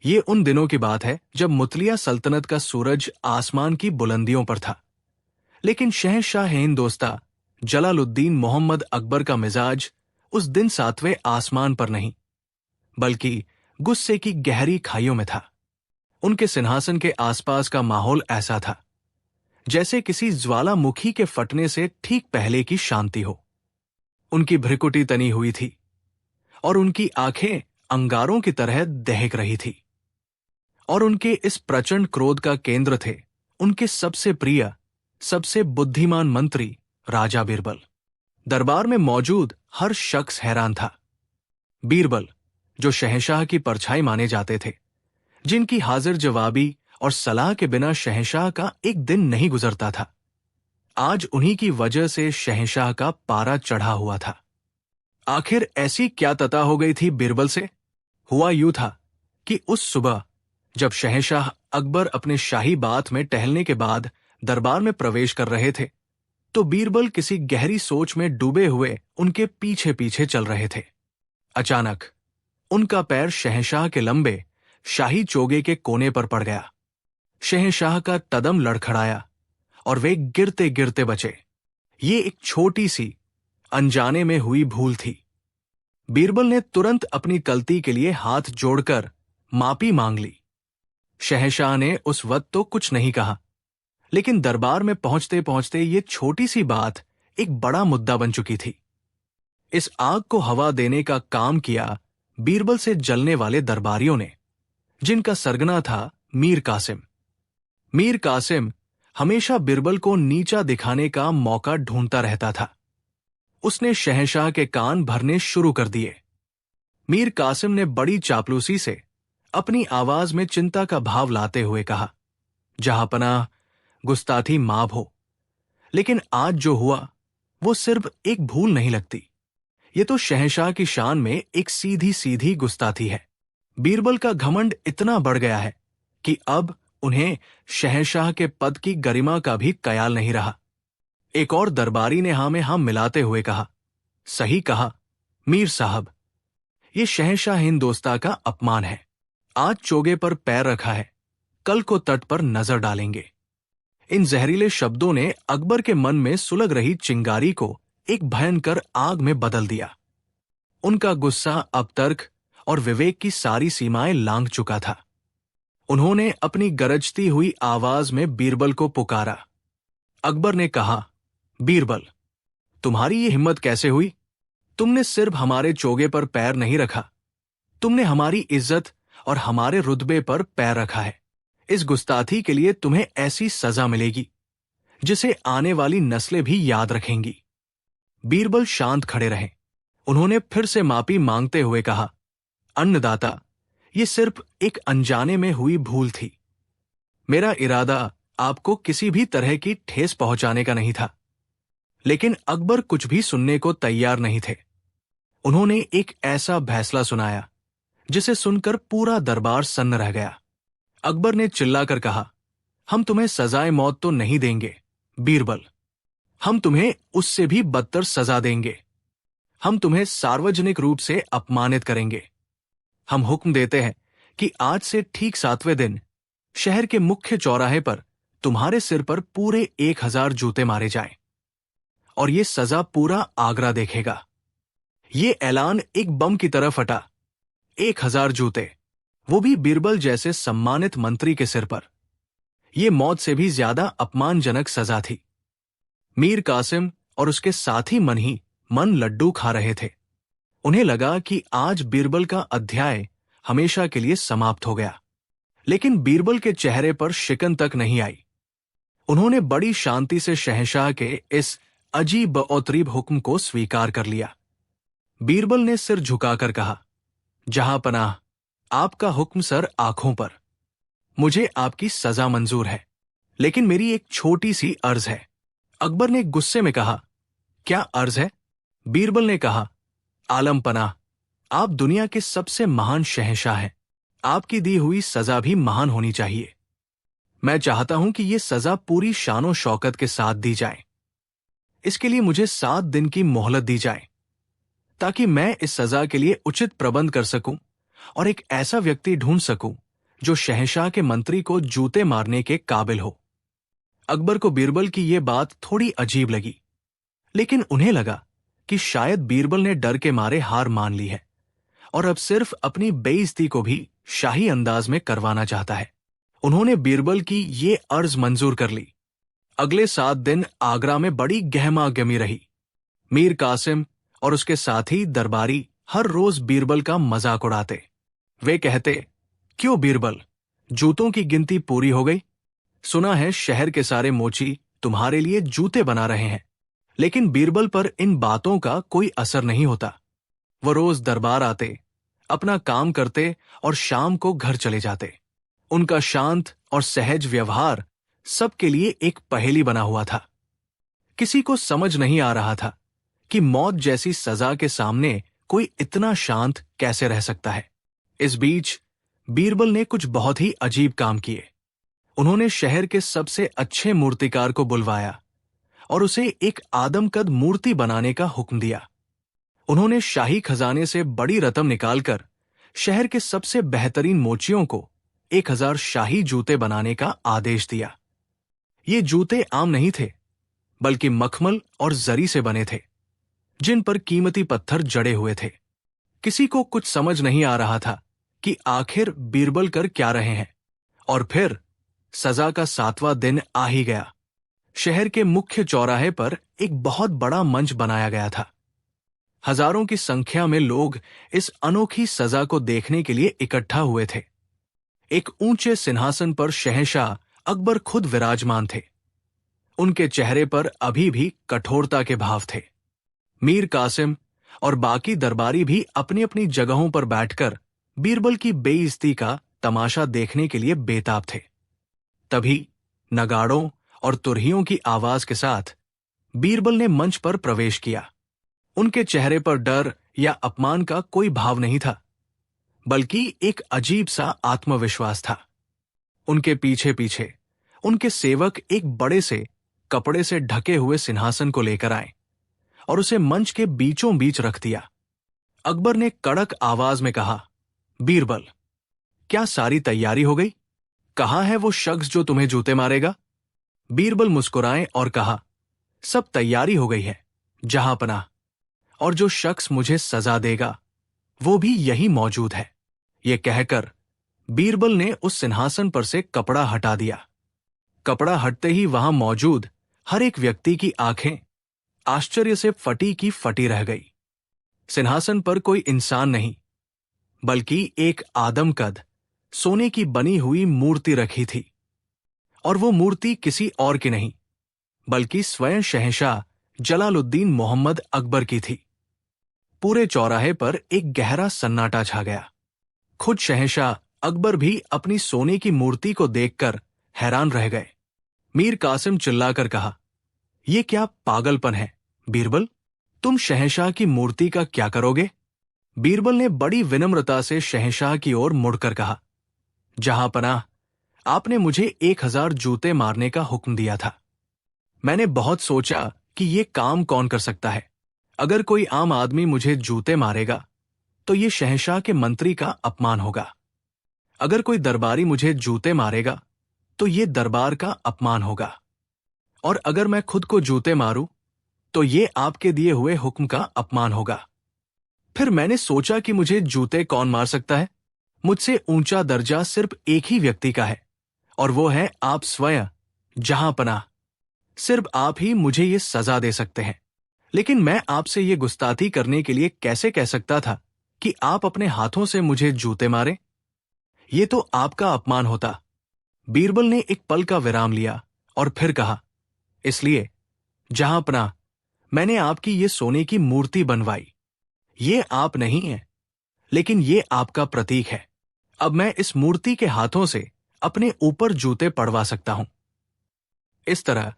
ये उन दिनों की बात है जब मुतलिया सल्तनत का सूरज आसमान की बुलंदियों पर था। लेकिन शहंशाह हिंदोस्तां जलालुद्दीन मोहम्मद अकबर का मिजाज उस दिन सातवें आसमान पर नहीं, बल्कि गुस्से की गहरी खाइयों में था। उनके सिंहासन के आसपास का माहौल ऐसा था जैसे किसी ज्वालामुखी के फटने से ठीक पहले की शांति हो। उनकी भ्रिकुटी तनी हुई थी और उनकी आंखें अंगारों की तरह दहक रही थी। और उनके इस प्रचंड क्रोध का केंद्र थे उनके सबसे प्रिय, सबसे बुद्धिमान मंत्री राजा बीरबल। दरबार में मौजूद हर शख्स हैरान था। बीरबल, जो शहंशाह की परछाई माने जाते थे, जिनकी हाजिर जवाबी और सलाह के बिना शहंशाह का एक दिन नहीं गुजरता था, आज उन्हीं की वजह से शहंशाह का पारा चढ़ा हुआ था। आखिर ऐसी क्या तता हो गई थी बीरबल से? हुआ यूं था कि उस सुबह जब शहंशाह अकबर अपने शाही बाथ में टहलने के बाद दरबार में प्रवेश कर रहे थे, तो बीरबल किसी गहरी सोच में डूबे हुए उनके पीछे पीछे चल रहे थे। अचानक उनका पैर शहंशाह के लंबे शाही चोगे के कोने पर पड़ गया। शहंशाह का तदम लड़खड़ाया और वे गिरते गिरते बचे। ये एक छोटी सी अनजाने में हुई भूल थी। बीरबल ने तुरंत अपनी गलती के लिए हाथ जोड़कर माफी मांग ली। शहंशाह ने उस वक्त तो कुछ नहीं कहा, लेकिन दरबार में पहुंचते पहुंचते ये छोटी सी बात एक बड़ा मुद्दा बन चुकी थी। इस आग को हवा देने का काम किया बीरबल से जलने वाले दरबारियों ने, जिनका सरगना था मीर कासिम। मीर कासिम हमेशा बीरबल को नीचा दिखाने का मौका ढूंढता रहता था। उसने शहंशाह के कान भरने शुरू कर दिए। मीर कासिम ने बड़ी चापलूसी से अपनी आवाज में चिंता का भाव लाते हुए कहा, जहांपनाह, गुस्ताखी माफ हो, लेकिन आज जो हुआ वो सिर्फ एक भूल नहीं लगती। ये तो शहंशाह की शान में एक सीधी सीधी गुस्ताखी है। बीरबल का घमंड इतना बढ़ गया है कि अब उन्हें शहंशाह के पद की गरिमा का भी ख्याल नहीं रहा। एक और दरबारी ने हाँ में हाँ मिलाते हुए कहा, सही कहा मीर साहब, ये शहंशाह हिंदोस्तां का अपमान है। आज चोगे पर पैर रखा है, कल को तट पर नजर डालेंगे। इन जहरीले शब्दों ने अकबर के मन में सुलग रही चिंगारी को एक भयंकर आग में बदल दिया। उनका गुस्सा अब तर्क और विवेक की सारी सीमाएं लांघ चुका था। उन्होंने अपनी गरजती हुई आवाज में बीरबल को पुकारा। अकबर ने कहा, बीरबल, तुम्हारी ये हिम्मत कैसे हुई? तुमने सिर्फ हमारे चोगे पर पैर नहीं रखा, तुमने हमारी इज्जत और हमारे रुतबे पर पैर रखा है। इस गुस्ताखी के लिए तुम्हें ऐसी सजा मिलेगी जिसे आने वाली नस्लें भी याद रखेंगी। बीरबल शांत खड़े रहे। उन्होंने फिर से माफी मांगते हुए कहा, अन्नदाता, ये सिर्फ एक अनजाने में हुई भूल थी। मेरा इरादा आपको किसी भी तरह की ठेस पहुंचाने का नहीं था। लेकिन अकबर कुछ भी सुनने को तैयार नहीं थे। उन्होंने एक ऐसा फैसला सुनाया जिसे सुनकर पूरा दरबार सन्न रह गया। अकबर ने चिल्लाकर कहा, हम तुम्हें सजाए मौत तो नहीं देंगे बीरबल, हम तुम्हें उससे भी बदतर सजा देंगे। हम तुम्हें सार्वजनिक रूप से अपमानित करेंगे। हम हुक्म देते हैं कि आज से ठीक 7वें दिन शहर के मुख्य चौराहे पर तुम्हारे सिर पर पूरे 1000 जूते मारे जाएं, और ये सजा पूरा आगरा देखेगा। ये ऐलान एक बम की तरह फटा। 1000 जूते, वो भी बीरबल जैसे सम्मानित मंत्री के सिर पर। यह मौत से भी ज्यादा अपमानजनक सजा थी। मीर कासिम और उसके साथी मन ही मन लड्डू खा रहे थे। उन्हें लगा कि आज बीरबल का अध्याय हमेशा के लिए समाप्त हो गया। लेकिन बीरबल के चेहरे पर शिकन तक नहीं आई। उन्होंने बड़ी शांति से शहंशाह के इस अजीब व तरीब हुक्म को स्वीकार कर लिया। बीरबल ने सिर झुकाकर कहा, जहांपनाह, आपका हुक्म सर आंखों पर। मुझे आपकी सजा मंजूर है, लेकिन मेरी एक छोटी सी अर्ज है। अकबर ने गुस्से में कहा, क्या अर्ज है? बीरबल ने कहा, आलम पनाह, आप दुनिया के सबसे महान शहंशाह हैं। आपकी दी हुई सजा भी महान होनी चाहिए। मैं चाहता हूं कि यह सजा पूरी शानो शौकत के साथ दी जाए। इसके लिए मुझे 7 दिन की मोहलत दी जाए, ताकि मैं इस सजा के लिए उचित प्रबंध कर सकूं और एक ऐसा व्यक्ति ढूंढ सकूं जो शहंशाह के मंत्री को जूते मारने के काबिल हो। अकबर को बीरबल की ये बात थोड़ी अजीब लगी, लेकिन उन्हें लगा कि शायद बीरबल ने डर के मारे हार मान ली है और अब सिर्फ अपनी बेइज्जती को भी शाही अंदाज में करवाना चाहता है। उन्होंने बीरबल की ये अर्ज मंजूर कर ली। अगले 7 दिन आगरा में बड़ी गहमागहमी रही। मीर कासिम और उसके साथी दरबारी हर रोज बीरबल का मजाक उड़ाते। वे कहते, क्यों बीरबल, जूतों की गिनती पूरी हो गई? सुना है शहर के सारे मोची तुम्हारे लिए जूते बना रहे हैं। लेकिन बीरबल पर इन बातों का कोई असर नहीं होता। वो रोज दरबार आते, अपना काम करते और शाम को घर चले जाते। उनका शांत और सहज व्यवहार सबके लिए एक पहेली बना हुआ था। किसी को समझ नहीं आ रहा था कि मौत जैसी सजा के सामने कोई इतना शांत कैसे रह सकता है। इस बीच बीरबल ने कुछ बहुत ही अजीब काम किए। उन्होंने शहर के सबसे अच्छे मूर्तिकार को बुलवाया और उसे एक आदमकद मूर्ति बनाने का हुक्म दिया। उन्होंने शाही खजाने से बड़ी रकम निकालकर शहर के सबसे बेहतरीन मोचियों को 1000 शाही जूते बनाने का आदेश दिया। ये जूते आम नहीं थे, बल्कि मखमल और जरी से बने थे, जिन पर कीमती पत्थर जड़े हुए थे। किसी को कुछ समझ नहीं आ रहा था कि आखिर बीरबल कर क्या रहे हैं। और फिर सजा का 7वां दिन आ ही गया। शहर के मुख्य चौराहे पर एक बहुत बड़ा मंच बनाया गया था। हजारों की संख्या में लोग इस अनोखी सजा को देखने के लिए इकट्ठा हुए थे। एक ऊंचे सिंहासन पर शहंशाह अकबर खुद विराजमान थे। उनके चेहरे पर अभी भी कठोरता के भाव थे। मीर कासिम और बाकी दरबारी भी अपनी अपनी जगहों पर बैठकर बीरबल की बेइज्जती का तमाशा देखने के लिए बेताब थे। तभी नगाड़ों और तुरहियों की आवाज के साथ बीरबल ने मंच पर प्रवेश किया। उनके चेहरे पर डर या अपमान का कोई भाव नहीं था, बल्कि एक अजीब सा आत्मविश्वास था। उनके पीछे पीछे उनके सेवक एक बड़े से कपड़े से ढके हुए सिंहासन को लेकर आए और उसे मंच के बीचों बीच रख दिया। अकबर ने कड़क आवाज में कहा, बीरबल, क्या सारी तैयारी हो गई? कहाँ है वो शख्स जो तुम्हें जूते मारेगा? बीरबल मुस्कुराए और कहा, सब तैयारी हो गई है जहां पनाह, और जो शख्स मुझे सजा देगा वो भी यही मौजूद है। ये कहकर बीरबल ने उस सिंहासन पर से कपड़ा हटा दिया। कपड़ा हटते ही वहां मौजूद हर एक व्यक्ति की आंखें आश्चर्य से फटी की फटी रह गई। सिंहासन पर कोई इंसान नहीं, बल्कि एक आदमकद सोने की बनी हुई मूर्ति रखी थी। और वो मूर्ति किसी और की नहीं, बल्कि स्वयं शहंशाह जलालुद्दीन मोहम्मद अकबर की थी। पूरे चौराहे पर एक गहरा सन्नाटा छा गया। खुद शहंशाह अकबर भी अपनी सोने की मूर्ति को देखकर हैरान रह गए। मीर कासिम चिल्लाकर कहा, यह क्या पागलपन है बीरबल? तुम शहंशाह की मूर्ति का क्या करोगे? बीरबल ने बड़ी विनम्रता से शहंशाह की ओर मुड़कर कहा, जहां पनाह, आपने मुझे 1000 जूते मारने का हुक्म दिया था। मैंने बहुत सोचा कि ये काम कौन कर सकता है। अगर कोई आम आदमी मुझे जूते मारेगा तो ये शहंशाह के मंत्री का अपमान होगा। अगर कोई दरबारी मुझे जूते मारेगा तो ये दरबार का अपमान होगा। और अगर मैं खुद को जूते मारूं तो ये आपके दिए हुए हुक्म का अपमान होगा। फिर मैंने सोचा कि मुझे जूते कौन मार सकता है। मुझसे ऊंचा दर्जा सिर्फ एक ही व्यक्ति का है, और वो है आप स्वयं जहां पनाह। सिर्फ आप ही मुझे ये सजा दे सकते हैं। लेकिन मैं आपसे ये गुस्ताखी करने के लिए कैसे कह सकता था कि आप अपने हाथों से मुझे जूते मारें? ये तो आपका अपमान होता। बीरबल ने एक पल का विराम लिया और फिर कहा, इसलिए जहां पनाह, मैंने आपकी ये सोने की मूर्ति बनवाई। ये आप नहीं है, लेकिन ये आपका प्रतीक है। अब मैं इस मूर्ति के हाथों से अपने ऊपर जूते पड़वा सकता हूं। इस तरह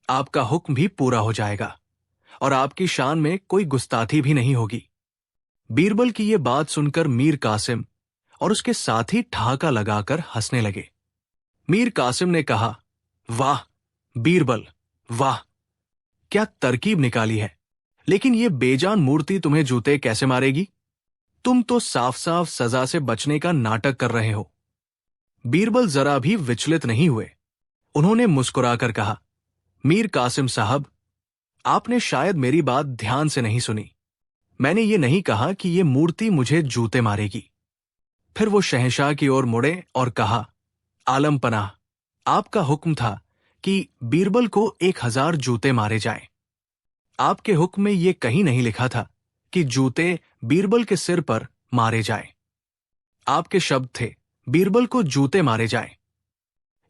आपका हुक्म भी पूरा हो जाएगा और आपकी शान में कोई गुस्ताखी भी नहीं होगी। बीरबल की यह बात सुनकर मीर कासिम और उसके साथी ठहाका लगाकर हंसने लगे। मीर कासिम ने कहा, वाह बीरबल, वाह, क्या तरकीब निकाली है। लेकिन यह बेजान मूर्ति तुम्हें जूते कैसे मारेगी? तुम तो साफ साफ सजा से बचने का नाटक कर रहे हो। बीरबल जरा भी विचलित नहीं हुए। उन्होंने मुस्कुराकर कहा, मीर कासिम साहब, आपने शायद मेरी बात ध्यान से नहीं सुनी। मैंने ये नहीं कहा कि ये मूर्ति मुझे जूते मारेगी। फिर वो शहंशाह की ओर मुड़े और कहा, आलम पनाह, आपका हुक्म था कि बीरबल को 1000 जूते मारे जाएं। आपके हुक्म में ये कहीं नहीं लिखा था कि जूते बीरबल के सिर पर मारे जाएं। आपके शब्द थे, बीरबल को जूते मारे जाएं।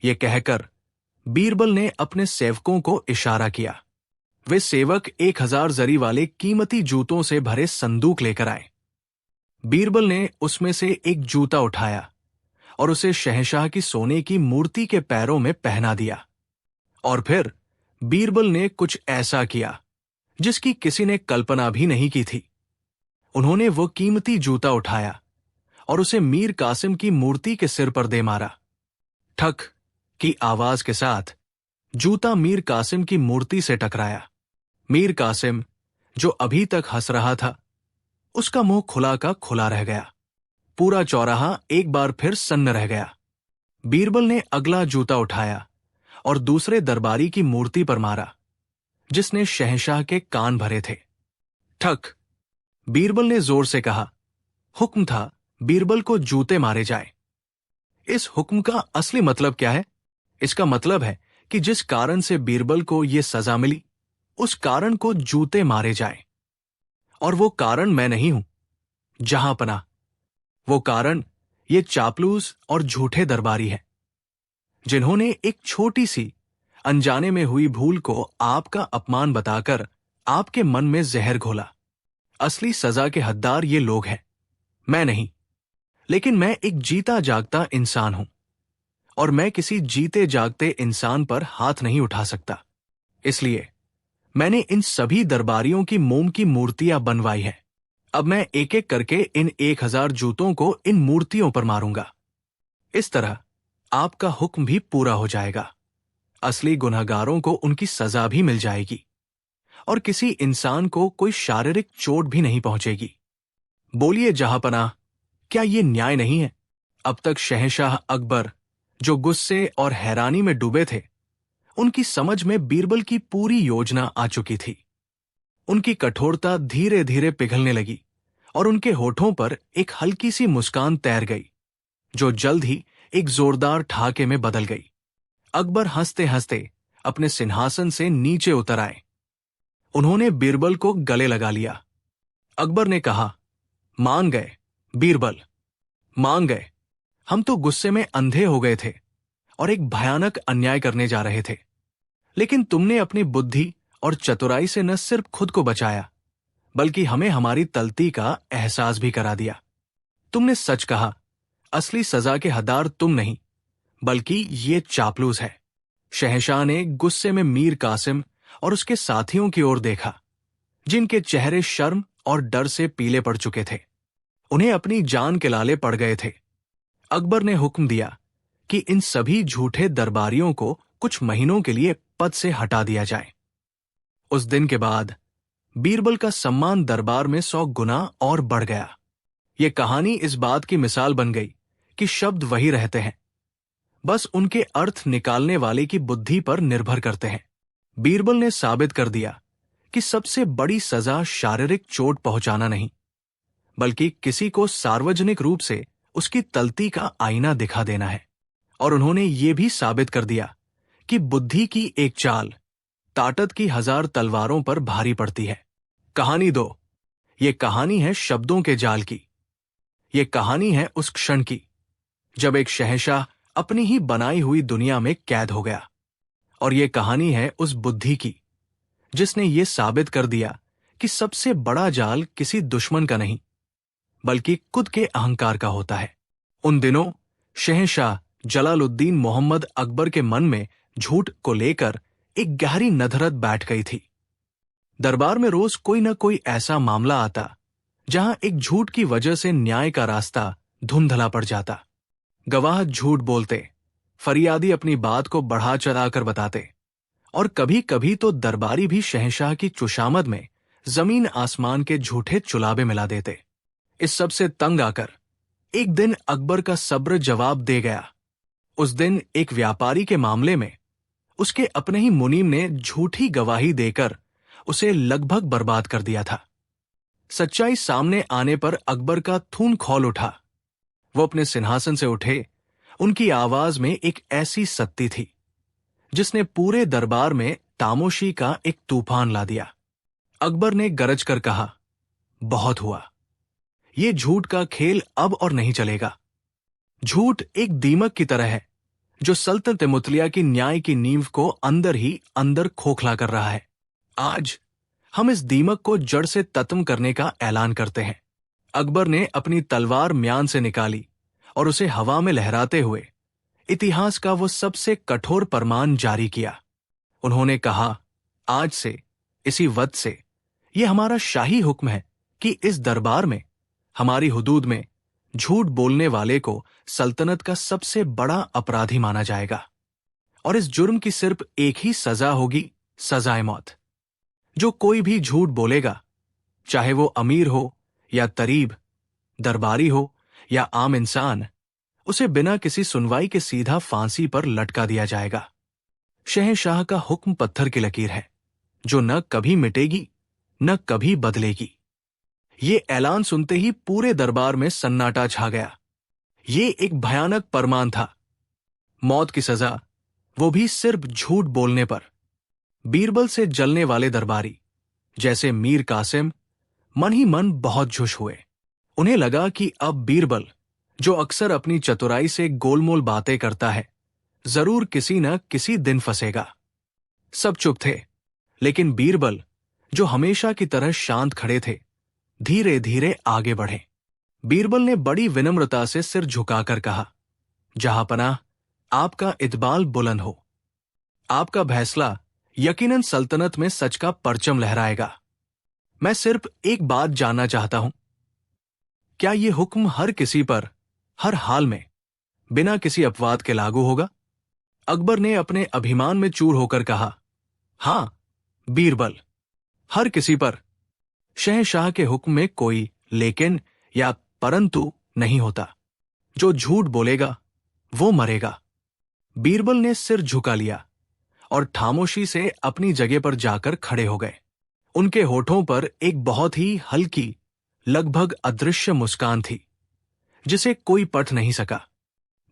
ये कहकर बीरबल ने अपने सेवकों को इशारा किया। वे सेवक 1000 जरी वाले कीमती जूतों से भरे संदूक लेकर आए। बीरबल ने उसमें से एक जूता उठाया और उसे शहंशाह की सोने की मूर्ति के पैरों में पहना दिया। और फिर बीरबल ने कुछ ऐसा किया जिसकी किसी ने कल्पना भी नहीं की थी। उन्होंने वो कीमती जूता उठाया और उसे मीर कासिम की मूर्ति के सिर पर दे मारा। ठक की आवाज के साथ जूता मीर कासिम की मूर्ति से टकराया। मीर कासिम, जो अभी तक हंस रहा था, उसका मुंह खुला का खुला रह गया। पूरा चौराहा एक बार फिर सन्न रह गया। बीरबल ने अगला जूता उठाया और दूसरे दरबारी की मूर्ति पर मारा, जिसने शहंशाह के कान भरे थे। ठक! बीरबल ने जोर से कहा, हुक्म था बीरबल को जूते मारे जाए। इस हुक्म का असली मतलब क्या है? इसका मतलब है कि जिस कारण से बीरबल को यह सजा मिली, उस कारण को जूते मारे जाएं। और वो कारण मैं नहीं हूं, जहां पनाह। वो कारण ये चापलूस और झूठे दरबारी हैं, जिन्होंने एक छोटी सी अनजाने में हुई भूल को आपका अपमान बताकर आपके मन में जहर घोला। असली सजा के हकदार ये लोग हैं, मैं नहीं। लेकिन मैं एक जीता जागता इंसान हूं और मैं किसी जीते जागते इंसान पर हाथ नहीं उठा सकता। इसलिए मैंने इन सभी दरबारियों की मोम की मूर्तियां बनवाई हैं। अब मैं एक एक करके इन 1000 जूतों को इन मूर्तियों पर मारूंगा। इस तरह आपका हुक्म भी पूरा हो जाएगा। असली गुनहगारों को उनकी सजा भी मिल जाएगी और किसी इंसान को कोई शारीरिक चोट भी नहीं पहुंचेगी। बोलिए जहांपनाह, क्या ये न्याय नहीं है? अब तक शहंशाह अकबर, जो गुस्से और हैरानी में डूबे थे, उनकी समझ में बीरबल की पूरी योजना आ चुकी थी। उनकी कठोरता धीरे धीरे पिघलने लगी और उनके होठों पर एक हल्की सी मुस्कान तैर गई, जो जल्द ही एक जोरदार ठहाके में बदल गई। अकबर हंसते हंसते अपने सिंहासन से नीचे उतर आए। उन्होंने बीरबल को गले लगा लिया। अकबर ने कहा, मान गए बीरबल, मान गए। हम तो गुस्से में अंधे हो गए थे और एक भयानक अन्याय करने जा रहे थे, लेकिन तुमने अपनी बुद्धि और चतुराई से न सिर्फ खुद को बचाया, बल्कि हमें हमारी तलती का एहसास भी करा दिया। तुमने सच कहा, असली सजा के हकदार तुम नहीं, बल्कि ये चापलूस है। शहंशाह ने गुस्से में मीर कासिम और उसके साथियों की ओर देखा, जिनके चेहरे शर्म और डर से पीले पड़ चुके थे। उन्हें अपनी जान के लाले पड़ गए थे। अकबर ने हुक्म दिया कि इन सभी झूठे दरबारियों को कुछ महीनों के लिए पद से हटा दिया जाए। उस दिन के बाद बीरबल का सम्मान दरबार में 100 गुना और बढ़ गया। ये कहानी इस बात की मिसाल बन गई कि शब्द वही रहते हैं, बस उनके अर्थ निकालने वाले की बुद्धि पर निर्भर करते हैं। बीरबल ने साबित कर दिया कि सबसे बड़ी सजा शारीरिक चोट पहुंचाना नहीं, बल्कि किसी को सार्वजनिक रूप से उसकी तलती का आईना दिखा देना है। और उन्होंने ये भी साबित कर दिया कि बुद्धि की एक चाल ताकत की 1000 तलवारों पर भारी पड़ती है। कहानी 2। ये कहानी है शब्दों के जाल की। ये कहानी है उस क्षण की जब एक शहंशाह अपनी ही बनाई हुई दुनिया में कैद हो गया। और ये कहानी है उस बुद्धि की जिसने ये साबित कर दिया कि सबसे बड़ा जाल किसी दुश्मन का नहीं, बल्कि खुद के अहंकार का होता है। उन दिनों शहंशाह जलालुद्दीन मोहम्मद अकबर के मन में झूठ को लेकर एक गहरी नधरत बैठ गई थी। दरबार में रोज कोई न कोई ऐसा मामला आता जहां एक झूठ की वजह से न्याय का रास्ता धुंधला पड़ जाता। गवाह झूठ बोलते, फरियादी अपनी बात को बढ़ा चढ़ाकर बताते, और कभी कभी तो दरबारी भी शहंशाह की खुशामद में जमीन आसमान के झूठे चुलावे मिला देते। इस सब से तंग आकर एक दिन अकबर का सब्र जवाब दे गया उस दिन एक व्यापारी के मामले में उसके अपने ही मुनीम ने झूठी गवाही देकर उसे लगभग बर्बाद कर दिया था। सच्चाई सामने आने पर अकबर का खून खौल उठा। वो अपने सिंहासन से उठे। उनकी आवाज में एक ऐसी सत्ती थी जिसने पूरे दरबार में तामोशी का एक तूफान ला दिया। अकबर ने गरज कर कहा, बहुत हुआ। ये झूठ का खेल अब और नहीं चलेगा। झूठ एक दीमक की तरह है जो सल्तनत मुतलिया की न्याय की नींव को अंदर ही अंदर खोखला कर रहा है। आज हम इस दीमक को जड़ से खत्म करने का ऐलान करते हैं। अकबर ने अपनी तलवार म्यान से निकाली और उसे हवा में लहराते हुए इतिहास का वो सबसे कठोर फरमान जारी किया। उन्होंने कहा, आज से, इसी वक्त से, ये हमारा शाही हुक्म है कि इस दरबार में, हमारी हुदूद में, झूठ बोलने वाले को सल्तनत का सबसे बड़ा अपराधी माना जाएगा और इस जुर्म की सिर्फ एक ही सजा होगी, सजाए मौत। जो कोई भी झूठ बोलेगा, चाहे वो अमीर हो या तरीब, दरबारी हो या आम इंसान, उसे बिना किसी सुनवाई के सीधा फांसी पर लटका दिया जाएगा। शहंशाह का हुक्म पत्थर की लकीर है जो न कभी मिटेगी न कभी बदलेगी। ये ऐलान सुनते ही पूरे दरबार में सन्नाटा छा गया। ये एक भयानक फरमान था, मौत की सजा, वो भी सिर्फ झूठ बोलने पर। बीरबल से जलने वाले दरबारी जैसे मीर कासिम मन ही मन बहुत खुश हुए। उन्हें लगा कि अब बीरबल, जो अक्सर अपनी चतुराई से गोलमोल बातें करता है, जरूर किसी न किसी दिन फंसेगा। सब चुप थे, लेकिन बीरबल, जो हमेशा की तरह शांत खड़े थे, धीरे धीरे आगे बढ़े। बीरबल ने बड़ी विनम्रता से सिर झुकाकर कहा, जहांपनाह, आपका इतबाल बुलंद हो। आपका फैसला यकीनन सल्तनत में सच का परचम लहराएगा। मैं सिर्फ एक बात जानना चाहता हूं, क्या यह हुक्म हर किसी पर, हर हाल में, बिना किसी अपवाद के लागू होगा? अकबर ने अपने अभिमान में चूर होकर कहा, हां बीरबल, हर किसी पर। शहंशाह के हुक्म में कोई लेकिन या परंतु नहीं होता। जो झूठ बोलेगा वो मरेगा। बीरबल ने सिर झुका लिया और खामोशी से अपनी जगह पर जाकर खड़े हो गए। उनके होठों पर एक बहुत ही हल्की, लगभग अदृश्य मुस्कान थी जिसे कोई पढ़ नहीं सका।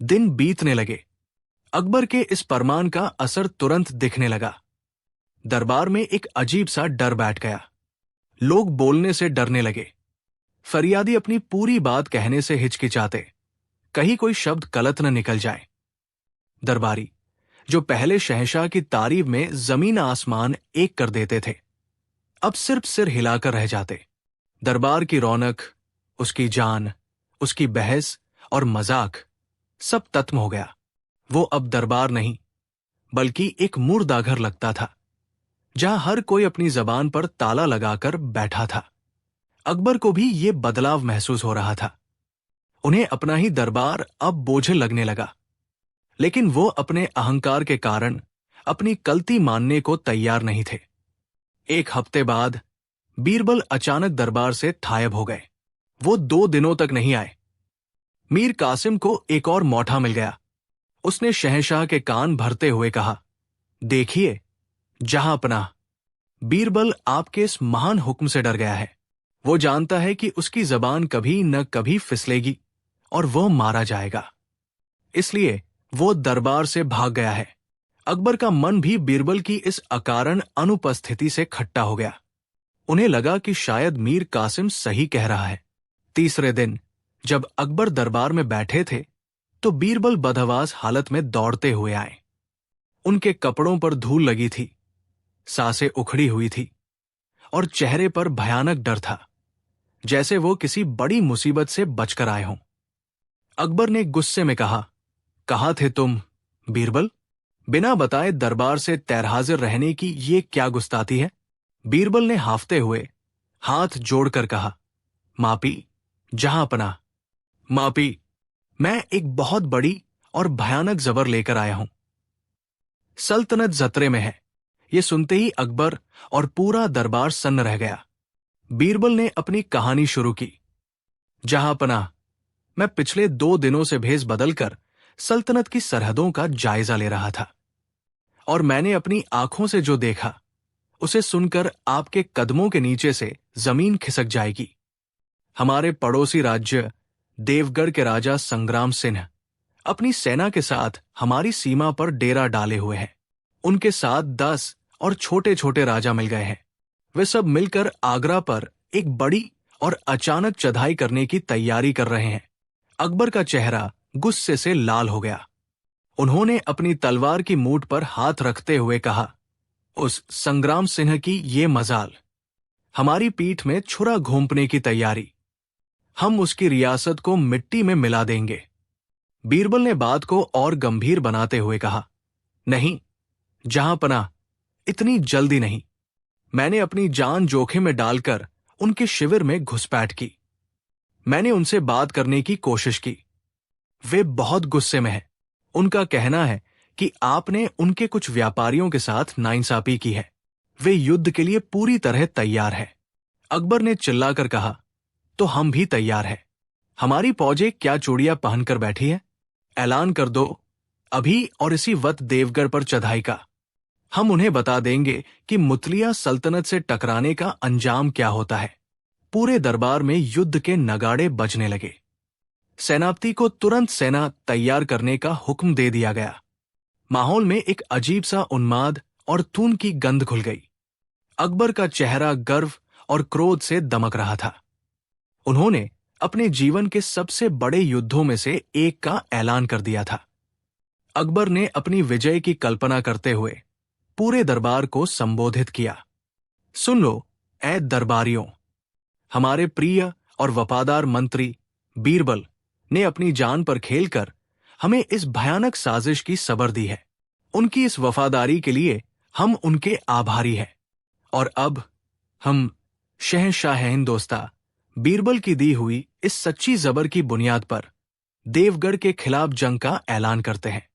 दिन बीतने लगे। अकबर के इस फरमान का असर तुरंत दिखने लगा। दरबार में एक अजीब सा डर बैठ गया। लोग बोलने से डरने लगे। फरियादी अपनी पूरी बात कहने से हिचकिचाते, कहीं कोई शब्द गलत न निकल जाए। दरबारी, जो पहले शहंशाह की तारीफ में जमीन आसमान एक कर देते थे, अब सिर्फ सिर हिलाकर रह जाते। दरबार की रौनक, उसकी जान, उसकी बहस और मजाक सब खत्म हो गया। वो अब दरबार नहीं, बल्कि एक मुर्दाघर लगता था जहां हर कोई अपनी जबान पर ताला लगाकर बैठा था। अकबर को भी ये बदलाव महसूस हो रहा था। उन्हें अपना ही दरबार अब बोझिल लगने लगा, लेकिन वो अपने अहंकार के कारण अपनी गलती मानने को तैयार नहीं थे। एक हफ्ते बाद बीरबल अचानक दरबार से गायब हो गए। वो 2 दिनों तक नहीं आए। मीर कासिम को एक और मौका मिल गया। उसने शहंशाह के कान भरते हुए कहा, देखिए जहांपनाह, बीरबल आपके इस महान हुक्म से डर गया है। वो जानता है कि उसकी जबान कभी न कभी फिसलेगी और वह मारा जाएगा। इसलिए वो दरबार से भाग गया है। अकबर का मन भी बीरबल की इस अकारण अनुपस्थिति से खट्टा हो गया। उन्हें लगा कि शायद मीर कासिम सही कह रहा है। तीसरे दिन जब अकबर दरबार में बैठे थे तो बीरबल बदहवास हालत में दौड़ते हुए आए। उनके कपड़ों पर धूल लगी थी, सांसें उखड़ी हुई थी और चेहरे पर भयानक डर था, जैसे वो किसी बड़ी मुसीबत से बचकर आए हों। अकबर ने गुस्से में कहा, कहाँ थे तुम बीरबल? बिना बताए दरबार से तैरहाजिर रहने की ये क्या गुस्ताखी है? बीरबल ने हाफते हुए हाथ जोड़कर कहा, मापी, जहांपनाह, मापी, मैं एक बहुत बड़ी और भयानक जबर लेकर आया हूं। सल्तनत जतरे में है। ये सुनते ही अकबर और पूरा दरबार सन्न रह गया। बीरबल ने अपनी कहानी शुरू की। जहांपनाह, मैं पिछले 2 दिनों से भेष बदलकर सल्तनत की सरहदों का जायजा ले रहा था। और मैंने अपनी आंखों से जो देखा, उसे सुनकर आपके कदमों के नीचे से जमीन खिसक जाएगी। हमारे पड़ोसी राज्य देवगढ़ के राजा संग्राम सिंह अपनी सेना के साथ हमारी सीमा पर डेरा डाले हुए हैं। उनके साथ 10 और छोटे छोटे राजा मिल गए हैं। वे सब मिलकर आगरा पर एक बड़ी और अचानक चढ़ाई करने की तैयारी कर रहे हैं। अकबर का चेहरा गुस्से से लाल हो गया। उन्होंने अपनी तलवार की मूठ पर हाथ रखते हुए कहा, उस संग्राम सिंह की ये मजाल, हमारी पीठ में छुरा घोंपने की तैयारी। हम उसकी रियासत को मिट्टी में मिला देंगे। बीरबल ने बात को और गंभीर बनाते हुए कहा, नहीं जहांपनाह, इतनी जल्दी नहीं। मैंने अपनी जान जोखिम में डालकर उनके शिविर में घुसपैठ की। मैंने उनसे बात करने की कोशिश की। वे बहुत गुस्से में हैं। उनका कहना है कि आपने उनके कुछ व्यापारियों के साथ नाइंसाफी की है। वे युद्ध के लिए पूरी तरह तैयार हैं। अकबर ने चिल्लाकर कहा, तो हम भी तैयार हैं। हमारी फौजें क्या चूड़ियां पहनकर बैठी है? ऐलान कर दो अभी और इसी वक्त देवगढ़ पर चढ़ाई का। हम उन्हें बता देंगे कि मुतलिया सल्तनत से टकराने का अंजाम क्या होता है। पूरे दरबार में युद्ध के नगाड़े बजने लगे। सेनापति को तुरंत सेना तैयार करने का हुक्म दे दिया गया। माहौल में एक अजीब सा उन्माद और खून की गंध घुल गई। अकबर का चेहरा गर्व और क्रोध से दमक रहा था। उन्होंने अपने जीवन के सबसे बड़े युद्धों में से एक का ऐलान कर दिया था। अकबर ने अपनी विजय की कल्पना करते हुए पूरे दरबार को संबोधित किया। सुन लो ऐ दरबारियों, हमारे प्रिय और वफादार मंत्री बीरबल ने अपनी जान पर खेलकर हमें इस भयानक साजिश की सबर दी है। उनकी इस वफादारी के लिए हम उनके आभारी हैं। और अब हम शहंशाह हिंदोस्तां बीरबल की दी हुई इस सच्ची जबर की बुनियाद पर देवगढ़ के खिलाफ जंग का ऐलान करते हैं।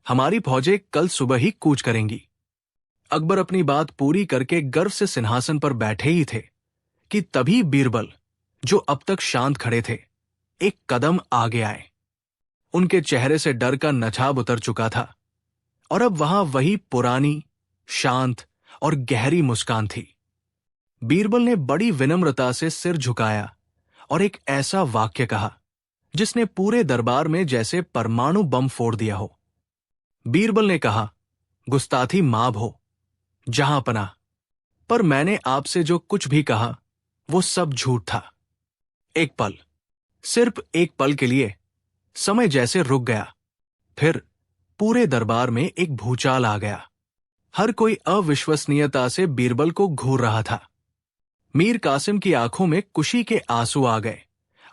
हमारी फौजें कल सुबह ही कूच करेंगी। अकबर अपनी बात पूरी करके गर्व से सिंहासन पर बैठे ही थे कि तभी बीरबल, जो अब तक शांत खड़े थे, एक कदम आगे आए। उनके चेहरे से डर का नछाब उतर चुका था और अब वहां वही पुरानी, शांत और गहरी मुस्कान थी। बीरबल ने बड़ी विनम्रता से सिर झुकाया और एक ऐसा वाक्य कहा जिसने पूरे दरबार में जैसे परमाणु बम फोड़ दिया हो। बीरबल ने कहा, गुस्ताखी माफ हो जहांपनाह, पर मैंने आपसे जो कुछ भी कहा वो सब झूठ था। एक पल, सिर्फ एक पल के लिए समय जैसे रुक गया। फिर पूरे दरबार में एक भूचाल आ गया। हर कोई अविश्वसनीयता से बीरबल को घूर रहा था। मीर कासिम की आंखों में खुशी के आंसू आ गए।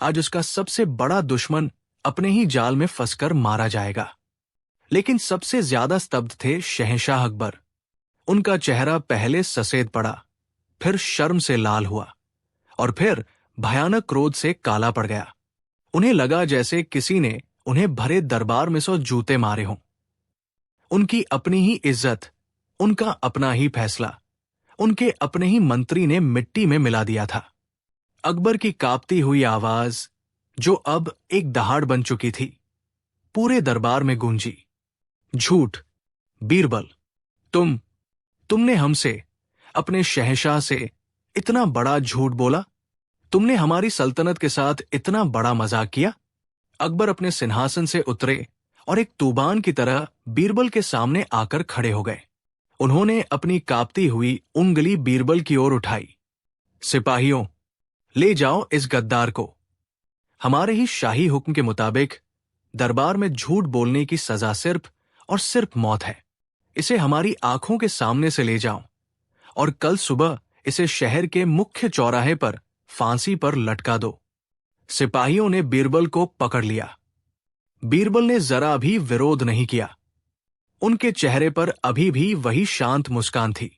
आज उसका सबसे बड़ा दुश्मन अपने ही जाल में फंसकर मारा जाएगा। लेकिन सबसे ज्यादा स्तब्ध थे शहंशाह अकबर। उनका चेहरा पहले सफेद पड़ा, फिर शर्म से लाल हुआ और फिर भयानक क्रोध से काला पड़ गया। उन्हें लगा जैसे किसी ने उन्हें भरे दरबार में 100 जूते मारे हों। उनकी अपनी ही इज्जत, उनका अपना ही फैसला, उनके अपने ही मंत्री ने मिट्टी में मिला दिया था। अकबर की कांपती हुई आवाज, जो अब एक दहाड़ बन चुकी थी, पूरे दरबार में गूंजी। झूठ! बीरबल, तुमने हमसे, अपने शहंशाह से इतना बड़ा झूठ बोला? तुमने हमारी सल्तनत के साथ इतना बड़ा मजाक किया? अकबर अपने सिंहासन से उतरे और एक तूफान की तरह बीरबल के सामने आकर खड़े हो गए। उन्होंने अपनी कांपती हुई उंगली बीरबल की ओर उठाई। सिपाहियों, ले जाओ इस गद्दार को। हमारे ही शाही हुक्म के मुताबिक दरबार में झूठ बोलने की सजा सिर्फ और सिर्फ मौत है। इसे हमारी आंखों के सामने से ले जाओ और कल सुबह इसे शहर के मुख्य चौराहे पर फांसी पर लटका दो। सिपाहियों ने बीरबल को पकड़ लिया। बीरबल ने जरा भी विरोध नहीं किया। उनके चेहरे पर अभी भी वही शांत मुस्कान थी।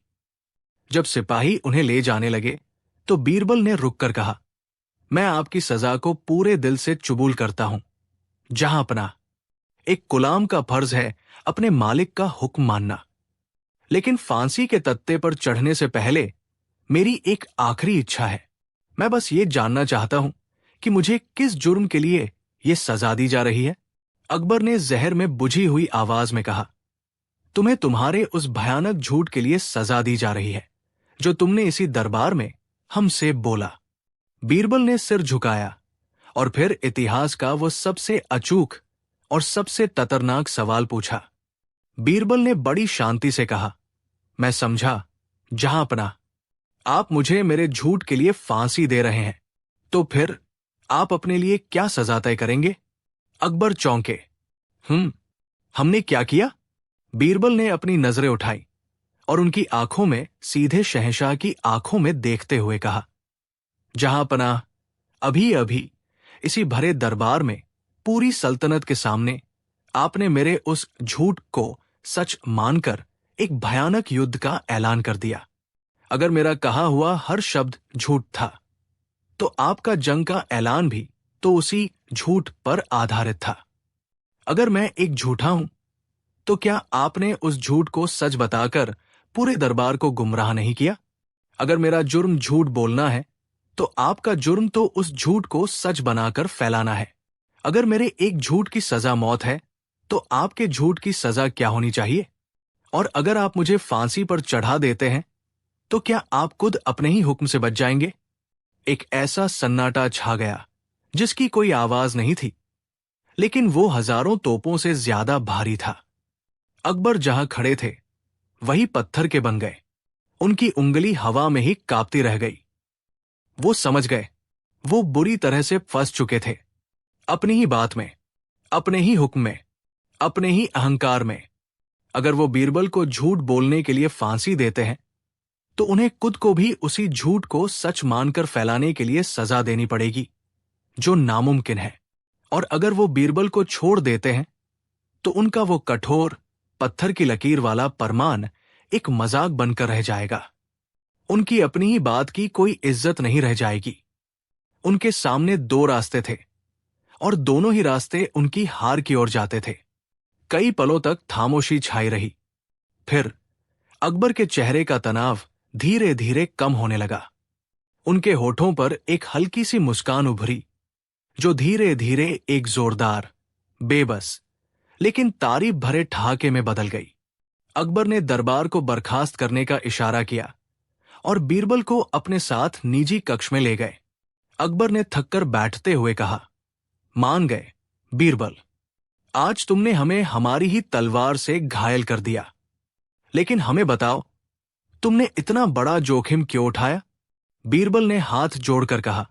जब सिपाही उन्हें ले जाने लगे तो बीरबल ने रुककर कहा, मैं आपकी सजा को पूरे दिल से कबूल करता हूं जहांपनाह। एक गुलाम का फर्ज है अपने मालिक का हुक्म मानना, लेकिन फांसी के तख्ते पर चढ़ने से पहले मेरी एक आखिरी इच्छा है। मैं बस ये जानना चाहता हूं कि मुझे किस जुर्म के लिए यह सजा दी जा रही है। अकबर ने जहर में बुझी हुई आवाज में कहा, तुम्हें तुम्हारे उस भयानक झूठ के लिए सजा दी जा रही है जो तुमने इसी दरबार में हमसे बोला। बीरबल ने सिर झुकाया और फिर इतिहास का वो सबसे अचूक और सबसे खतरनाक सवाल पूछा। बीरबल ने बड़ी शांति से कहा, मैं समझा जहांपना, आप मुझे मेरे झूठ के लिए फांसी दे रहे हैं, तो फिर आप अपने लिए क्या सजा तय करेंगे? अकबर चौंके। हमने क्या किया? बीरबल ने अपनी नजरें उठाई और उनकी आंखों में सीधे शहंशाह की आंखों में देखते हुए कहा, जहांपना, अभी अभी इसी भरे दरबार में पूरी सल्तनत के सामने आपने मेरे उस झूठ को सच मानकर एक भयानक युद्ध का ऐलान कर दिया। अगर मेरा कहा हुआ हर शब्द झूठ था तो आपका जंग का ऐलान भी तो उसी झूठ पर आधारित था। अगर मैं एक झूठा हूं तो क्या आपने उस झूठ को सच बताकर पूरे दरबार को गुमराह नहीं किया? अगर मेरा जुर्म झूठ बोलना है तो आपका जुर्म तो उस झूठ को सच बनाकर फैलाना है। अगर मेरे एक झूठ की सजा मौत है तो आपके झूठ की सजा क्या होनी चाहिए? और अगर आप मुझे फांसी पर चढ़ा देते हैं तो क्या आप खुद अपने ही हुक्म से बच जाएंगे? एक ऐसा सन्नाटा छा गया जिसकी कोई आवाज नहीं थी, लेकिन वो हजारों तोपों से ज्यादा भारी था। अकबर जहां खड़े थे वही पत्थर के बन गए। उनकी उंगली हवा में ही कांपती रह गई। वो समझ गए वो बुरी तरह से फंस चुके थे, अपनी ही बात में, अपने ही हुक्म में, अपने ही अहंकार में। अगर वो बीरबल को झूठ बोलने के लिए फांसी देते हैं तो उन्हें खुद को भी उसी झूठ को सच मानकर फैलाने के लिए सजा देनी पड़ेगी, जो नामुमकिन है। और अगर वो बीरबल को छोड़ देते हैं तो उनका वो कठोर पत्थर की लकीर वाला फरमान एक मजाक बनकर रह जाएगा। उनकी अपनी ही बात की कोई इज्जत नहीं रह जाएगी। उनके सामने दो रास्ते थे और दोनों ही रास्ते उनकी हार की ओर जाते थे। कई पलों तक खामोशी छाई रही। फिर अकबर के चेहरे का तनाव धीरे धीरे कम होने लगा। उनके होठों पर एक हल्की सी मुस्कान उभरी जो धीरे धीरे एक जोरदार, बेबस लेकिन तारीफ भरे ठहाके में बदल गई। अकबर ने दरबार को बर्खास्त करने का इशारा किया और बीरबल को अपने साथ निजी कक्ष में ले गए। अकबर ने थककर बैठते हुए कहा, मान गए बीरबल, आज तुमने हमें हमारी ही तलवार से घायल कर दिया, लेकिन हमें बताओ तुमने इतना बड़ा जोखिम क्यों उठाया? बीरबल ने हाथ जोड़कर कहा,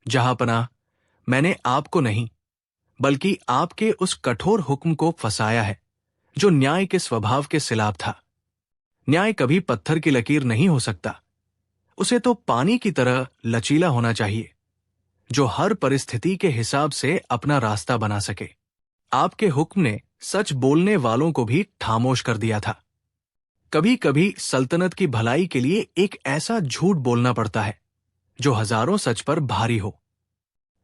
जहांपना, मैंने आपको नहीं बल्कि आपके उस कठोर हुक्म को फंसाया है जो न्याय के स्वभाव के खिलाफ था। न्याय कभी पत्थर की लकीर नहीं हो सकता। उसे तो पानी की तरह लचीला होना चाहिए जो हर परिस्थिति के हिसाब से अपना रास्ता बना सके। आपके हुक्म ने सच बोलने वालों को भी खामोश कर दिया था। कभी कभी सल्तनत की भलाई के लिए एक ऐसा झूठ बोलना पड़ता है जो हजारों सच पर भारी हो।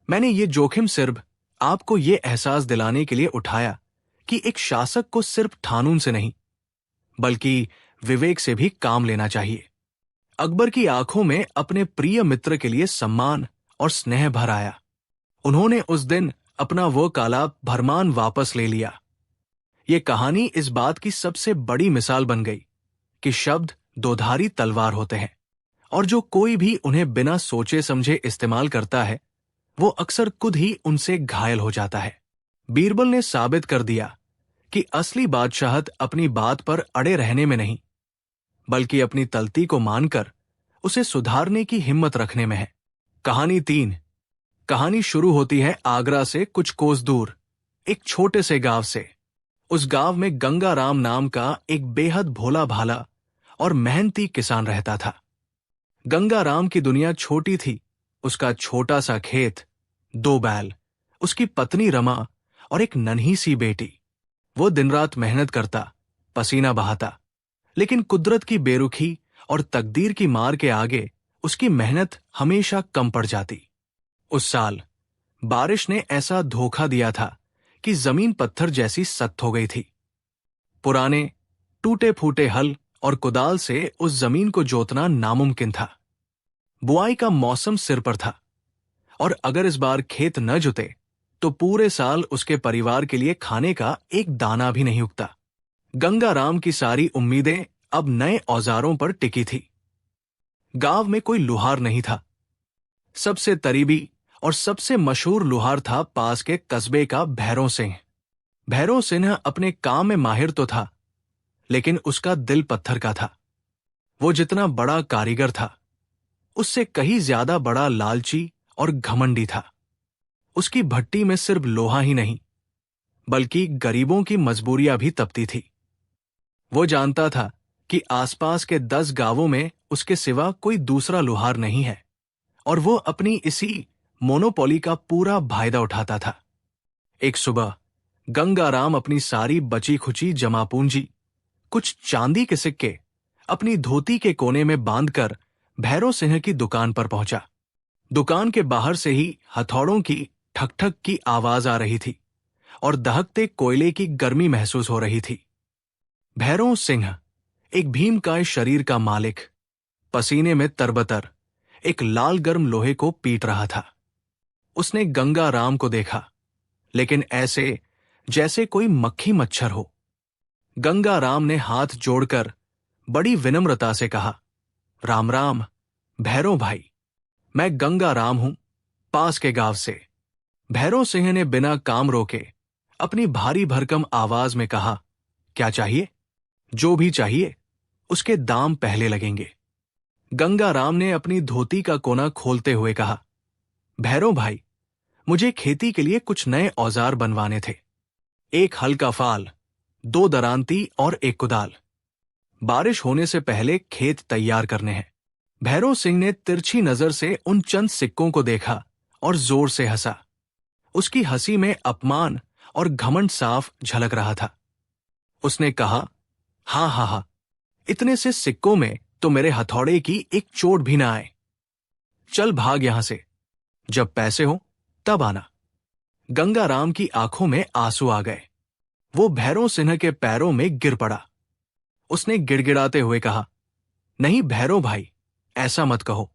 मैंने ये जोखिम सिर्फ आपको ये एहसास दिलाने के लिए उठाया कि एक शासक को सिर्फ कानून से नहीं बल्कि विवेक से भी काम लेना चाहिए। अकबर की आंखों में अपने प्रिय मित्र के लिए सम्मान और स्नेह भर आया। उन्होंने उस दिन अपना वो काला भरमान वापस ले लिया। ये कहानी इस बात की सबसे बड़ी मिसाल बन गई कि शब्द दोधारी तलवार होते हैं और जो कोई भी उन्हें बिना सोचे समझे इस्तेमाल करता है वो अक्सर खुद ही उनसे घायल हो जाता है। बीरबल ने साबित कर दिया कि असली बादशाहत अपनी बात पर अड़े रहने में नहीं बल्कि अपनी तलती को मानकर उसे सुधारने की हिम्मत रखने में है। कहानी 3। कहानी शुरू होती है आगरा से कुछ कोस दूर एक छोटे से गांव से। उस गांव में गंगा राम नाम का एक बेहद भोला भाला और मेहनती किसान रहता था। गंगा राम की दुनिया छोटी थी। उसका छोटा सा खेत, 2 बैल, उसकी पत्नी रमा और एक नन्ही सी बेटी। वो दिन रात मेहनत करता, पसीना बहाता, लेकिन कुदरत की बेरुखी और तकदीर की मार के आगे उसकी मेहनत हमेशा कम पड़ जाती। उस साल बारिश ने ऐसा धोखा दिया था कि जमीन पत्थर जैसी सख्त हो गई थी। पुराने टूटे फूटे हल और कुदाल से उस जमीन को जोतना नामुमकिन था। बुआई का मौसम सिर पर था और अगर इस बार खेत न जुते तो पूरे साल उसके परिवार के लिए खाने का एक दाना भी नहीं उगता। गंगाराम की सारी उम्मीदें अब नए औजारों पर टिकी थी। गांव में कोई लुहार नहीं था। सबसे करीबी और सबसे मशहूर लुहार था पास के कस्बे का भैरों सिंह। भैरों सिंह अपने काम में माहिर तो था, लेकिन उसका दिल पत्थर का था। वो जितना बड़ा कारीगर था, उससे कहीं ज्यादा बड़ा लालची और घमंडी था। उसकी भट्टी में सिर्फ लोहा ही नहीं, बल्कि गरीबों की मजबूरियां भी तपती थी। वो जानता था कि आसपास के 10 गांवों में उसके सिवा कोई दूसरा लुहार नहीं है, और वो अपनी इसी मोनोपोली का पूरा फायदा उठाता था। एक सुबह गंगाराम अपनी सारी बची खुची जमा पूंजी, कुछ चांदी के सिक्के, अपनी धोती के कोने में बांधकर भैरव सिंह की दुकान पर पहुंचा। दुकान के बाहर से ही हथौड़ों की ठक-ठक की आवाज आ रही थी और दहकते कोयले की गर्मी महसूस हो रही थी। भैरव सिंह, एक भीमकाय शरीर का मालिक, पसीने में तरबतर एक लाल गर्म लोहे को पीट रहा था। उसने गंगाराम को देखा, लेकिन ऐसे जैसे कोई मक्खी मच्छर हो। गंगाराम ने हाथ जोड़कर बड़ी विनम्रता से कहा, राम राम भैरव भाई, मैं गंगाराम हूं, पास के गांव से। भैरव सिंह ने बिना काम रोके अपनी भारी भरकम आवाज में कहा, क्या चाहिए? जो भी चाहिए, उसके दाम पहले लगेंगे। गंगाराम ने अपनी धोती का कोना खोलते हुए कहा, भैरव भाई, मुझे खेती के लिए कुछ नए औजार बनवाने थे। एक हल का फाल, 2 दरांती और एक कुदाल। बारिश होने से पहले खेत तैयार करने हैं। भैरव सिंह ने तिरछी नजर से उन चंद सिक्कों को देखा और जोर से हंसा। उसकी हंसी में अपमान और घमंड साफ झलक रहा था। उसने कहा, हाँ हाँ हाँ, इतने से सिक्कों में तो मेरे हथौड़े की एक चोट भी ना आए। चल भाग यहां से, जब पैसे हो तब आना। गंगाराम की आंखों में आंसू आ गए। वो भैरव सिंह के पैरों में गिर पड़ा। उसने गिड़गिड़ाते हुए कहा, नहीं भैरव भाई, ऐसा मत कहो।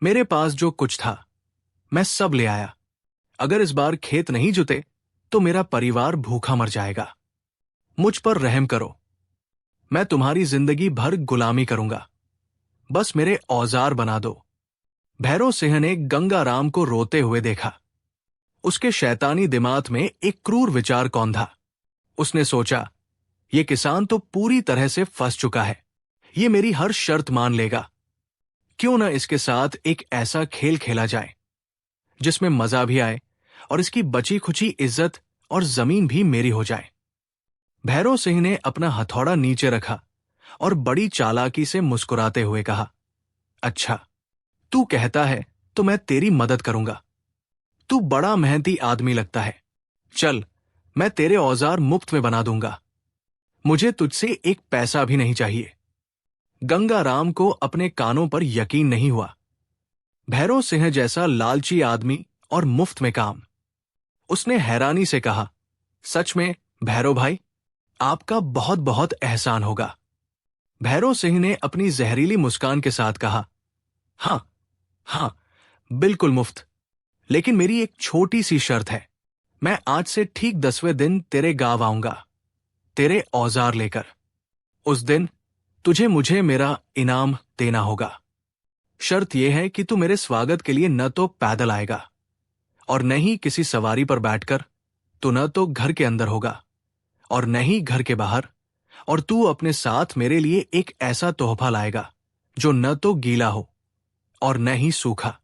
मेरे पास जो कुछ था, मैं सब ले आया। अगर इस बार खेत नहीं जुते तो मेरा परिवार भूखा मर जाएगा। मुझ पर रहम करो। मैं तुम्हारी जिंदगी भर गुलामी करूंगा। बस मेरे औजार बना दो। भैरव सिंह ने गंगाराम को रोते हुए देखा। उसके शैतानी दिमाग में एक क्रूर विचार कौंधा। उसने सोचा, ये किसान तो पूरी तरह से फंस चुका है। ये मेरी हर शर्त मान लेगा। क्यों न इसके साथ एक ऐसा खेल खेला जाए जिसमें मजा भी आए और इसकी बची खुची इज्जत और जमीन भी मेरी हो जाए। भैरव सिंह ने अपना हथौड़ा नीचे रखा और बड़ी चालाकी से मुस्कुराते हुए कहा, अच्छा, तू कहता है तो मैं तेरी मदद करूंगा। तू बड़ा मेहनती आदमी लगता है। चल, मैं तेरे औजार मुफ्त में बना दूंगा। मुझे तुझसे एक पैसा भी नहीं चाहिए। गंगाराम को अपने कानों पर यकीन नहीं हुआ। भैरव सिंह जैसा लालची आदमी और मुफ्त में काम। उसने हैरानी से कहा, सच में भैरव भाई, आपका बहुत बहुत एहसान होगा। भैरव सिंह ने अपनी जहरीली मुस्कान के साथ कहा, हाँ हाँ, बिल्कुल मुफ्त। लेकिन मेरी एक छोटी सी शर्त है। मैं आज से ठीक 10वें दिन तेरे गांव आऊंगा, तेरे औजार लेकर। उस दिन तुझे मुझे मेरा इनाम देना होगा। शर्त यह है कि तू मेरे स्वागत के लिए न तो पैदल आएगा और न ही किसी सवारी पर बैठकर, तू न तो घर के अंदर होगा और न ही घर के बाहर, और तू अपने साथ मेरे लिए एक ऐसा तोहफा लाएगा जो न तो गीला हो और न ही सूखा।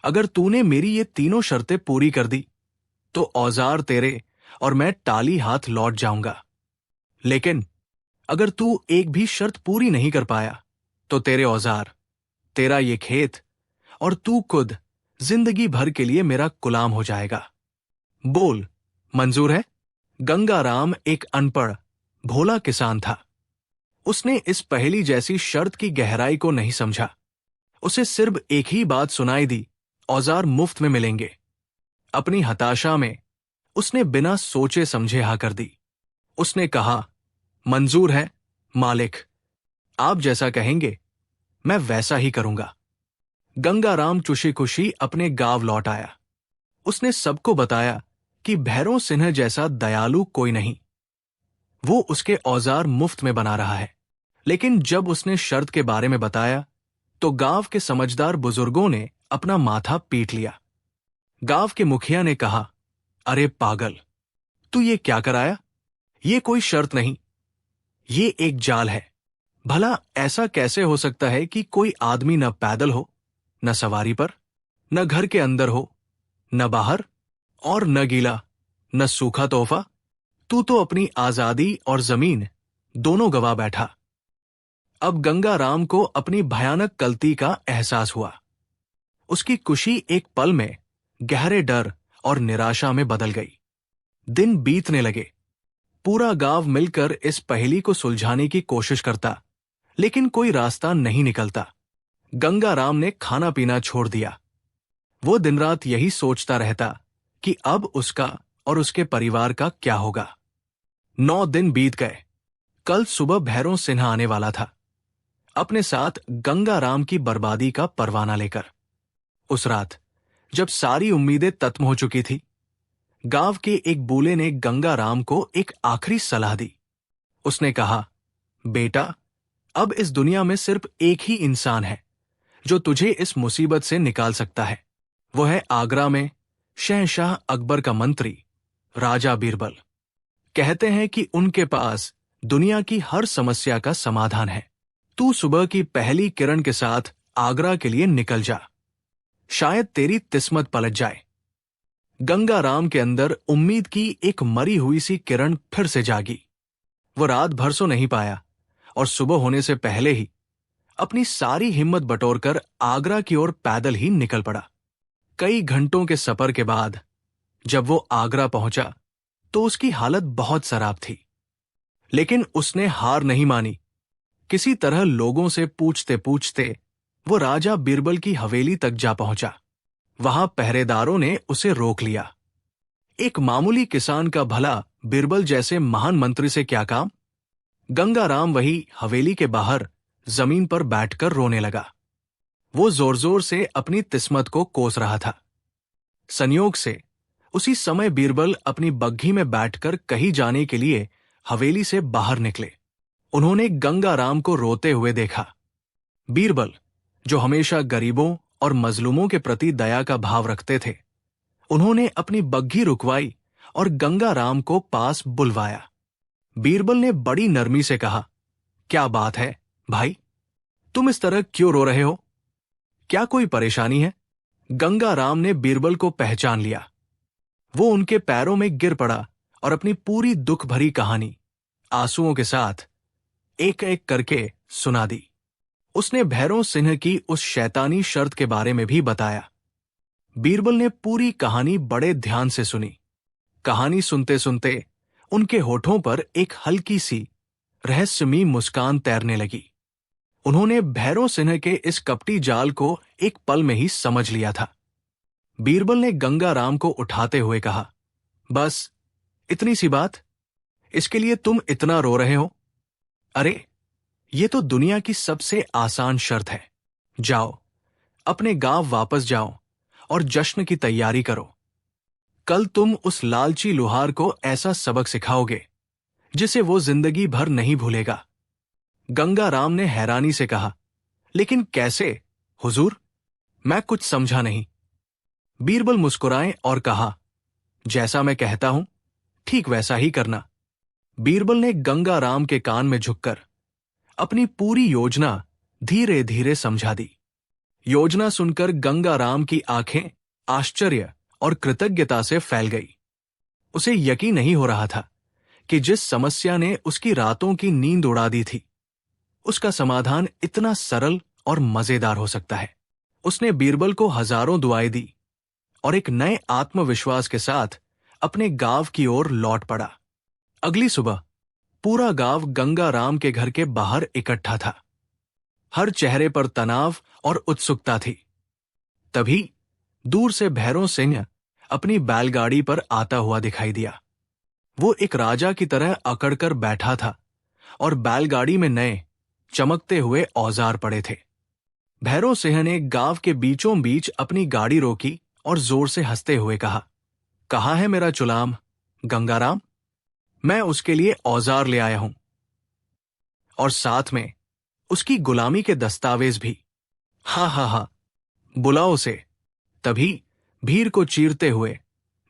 अगर तूने मेरी ये तीनों शर्तें पूरी कर दी तो औजार तेरे और मैं टाली हाथ लौट जाऊंगा। लेकिन अगर तू एक भी शर्त पूरी नहीं कर पाया तो तेरे औजार, तेरा ये खेत और तू खुद जिंदगी भर के लिए मेरा गुलाम हो जाएगा। बोल, मंजूर है? गंगाराम एक अनपढ़ भोला किसान था। उसने इस पहेली जैसी शर्त की गहराई को नहीं समझा। उसे सिर्फ एक ही बात सुनाई दी, औजार मुफ्त में मिलेंगे। अपनी हताशा में उसने बिना सोचे समझे हाँ कर दी। उसने कहा, मंजूर है मालिक, आप जैसा कहेंगे मैं वैसा ही करूंगा। गंगाराम खुशी खुशी अपने गांव लौट आया। उसने सबको बताया कि भैरव सिंह जैसा दयालु कोई नहीं। वो उसके औजार मुफ्त में बना रहा है। लेकिन जब उसने शर्त के बारे में बताया तो गांव के समझदार बुजुर्गों ने अपना माथा पीट लिया। गांव के मुखिया ने कहा, अरे पागल, तू ये क्या कराया? ये कोई शर्त नहीं, ये एक जाल है। भला ऐसा कैसे हो सकता है कि कोई आदमी न पैदल हो, न सवारी पर, न घर के अंदर हो, न बाहर, और न गीला न सूखा तोहफा? तू तो अपनी आजादी और जमीन दोनों गवा बैठा। अब गंगाराम को अपनी भयानक गलती का एहसास हुआ। उसकी खुशी एक पल में गहरे डर और निराशा में बदल गई। दिन बीतने लगे। पूरा गांव मिलकर इस पहेली को सुलझाने की कोशिश करता, लेकिन कोई रास्ता नहीं निकलता। गंगाराम ने खाना पीना छोड़ दिया। वो दिन रात यही सोचता रहता कि अब उसका और उसके परिवार का क्या होगा। 9 दिन बीत गए। कल सुबह भैरव सिन्हा आने वाला था, अपने साथ गंगाराम की बर्बादी का परवाना लेकर। उस रात जब सारी उम्मीदें तत्म हो चुकी थी, गांव के एक बूले ने गंगाराम को एक आखिरी सलाह दी। उसने कहा, बेटा, अब इस दुनिया में सिर्फ एक ही इंसान है जो तुझे इस मुसीबत से निकाल सकता है। वो है आगरा में शहंशाह अकबर का मंत्री राजा बीरबल। कहते हैं कि उनके पास दुनिया की हर समस्या का समाधान है। तू सुबह की पहली किरण के साथ आगरा के लिए निकल जा, शायद तेरी किस्मत पलट जाए। गंगाराम के अंदर उम्मीद की एक मरी हुई सी किरण फिर से जागी। वो रात भर सो नहीं पाया और सुबह होने से पहले ही अपनी सारी हिम्मत बटोरकर आगरा की ओर पैदल ही निकल पड़ा। कई घंटों के सफर के बाद जब वो आगरा पहुंचा तो उसकी हालत बहुत खराब थी, लेकिन उसने हार नहीं मानी। किसी तरह लोगों से पूछते पूछते वो राजा बीरबल की हवेली तक जा पहुंचा। वहां पहरेदारों ने उसे रोक लिया। एक मामूली किसान का भला बीरबल जैसे महान मंत्री से क्या काम? गंगाराम वही हवेली के बाहर जमीन पर बैठकर रोने लगा। वो जोर जोर से अपनी किस्मत को कोस रहा था। संयोग से उसी समय बीरबल अपनी बग्घी में बैठकर कहीं जाने के लिए हवेली से बाहर निकले। उन्होंने गंगाराम को रोते हुए देखा। बीरबल, जो हमेशा गरीबों और मजलूमों के प्रति दया का भाव रखते थे, उन्होंने अपनी बग्घी रुकवाई और गंगाराम को पास बुलवाया। बीरबल ने बड़ी नरमी से कहा, क्या बात है भाई, तुम इस तरह क्यों रो रहे हो? क्या कोई परेशानी है? गंगाराम ने बीरबल को पहचान लिया। वो उनके पैरों में गिर पड़ा और अपनी पूरी दुख भरी कहानी आंसुओं के साथ एक एक करके सुना दी। उसने भैरव सिंह की उस शैतानी शर्त के बारे में भी बताया। बीरबल ने पूरी कहानी बड़े ध्यान से सुनी। कहानी सुनते सुनते उनके होठों पर एक हल्की सी रहस्यमयी मुस्कान तैरने लगी। उन्होंने भैरव सिंह के इस कपटी जाल को एक पल में ही समझ लिया था। बीरबल ने गंगाराम को उठाते हुए कहा, बस इतनी सी बात? इसके लिए तुम इतना रो रहे हो? अरे, ये तो दुनिया की सबसे आसान शर्त है। जाओ, अपने गांव वापस जाओ और जश्न की तैयारी करो। कल तुम उस लालची लुहार को ऐसा सबक सिखाओगे जिसे वो जिंदगी भर नहीं भूलेगा। गंगाराम ने हैरानी से कहा, लेकिन कैसे हुजूर? मैं कुछ समझा नहीं। बीरबल मुस्कुराए और कहा, जैसा मैं कहता हूं ठीक वैसा ही करना। बीरबल ने गंगाराम के कान में झुककर अपनी पूरी योजना धीरे धीरे समझा दी। योजना सुनकर गंगाराम की आंखें आश्चर्य और कृतज्ञता से फैल गई। उसे यकीन नहीं हो रहा था कि जिस समस्या ने उसकी रातों की नींद उड़ा दी थी, उसका समाधान इतना सरल और मजेदार हो सकता है। उसने बीरबल को हजारों दुआएं दी और एक नए आत्मविश्वास के साथ अपने गांव की ओर लौट पड़ा। अगली सुबह पूरा गांव गंगाराम के घर के बाहर इकट्ठा था। हर चेहरे पर तनाव और उत्सुकता थी। तभी दूर से भैरव सिंह अपनी बैलगाड़ी पर आता हुआ दिखाई दिया। वो एक राजा की तरह अकड़कर बैठा था और बैलगाड़ी में नए चमकते हुए औजार पड़े थे। भैरव सिंह ने गांव के बीचों बीच अपनी गाड़ी रोकी और जोर से हंसते हुए कहा, कहाँ है मेरा चुलाम गंगाराम? मैं उसके लिए औजार ले आया हूं, और साथ में उसकी गुलामी के दस्तावेज भी। हा हा हा, बुलाओ उसे। तभी भीड़ को चीरते हुए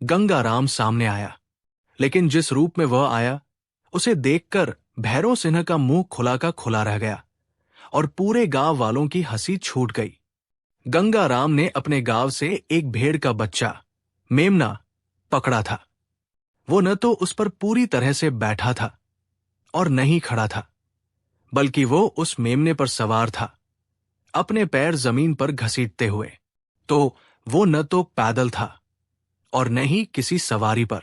गंगाराम सामने आया। लेकिन जिस रूप में वह आया, उसे देखकर भैरव सिन्हा का मुंह खुला का खुला रह गया और पूरे गांव वालों की हंसी छूट गई। गंगाराम ने अपने गांव से एक भेड़ का बच्चा मेमना पकड़ा था। वो न तो उस पर पूरी तरह से बैठा था और न ही खड़ा था, बल्कि वो उस मेमने पर सवार था, अपने पैर जमीन पर घसीटते हुए। तो वो न तो पैदल था और न ही किसी सवारी पर।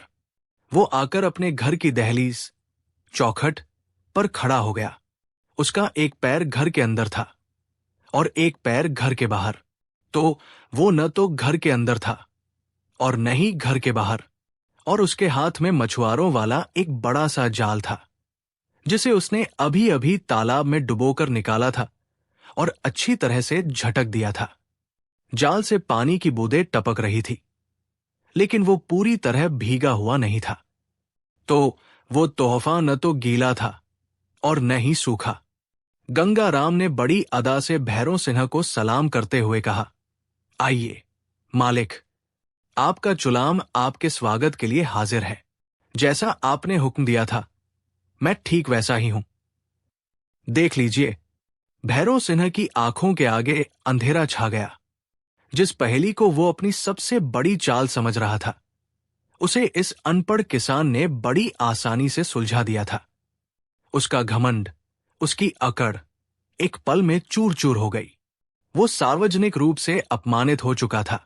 वो आकर अपने घर की दहलीज चौखट पर खड़ा हो गया। उसका एक पैर घर के अंदर था और एक पैर घर के बाहर। तो वो न तो घर के अंदर था और न ही घर के बाहर, और उसके हाथ में मछुआरों वाला एक बड़ा सा जाल था, जिसे उसने अभी अभी तालाब में डुबोकर निकाला था और अच्छी तरह से झटक दिया था। जाल से पानी की बूंदें टपक रही थी, लेकिन वो पूरी तरह भीगा हुआ नहीं था। तो वो तोहफा न तो गीला था और न ही सूखा। गंगाराम ने बड़ी अदा से भैरव सिन्हा को सलाम करते हुए कहा, आइए मालिक, आपका चुलाम आपके स्वागत के लिए हाजिर है। जैसा आपने हुक्म दिया था, मैं ठीक वैसा ही हूं। देख लीजिए। भैरव सिन्हा की आंखों के आगे अंधेरा छा गया। जिस पहेली को वो अपनी सबसे बड़ी चाल समझ रहा था, उसे इस अनपढ़ किसान ने बड़ी आसानी से सुलझा दिया था। उसका घमंड, उसकी अकड़ एक पल में चूर चूर हो गई। वो सार्वजनिक रूप से अपमानित हो चुका था।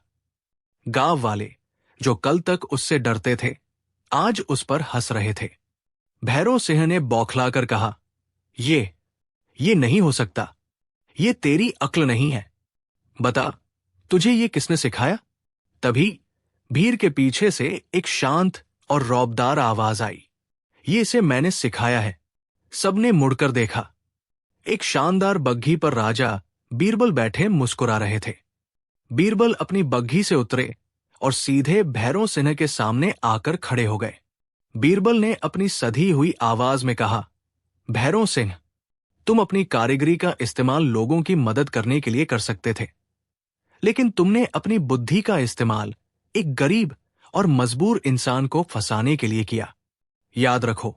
गांव वाले, जो कल तक उससे डरते थे, आज उस पर हंस रहे थे। भैरव सिंह ने बौखलाकर कहा, ये नहीं हो सकता। ये तेरी अक्ल नहीं है। बता, तुझे ये किसने सिखाया? तभी भीड़ के पीछे से एक शांत और रौबदार आवाज आई, ये इसे मैंने सिखाया है। सबने मुड़कर देखा। एक शानदार बग्घी पर राजा बीरबल बैठे मुस्कुरा रहे थे। बीरबल अपनी बग्घी से उतरे और सीधे भैरव सिन्हा के सामने आकर खड़े हो गए। बीरबल ने अपनी सधी हुई आवाज में कहा, भैरव सिंह, तुम अपनी कारीगरी का इस्तेमाल लोगों की मदद करने के लिए कर सकते थे, लेकिन तुमने अपनी बुद्धि का इस्तेमाल एक गरीब और मजबूर इंसान को फंसाने के लिए किया। याद रखो,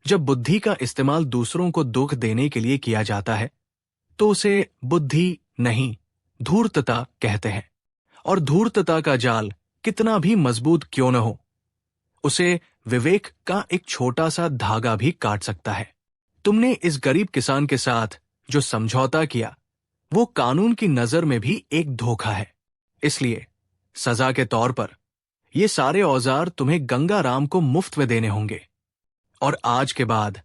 जब बुद्धि का इस्तेमाल दूसरों को दुख देने के लिए किया जाता है, तो उसे बुद्धि नहीं, धूर्तता कहते हैं। और धूर्तता का जाल कितना भी मजबूत क्यों न हो, उसे विवेक का एक छोटा सा धागा भी काट सकता है। तुमने इस गरीब किसान के साथ जो समझौता किया, वो कानून की नजर में भी एक धोखा है। इसलिए सजा के तौर पर ये सारे औजार तुम्हें गंगाराम को मुफ्त में देने होंगे। और आज के बाद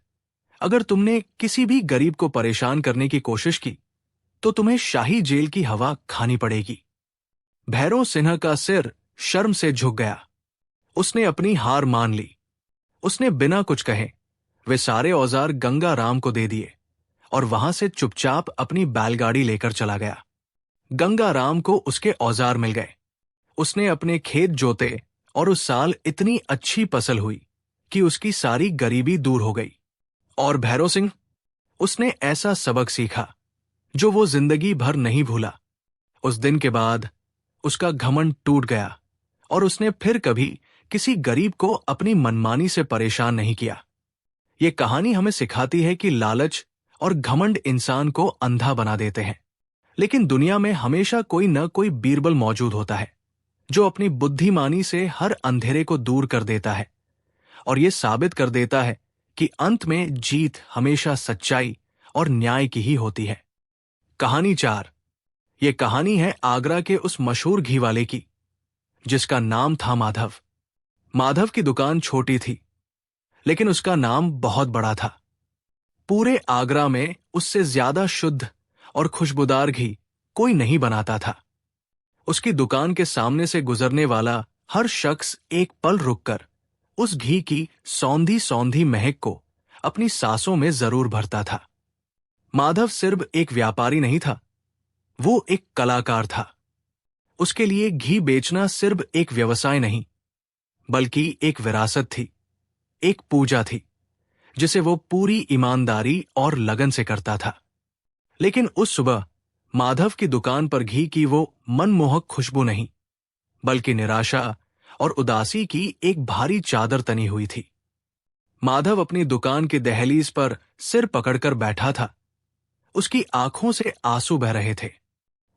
अगर तुमने किसी भी गरीब को परेशान करने की कोशिश की, तो तुम्हें शाही जेल की हवा खानी पड़ेगी। भैरव सिन्हा का सिर शर्म से झुक गया। उसने अपनी हार मान ली। उसने बिना कुछ कहे वे सारे औजार गंगाराम को दे दिए और वहां से चुपचाप अपनी बैलगाड़ी लेकर चला गया। गंगाराम को उसके औजार मिल गए। उसने अपने खेत जोते और उस साल इतनी अच्छी फसल हुई कि उसकी सारी गरीबी दूर हो गई। और भैरव सिंह, उसने ऐसा सबक सीखा जो वो जिंदगी भर नहीं भूला। उस दिन के बाद उसका घमंड टूट गया और उसने फिर कभी किसी गरीब को अपनी मनमानी से परेशान नहीं किया। ये कहानी हमें सिखाती है कि लालच और घमंड इंसान को अंधा बना देते हैं, लेकिन दुनिया में हमेशा कोई न कोई बीरबल मौजूद होता है जो अपनी बुद्धिमानी से हर अंधेरे को दूर कर देता है और ये साबित कर देता है कि अंत में जीत हमेशा सच्चाई और न्याय की ही होती है। कहानी 4। ये कहानी है आगरा के उस मशहूर घी वाले की, जिसका नाम था माधव। माधव की दुकान छोटी थी, लेकिन उसका नाम बहुत बड़ा था। पूरे आगरा में उससे ज्यादा शुद्ध और खुशबूदार घी कोई नहीं बनाता था। उसकी दुकान के सामने से गुजरने वाला हर शख्स एक पल रुककर उस घी की सौंधी सौंधी महक को अपनी सांसों में जरूर भरता था। माधव सिर्फ एक व्यापारी नहीं था, वो एक कलाकार था। उसके लिए घी बेचना सिर्फ एक व्यवसाय नहीं, बल्कि एक विरासत थी, एक पूजा थी जिसे वो पूरी ईमानदारी और लगन से करता था। लेकिन उस सुबह माधव की दुकान पर घी की वो मनमोहक खुशबू नहीं, बल्कि निराशा और उदासी की एक भारी चादर तनी हुई थी। माधव अपनी दुकान की दहलीज पर सिर पकड़कर बैठा था। उसकी आंखों से आंसू बह रहे थे।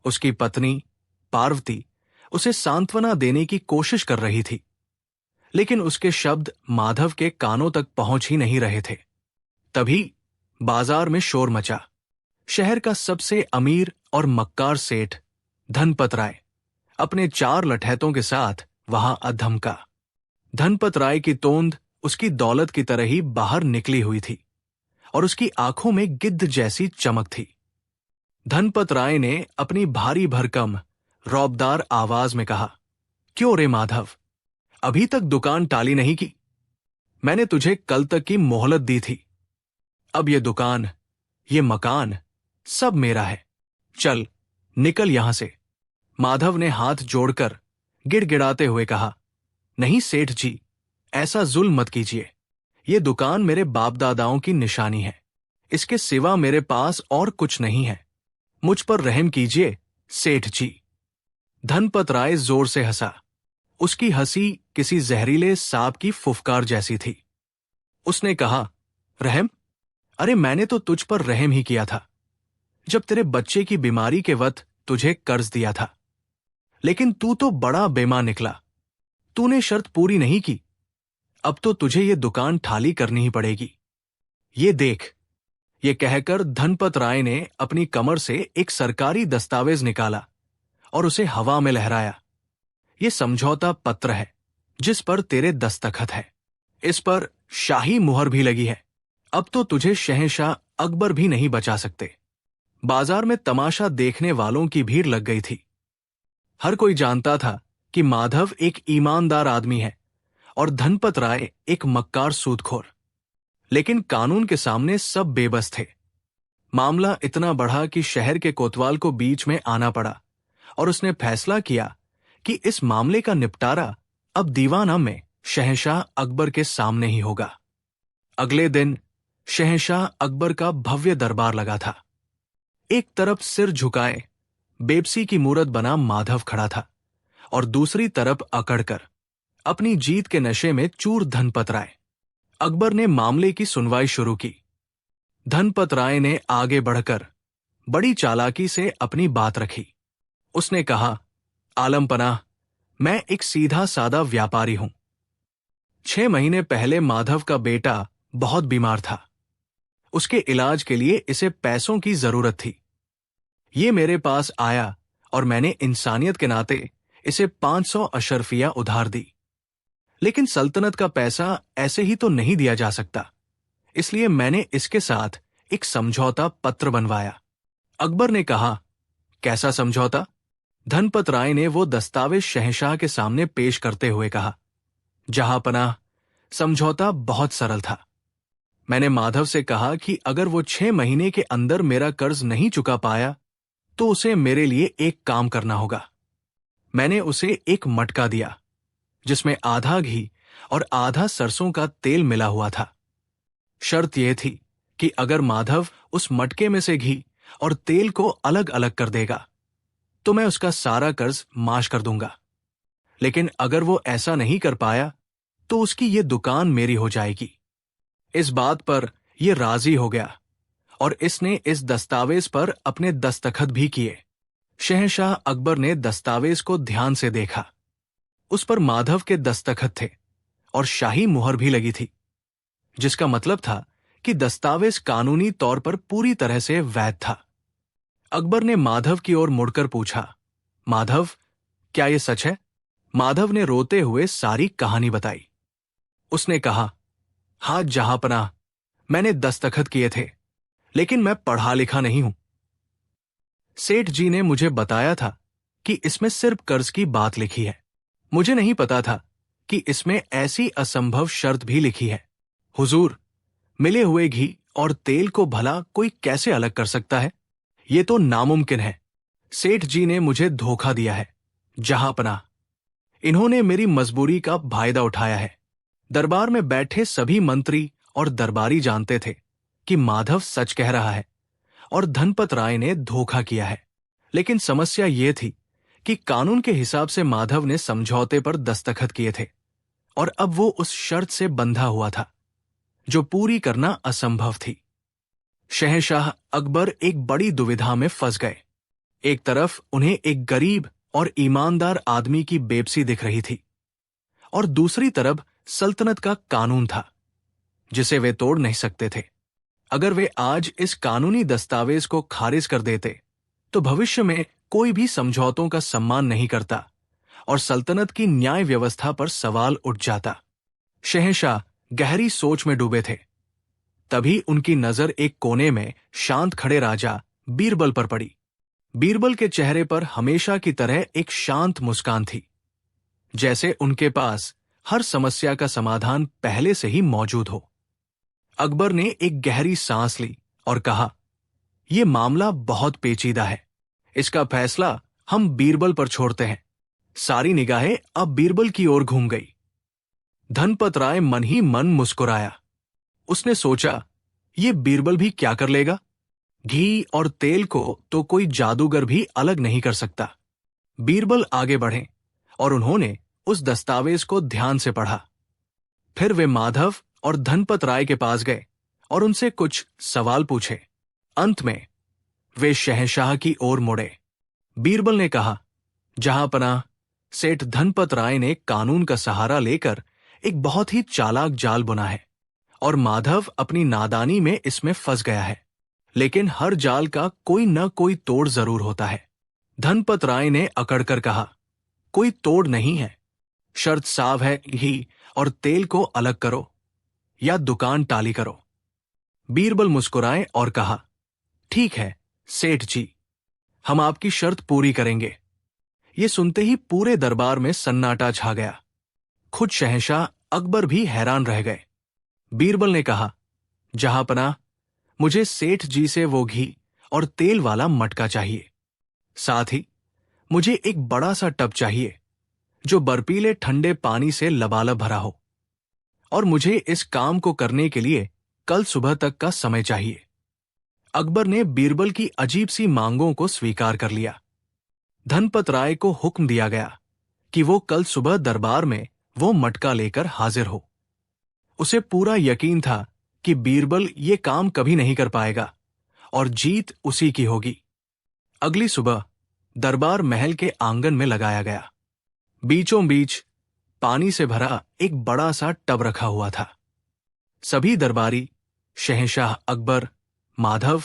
उसकी पत्नी पार्वती उसे सांत्वना देने की कोशिश कर रही थी, लेकिन उसके शब्द माधव के कानों तक पहुंच ही नहीं रहे थे। तभी बाजार में शोर मचा। शहर का सबसे अमीर और मक्कार सेठ धनपत राय अपने 4 लठैतों के साथ वहां अधमका। धनपत राय की तोंद उसकी दौलत की तरह ही बाहर निकली हुई थी और उसकी आंखों में गिद्ध जैसी चमक थी। धनपत राय ने अपनी भारी भरकम रौबदार आवाज में कहा, क्यों रे माधव, अभी तक दुकान टाली नहीं की? मैंने तुझे कल तक की मोहलत दी थी। अब ये दुकान, ये मकान सब मेरा है। चल निकल यहां से। माधव ने हाथ जोड़कर गिड़गिड़ाते हुए कहा, नहीं सेठ जी, ऐसा जुल्म मत कीजिए। ये दुकान मेरे बाप दादाओं की निशानी है। इसके सिवा मेरे पास और कुछ नहीं है। मुझ पर रहम कीजिए सेठ जी। धनपत राय जोर से हंसा। उसकी हंसी किसी जहरीले सांप की फुफकार जैसी थी। उसने कहा, रहम? अरे मैंने तो तुझ पर रहम ही किया था जब तेरे बच्चे की बीमारी के वक्त तुझे कर्ज दिया था। लेकिन तू तो बड़ा बेईमान निकला। तूने शर्त पूरी नहीं की। अब तो तुझे ये दुकान ठाली करनी ही पड़ेगी। ये देख। ये कहकर धनपत राय ने अपनी कमर से एक सरकारी दस्तावेज निकाला और उसे हवा में लहराया। ये समझौता पत्र है जिस पर तेरे दस्तखत है। इस पर शाही मुहर भी लगी है। अब तो तुझे शहंशाह अकबर भी नहीं बचा सकते। बाजार में तमाशा देखने वालों की भीड़ लग गई थी। हर कोई जानता था कि माधव एक ईमानदार आदमी है और धनपत राय एक मक्कार सूदखोर। लेकिन कानून के सामने सब बेबस थे। मामला इतना बढ़ा कि शहर के कोतवाल को बीच में आना पड़ा और उसने फैसला किया कि इस मामले का निपटारा अब दीवाना में शहंशाह अकबर के सामने ही होगा। अगले दिन शहंशाह अकबर का भव्य दरबार लगा था। एक तरफ सिर झुकाए बेबसी की मूरत बना माधव खड़ा था और दूसरी तरफ अकड़कर अपनी जीत के नशे में चूर धनपत राय। अकबर ने मामले की सुनवाई शुरू की। धनपत राय ने आगे बढ़कर बड़ी चालाकी से अपनी बात रखी। उसने कहा, आलम पनाह, मैं एक सीधा सादा व्यापारी हूं। 6 महीने पहले माधव का बेटा बहुत बीमार था। उसके इलाज के लिए इसे पैसों की जरूरत थी। ये मेरे पास आया और मैंने इंसानियत के नाते इसे 500 अशरफिया उधार दी। लेकिन सल्तनत का पैसा ऐसे ही तो नहीं दिया जा सकता, इसलिए मैंने इसके साथ एक समझौता पत्र बनवाया। अकबर ने कहा, कैसा समझौता? धनपत राय ने वो दस्तावेज शहंशाह के सामने पेश करते हुए कहा, जहांपनाह, समझौता बहुत सरल था। मैंने माधव से कहा कि अगर वो 6 महीने के अंदर मेरा कर्ज नहीं चुका पाया तो उसे मेरे लिए एक काम करना होगा। मैंने उसे एक मटका दिया जिसमें आधा घी और आधा सरसों का तेल मिला हुआ था। शर्त यह थी कि अगर माधव उस मटके में से घी और तेल को अलग अलग कर देगा तो मैं उसका सारा कर्ज माफ कर दूंगा। लेकिन अगर वो ऐसा नहीं कर पाया तो उसकी ये दुकान मेरी हो जाएगी। इस बात पर यह राजी हो गया और इसने इस दस्तावेज पर अपने दस्तखत भी किए। शहंशाह अकबर ने दस्तावेज को ध्यान से देखा। उस पर माधव के दस्तखत थे और शाही मुहर भी लगी थी, जिसका मतलब था कि दस्तावेज कानूनी तौर पर पूरी तरह से वैध था। अकबर ने माधव की ओर मुड़कर पूछा, माधव, क्या यह सच है? माधव ने रोते हुए सारी कहानी बताई। उसने कहा, हाँ जहांपनाह, मैंने दस्तखत किए थे, लेकिन मैं पढ़ा लिखा नहीं हूं। सेठ जी ने मुझे बताया था कि इसमें सिर्फ कर्ज की बात लिखी है। मुझे नहीं पता था कि इसमें ऐसी असंभव शर्त भी लिखी है। हुजूर, मिले हुए घी और तेल को भला कोई कैसे अलग कर सकता है? ये तो नामुमकिन है। सेठ जी ने मुझे धोखा दिया है। जहांपनाह, इन्होंने मेरी मजबूरी का फायदा उठाया है। दरबार में बैठे सभी मंत्री और दरबारी जानते थे कि माधव सच कह रहा है और धनपत राय ने धोखा किया है। लेकिन समस्या ये थी कि कानून के हिसाब से माधव ने समझौते पर दस्तखत किए थे और अब वो उस शर्त से बंधा हुआ था जो पूरी करना असंभव थी। शहंशाह अकबर एक बड़ी दुविधा में फंस गए। एक तरफ उन्हें एक गरीब और ईमानदार आदमी की बेबसी दिख रही थी और दूसरी तरफ सल्तनत का कानून था जिसे वे तोड़ नहीं सकते थे। अगर वे आज इस कानूनी दस्तावेज को खारिज कर देते तो भविष्य में कोई भी समझौतों का सम्मान नहीं करता और सल्तनत की न्याय व्यवस्था पर सवाल उठ जाता। शहंशाह गहरी सोच में डूबे थे। तभी उनकी नजर एक कोने में शांत खड़े राजा बीरबल पर पड़ी। बीरबल के चेहरे पर हमेशा की तरह एक शांत मुस्कान थी, जैसे उनके पास हर समस्या का समाधान पहले से ही मौजूद हो। अकबर ने एक गहरी सांस ली और कहा, यह मामला बहुत पेचीदा है। इसका फैसला हम बीरबल पर छोड़ते हैं। सारी निगाहें अब बीरबल की ओर घूम गई। धनपत राय मन ही मन मुस्कुराया। उसने सोचा, ये बीरबल भी क्या कर लेगा? घी और तेल को तो कोई जादूगर भी अलग नहीं कर सकता। बीरबल आगे बढ़े और उन्होंने उस दस्तावेज को ध्यान से पढ़ा। फिर वे माधव और धनपत राय के पास गए और उनसे कुछ सवाल पूछे। अंत में वे शहंशाह की ओर मुड़े। बीरबल ने कहा, जहांपनाह, सेठ धनपत राय ने कानून का सहारा लेकर एक बहुत ही चालाक जाल बुना है और माधव अपनी नादानी में इसमें फंस गया है। लेकिन हर जाल का कोई न कोई तोड़ जरूर होता है। धनपत राय ने अकड़कर कहा, कोई तोड़ नहीं है। शर्त साफ है, घी और तेल को अलग करो या दुकान टाली करो। बीरबल मुस्कुराए और कहा, ठीक है सेठ जी, हम आपकी शर्त पूरी करेंगे। ये सुनते ही पूरे दरबार में सन्नाटा छा गया। खुद शहंशाह अकबर भी हैरान रह गए। बीरबल ने कहा, जहांपनाह, मुझे सेठ जी से वो घी और तेल वाला मटका चाहिए। साथ ही मुझे एक बड़ा सा टब चाहिए जो बर्फीले ठंडे पानी से लबालब भरा हो और मुझे इस काम को करने के लिए कल सुबह तक का समय चाहिए। अकबर ने बीरबल की अजीब सी मांगों को स्वीकार कर लिया। धनपत राय को हुक्म दिया गया कि वो कल सुबह दरबार में वो मटका लेकर हाजिर हो। उसे पूरा यकीन था कि बीरबल ये काम कभी नहीं कर पाएगा और जीत उसी की होगी। अगली सुबह दरबार महल के आंगन में लगाया गया। बीचों बीच पानी से भरा एक बड़ा सा टब रखा हुआ था। सभी दरबारी, शहंशाह अकबर, माधव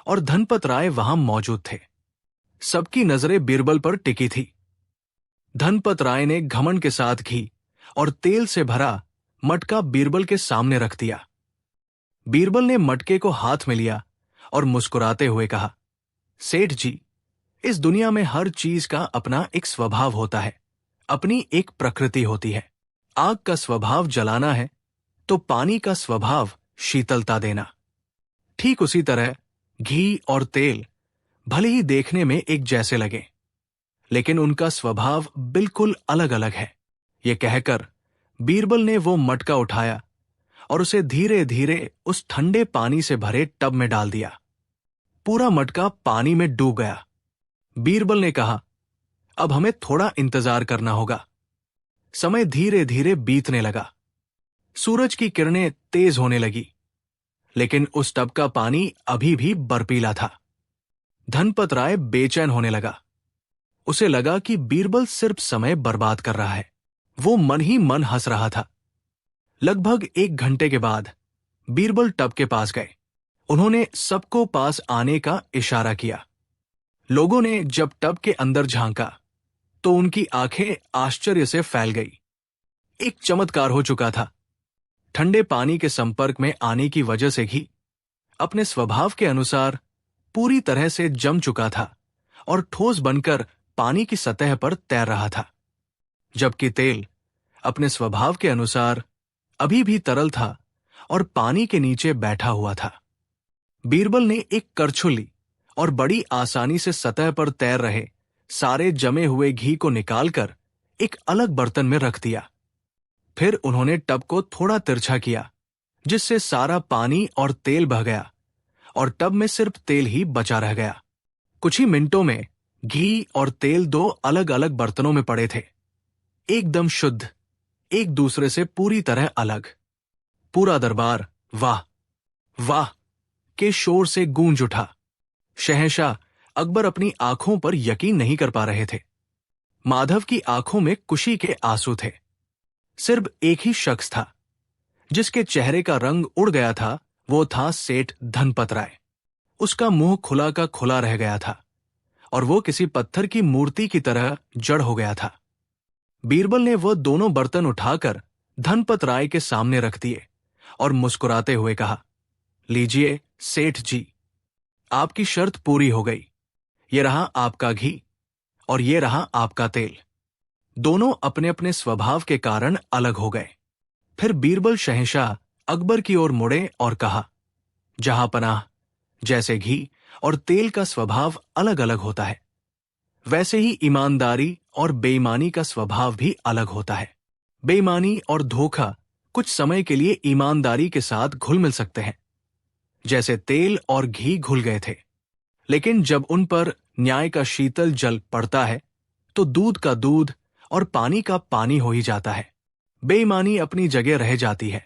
और धनपत राय वहां मौजूद थे। सबकी नजरें बीरबल पर टिकी थी। धनपत राय ने घमंड के साथ घी और तेल से भरा मटका बीरबल के सामने रख दिया। बीरबल ने मटके को हाथ में लिया और मुस्कुराते हुए कहा, सेठ जी, इस दुनिया में हर चीज का अपना एक स्वभाव होता है, अपनी एक प्रकृति होती है। आग का स्वभाव जलाना है तो पानी का स्वभाव शीतलता देना। ठीक उसी तरह घी और तेल भले ही देखने में एक जैसे लगे, लेकिन उनका स्वभाव बिल्कुल अलग अलग है। ये कहकर बीरबल ने वो मटका उठाया और उसे धीरे धीरे उस ठंडे पानी से भरे टब में डाल दिया। पूरा मटका पानी में डूब गया। बीरबल ने कहा, अब हमें थोड़ा इंतजार करना होगा। समय धीरे धीरे बीतने लगा। सूरज की किरणें तेज होने लगी, लेकिन उस टब का पानी अभी भी बर्फीला था। धनपत राय बेचैन होने लगा। उसे लगा कि बीरबल सिर्फ समय बर्बाद कर रहा है। वो मन ही मन हंस रहा था। लगभग 1 घंटे के बाद बीरबल टब के पास गए। उन्होंने सबको पास आने का इशारा किया। लोगों ने जब टब के अंदर झांका तो उनकी आंखें आश्चर्य से फैल गई। एक चमत्कार हो चुका था। ठंडे पानी के संपर्क में आने की वजह से घी अपने स्वभाव के अनुसार पूरी तरह से जम चुका था और ठोस बनकर पानी की सतह पर तैर रहा था, जबकि तेल अपने स्वभाव के अनुसार अभी भी तरल था और पानी के नीचे बैठा हुआ था। बीरबल ने एक करछुल ली और बड़ी आसानी से सतह पर तैर रहे सारे जमे हुए घी को निकालकर एक अलग बर्तन में रख दिया। फिर उन्होंने टब को थोड़ा तिरछा किया, जिससे सारा पानी और तेल बह गया और टब में सिर्फ तेल ही बचा रह गया। कुछ ही मिनटों में घी और तेल दो अलग अलग बर्तनों में पड़े थे, एकदम शुद्ध, एक दूसरे से पूरी तरह अलग। पूरा दरबार वाह वाह के शोर से गूंज उठा। शहंशाह अकबर अपनी आंखों पर यकीन नहीं कर पा रहे थे। माधव की आंखों में खुशी के आंसू थे। सिर्फ एक ही शख्स था जिसके चेहरे का रंग उड़ गया था, वो था सेठ धनपत राय। उसका मुंह खुला का खुला रह गया था और वो किसी पत्थर की मूर्ति की तरह जड़ हो गया था। बीरबल ने वह दोनों बर्तन उठाकर धनपत राय के सामने रख दिए और मुस्कुराते हुए कहा, लीजिए सेठ जी, आपकी शर्त पूरी हो गई। ये रहा आपका घी और ये रहा आपका तेल। दोनों अपने अपने स्वभाव के कारण अलग हो गए। फिर बीरबल शहंशाह अकबर की ओर मुड़े और कहा, जहां पनाह, जैसे घी और तेल का स्वभाव अलग अलग होता है, वैसे ही ईमानदारी और बेईमानी का स्वभाव भी अलग होता है। बेईमानी और धोखा कुछ समय के लिए ईमानदारी के साथ घुल मिल सकते हैं, जैसे तेल और घी घुल गए थे, लेकिन जब उन पर न्याय का शीतल जल पड़ता है तो दूध का दूध और पानी का पानी हो ही जाता है। बेईमानी अपनी जगह रह जाती है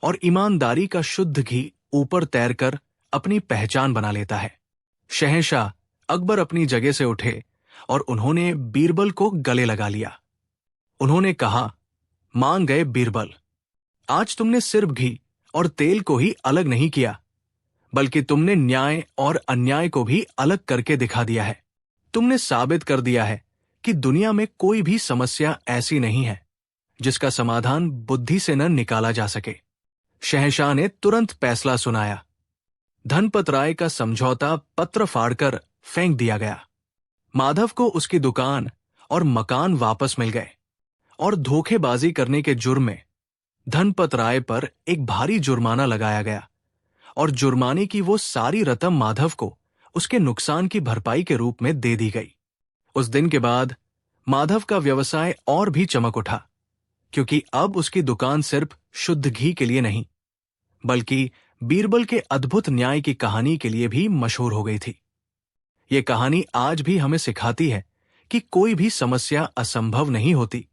और ईमानदारी का शुद्ध घी ऊपर तैरकर अपनी पहचान बना लेता है। शहंशाह अकबर अपनी जगह से उठे और उन्होंने बीरबल को गले लगा लिया। उन्होंने कहा, मान गए बीरबल, आज तुमने सिर्फ घी और तेल को ही अलग नहीं किया, बल्कि तुमने न्याय और अन्याय को भी अलग करके दिखा दिया है। तुमने साबित कर दिया है कि दुनिया में कोई भी समस्या ऐसी नहीं है जिसका समाधान बुद्धि से न निकाला जा सके। शहंशाह ने तुरंत फैसला सुनाया। धनपत राय का समझौता पत्र फाड़कर फेंक दिया गया। माधव को उसकी दुकान और मकान वापस मिल गए और धोखेबाजी करने के जुर्म में धनपत राय पर एक भारी जुर्माना लगाया गया और जुर्माने की वो सारी रकम माधव को उसके नुकसान की भरपाई के रूप में दे दी गई। उस दिन के बाद माधव का व्यवसाय और भी चमक उठा, क्योंकि अब उसकी दुकान सिर्फ शुद्ध घी के लिए नहीं, बल्कि बीरबल के अद्भुत न्याय की कहानी के लिए भी मशहूर हो गई थी। ये कहानी आज भी हमें सिखाती है कि कोई भी समस्या असंभव नहीं होती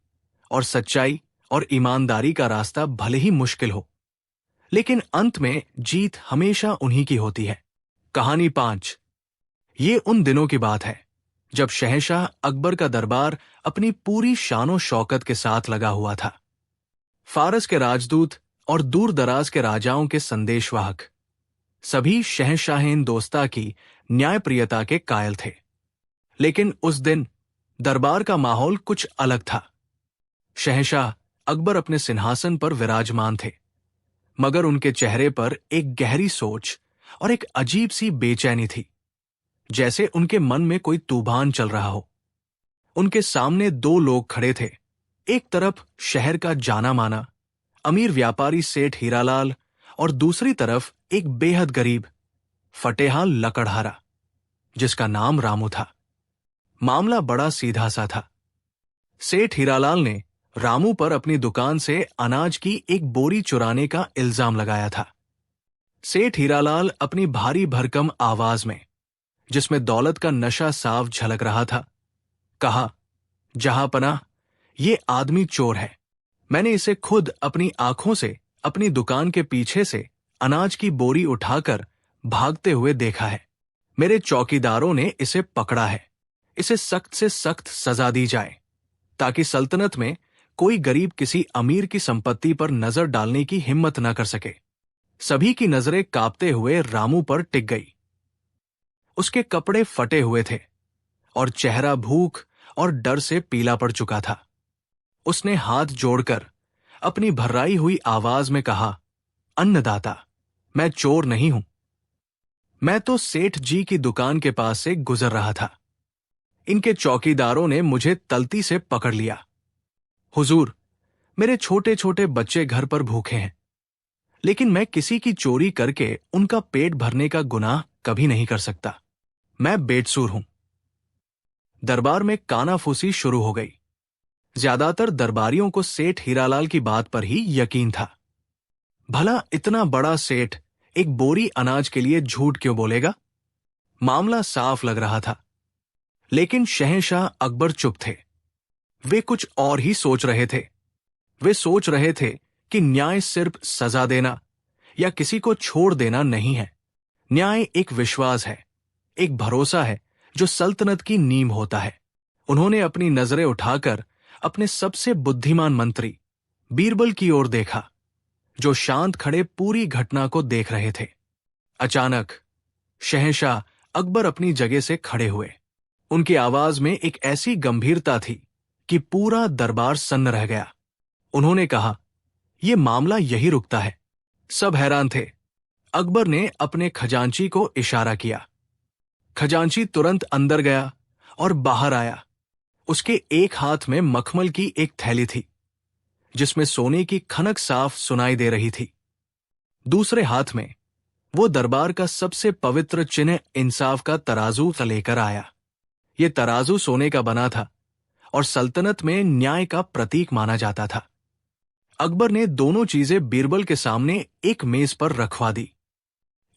और सच्चाई और ईमानदारी का रास्ता भले ही मुश्किल हो, लेकिन अंत में जीत हमेशा उन्हीं की होती है। कहानी 5। ये उन दिनों की बात है जब शहंशाह अकबर का दरबार अपनी पूरी शानो शौकत के साथ लगा हुआ था। फारस के राजदूत और दूर दराज के राजाओं के संदेशवाहक सभी शहंशाहेन दोस्ता की न्यायप्रियता के कायल थे। लेकिन उस दिन दरबार का माहौल कुछ अलग था। शहंशाह अकबर अपने सिंहासन पर विराजमान थे, मगर उनके चेहरे पर एक गहरी सोच और एक अजीब सी बेचैनी थी, जैसे उनके मन में कोई तूफान चल रहा हो। उनके सामने 2 लोग खड़े थे। एक तरफ शहर का जाना माना अमीर व्यापारी सेठ हीरालाल और दूसरी तरफ एक बेहद गरीब फटेहाल लकड़हारा जिसका नाम रामू था। मामला बड़ा सीधा सा था। सेठ हीरालाल ने रामू पर अपनी दुकान से अनाज की एक बोरी चुराने का इल्जाम लगाया था। सेठ हीरालाल अपनी भारी भरकम आवाज में, जिसमें दौलत का नशा साफ झलक रहा था, कहा, जहां पनाह, ये आदमी चोर है। मैंने इसे खुद अपनी आंखों से अपनी दुकान के पीछे से अनाज की बोरी उठाकर भागते हुए देखा है। मेरे चौकीदारों ने इसे पकड़ा है। इसे सख्त से सख्त सजा दी जाए ताकि सल्तनत में कोई गरीब किसी अमीर की संपत्ति पर नजर डालने की हिम्मत न कर सके। सभी की नजरें कांपते हुए रामू पर टिक गई। उसके कपड़े फटे हुए थे और चेहरा भूख और डर से पीला पड़ चुका था। उसने हाथ जोड़कर अपनी भर्राई हुई आवाज में कहा, अन्नदाता, मैं चोर नहीं हूं। मैं तो सेठ जी की दुकान के पास से गुजर रहा था। इनके चौकीदारों ने मुझे तलती से पकड़ लिया। हुजूर, मेरे छोटे छोटे बच्चे घर पर भूखे हैं, लेकिन मैं किसी की चोरी करके उनका पेट भरने का गुनाह कभी नहीं कर सकता। मैं बेकसूर हूं। दरबार में कानाफूसी शुरू हो गई। ज्यादातर दरबारियों को सेठ हीरालाल की बात पर ही यकीन था। भला इतना बड़ा सेठ एक बोरी अनाज के लिए झूठ क्यों बोलेगा? मामला साफ लग रहा था। लेकिन शहंशाह अकबर चुप थे। वे कुछ और ही सोच रहे थे। वे सोच रहे थे कि न्याय सिर्फ सजा देना या किसी को छोड़ देना नहीं है। न्याय एक विश्वास है, एक भरोसा है जो सल्तनत की नींव होता है। उन्होंने अपनी नजरें उठाकर अपने सबसे बुद्धिमान मंत्री बीरबल की ओर देखा, जो शांत खड़े पूरी घटना को देख रहे थे। अचानक शहंशाह अकबर अपनी जगह से खड़े हुए। उनकी आवाज में एक ऐसी गंभीरता थी कि पूरा दरबार सन्न रह गया। उन्होंने कहा, यह मामला यही रुकता है। सब हैरान थे। अकबर ने अपने खजांची को इशारा किया। खजांची तुरंत अंदर गया और बाहर आया। उसके एक हाथ में मखमल की एक थैली थी, जिसमें सोने की खनक साफ सुनाई दे रही थी। दूसरे हाथ में वो दरबार का सबसे पवित्र चिन्ह इंसाफ का तराजू लेकर आया। ये तराजू सोने का बना था और सल्तनत में न्याय का प्रतीक माना जाता था। अकबर ने दोनों चीजें बीरबल के सामने एक मेज पर रखवा दी।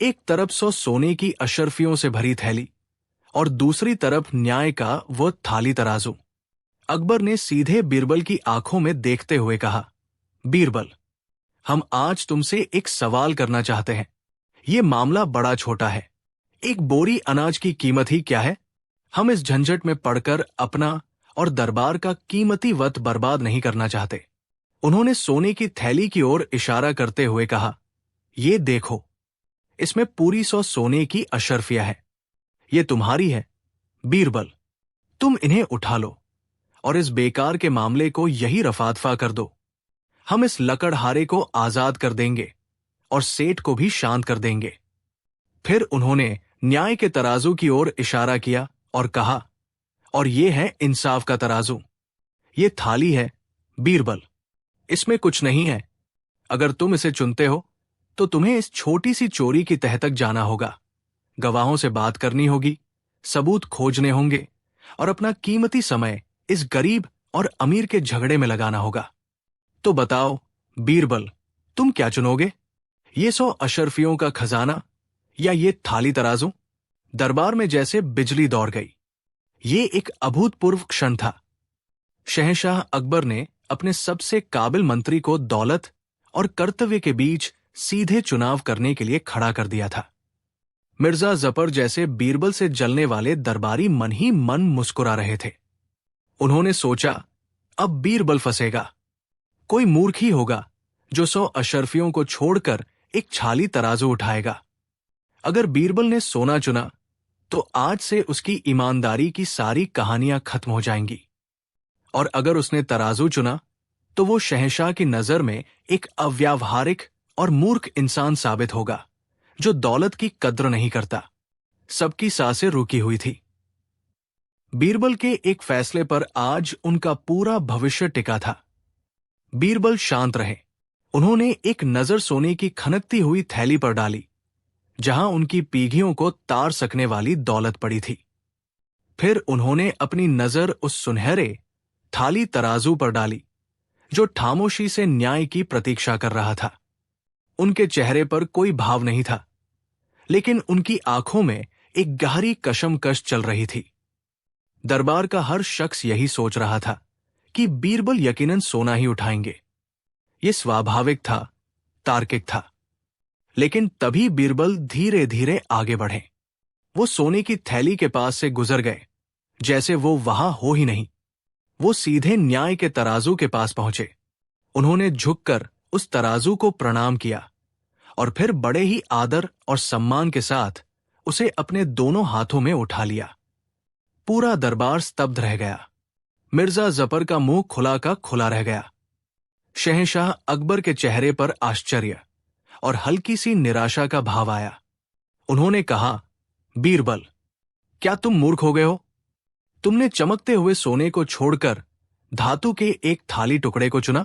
एक तरफ सोने की अशर्फियों से भरी थैली और दूसरी तरफ न्याय का वो थाली तराजू। अकबर ने सीधे बीरबल की आंखों में देखते हुए कहा, बीरबल, हम आज तुमसे एक सवाल करना चाहते हैं। ये मामला बड़ा छोटा है। एक बोरी अनाज की कीमत ही क्या है? हम इस झंझट में पड़कर अपना और दरबार का कीमती वक्त बर्बाद नहीं करना चाहते। उन्होंने सोने की थैली की ओर इशारा करते हुए कहा, ये देखो, इसमें पूरी 100 सोने की अशर्फियां है। ये तुम्हारी है बीरबल। तुम इन्हें उठा लो और इस बेकार के मामले को यही रफादफा कर दो। हम इस लकड़हारे को आजाद कर देंगे और सेठ को भी शांत कर देंगे। फिर उन्होंने न्याय के तराजू की ओर इशारा किया और कहा, और ये है इंसाफ का तराजू। ये थाली है बीरबल, इसमें कुछ नहीं है। अगर तुम इसे चुनते हो तो तुम्हें इस छोटी सी चोरी की तह तक जाना होगा, गवाहों से बात करनी होगी, सबूत खोजने होंगे और अपना कीमती समय इस गरीब और अमीर के झगड़े में लगाना होगा। तो बताओ बीरबल, तुम क्या चुनोगे? ये 100 अशर्फियों का खजाना या ये थाली तराजू? दरबार में जैसे बिजली दौड़ गई। ये एक अभूतपूर्व क्षण था। शहंशाह अकबर ने अपने सबसे काबिल मंत्री को दौलत और कर्तव्य के बीच सीधे चुनाव करने के लिए खड़ा कर दिया था। मिर्जा जफर जैसे बीरबल से जलने वाले दरबारी मन ही मन मुस्कुरा रहे थे। उन्होंने सोचा, अब बीरबल फंसेगा। कोई मूर्ख ही होगा जो 100 अशर्फियों को छोड़कर एक छाली तराजू उठाएगा। अगर बीरबल ने सोना चुना तो आज से उसकी ईमानदारी की सारी कहानियां खत्म हो जाएंगी, और अगर उसने तराजू चुना तो वो शहंशाह की नजर में एक अव्यावहारिक और मूर्ख इंसान साबित होगा, जो दौलत की कद्र नहीं करता। सबकी सांसें रुकी हुई थी। बीरबल के एक फैसले पर आज उनका पूरा भविष्य टिका था। बीरबल शांत रहे। उन्होंने एक नजर सोने की खनकती हुई थैली पर डाली, जहां उनकी पीढ़ियों को तार सकने वाली दौलत पड़ी थी। फिर उन्होंने अपनी नजर उस सुनहरे थाली तराजू पर डाली, जो खामोशी से न्याय की प्रतीक्षा कर रहा था। उनके चेहरे पर कोई भाव नहीं था, लेकिन उनकी आंखों में एक गहरी कशमकश चल रही थी। दरबार का हर शख्स यही सोच रहा था कि बीरबल यकीनन सोना ही उठाएंगे। ये स्वाभाविक था, तार्किक था। लेकिन तभी बीरबल धीरे धीरे आगे बढ़े। वो सोने की थैली के पास से गुजर गए, जैसे वो वहां हो ही नहीं। वो सीधे न्याय के तराजू के पास पहुंचे। उन्होंने झुककर उस तराजू को प्रणाम किया और फिर बड़े ही आदर और सम्मान के साथ उसे अपने दोनों हाथों में उठा लिया। पूरा दरबार स्तब्ध रह गया। मिर्जा जफर का मुंह खुला का खुला रह गया। शहंशाह अकबर के चेहरे पर आश्चर्य और हल्की सी निराशा का भाव आया। उन्होंने कहा, बीरबल, क्या तुम मूर्ख हो गए हो? तुमने चमकते हुए सोने को छोड़कर धातु के एक थाली टुकड़े को चुना।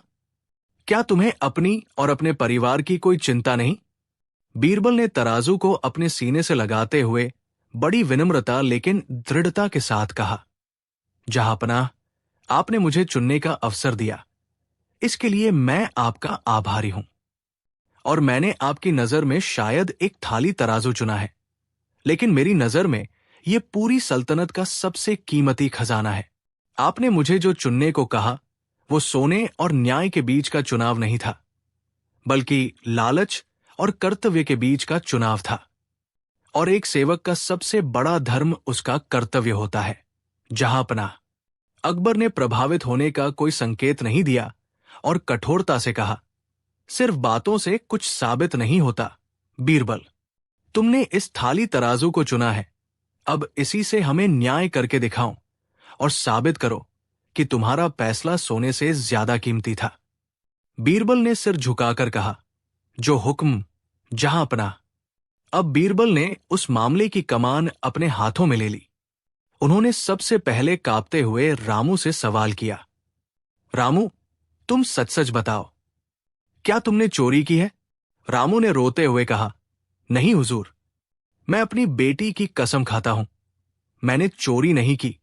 क्या तुम्हें अपनी और अपने परिवार की कोई चिंता नहीं? बीरबल ने तराजू को अपने सीने से लगाते हुए बड़ी विनम्रता लेकिन दृढ़ता के साथ कहा, जहांपनाह, आपने मुझे चुनने का अवसर दिया, इसके लिए मैं आपका आभारी हूं। और मैंने आपकी नजर में शायद एक थाली तराजू चुना है, लेकिन मेरी नजर में यह पूरी सल्तनत का सबसे कीमती खजाना है। आपने मुझे जो चुनने को कहा वो सोने और न्याय के बीच का चुनाव नहीं था, बल्कि लालच और कर्तव्य के बीच का चुनाव था। और एक सेवक का सबसे बड़ा धर्म उसका कर्तव्य होता है। जहांपनाह। अकबर ने प्रभावित होने का कोई संकेत नहीं दिया और कठोरता से कहा, सिर्फ बातों से कुछ साबित नहीं होता बीरबल। तुमने इस थाली तराजू को चुना है, अब इसी से हमें न्याय करके दिखाओ और साबित करो कि तुम्हारा फैसला सोने से ज्यादा कीमती था। बीरबल ने सिर झुकाकर कहा, जो हुक्म जहांपनाह। अब बीरबल ने उस मामले की कमान अपने हाथों में ले ली। उन्होंने सबसे पहले कांपते हुए रामू से सवाल किया, रामू, तुम सच सच बताओ, क्या तुमने चोरी की है? रामू ने रोते हुए कहा, नहीं हुजूर, मैं अपनी बेटी की कसम खाता हूं, मैंने चोरी नहीं की।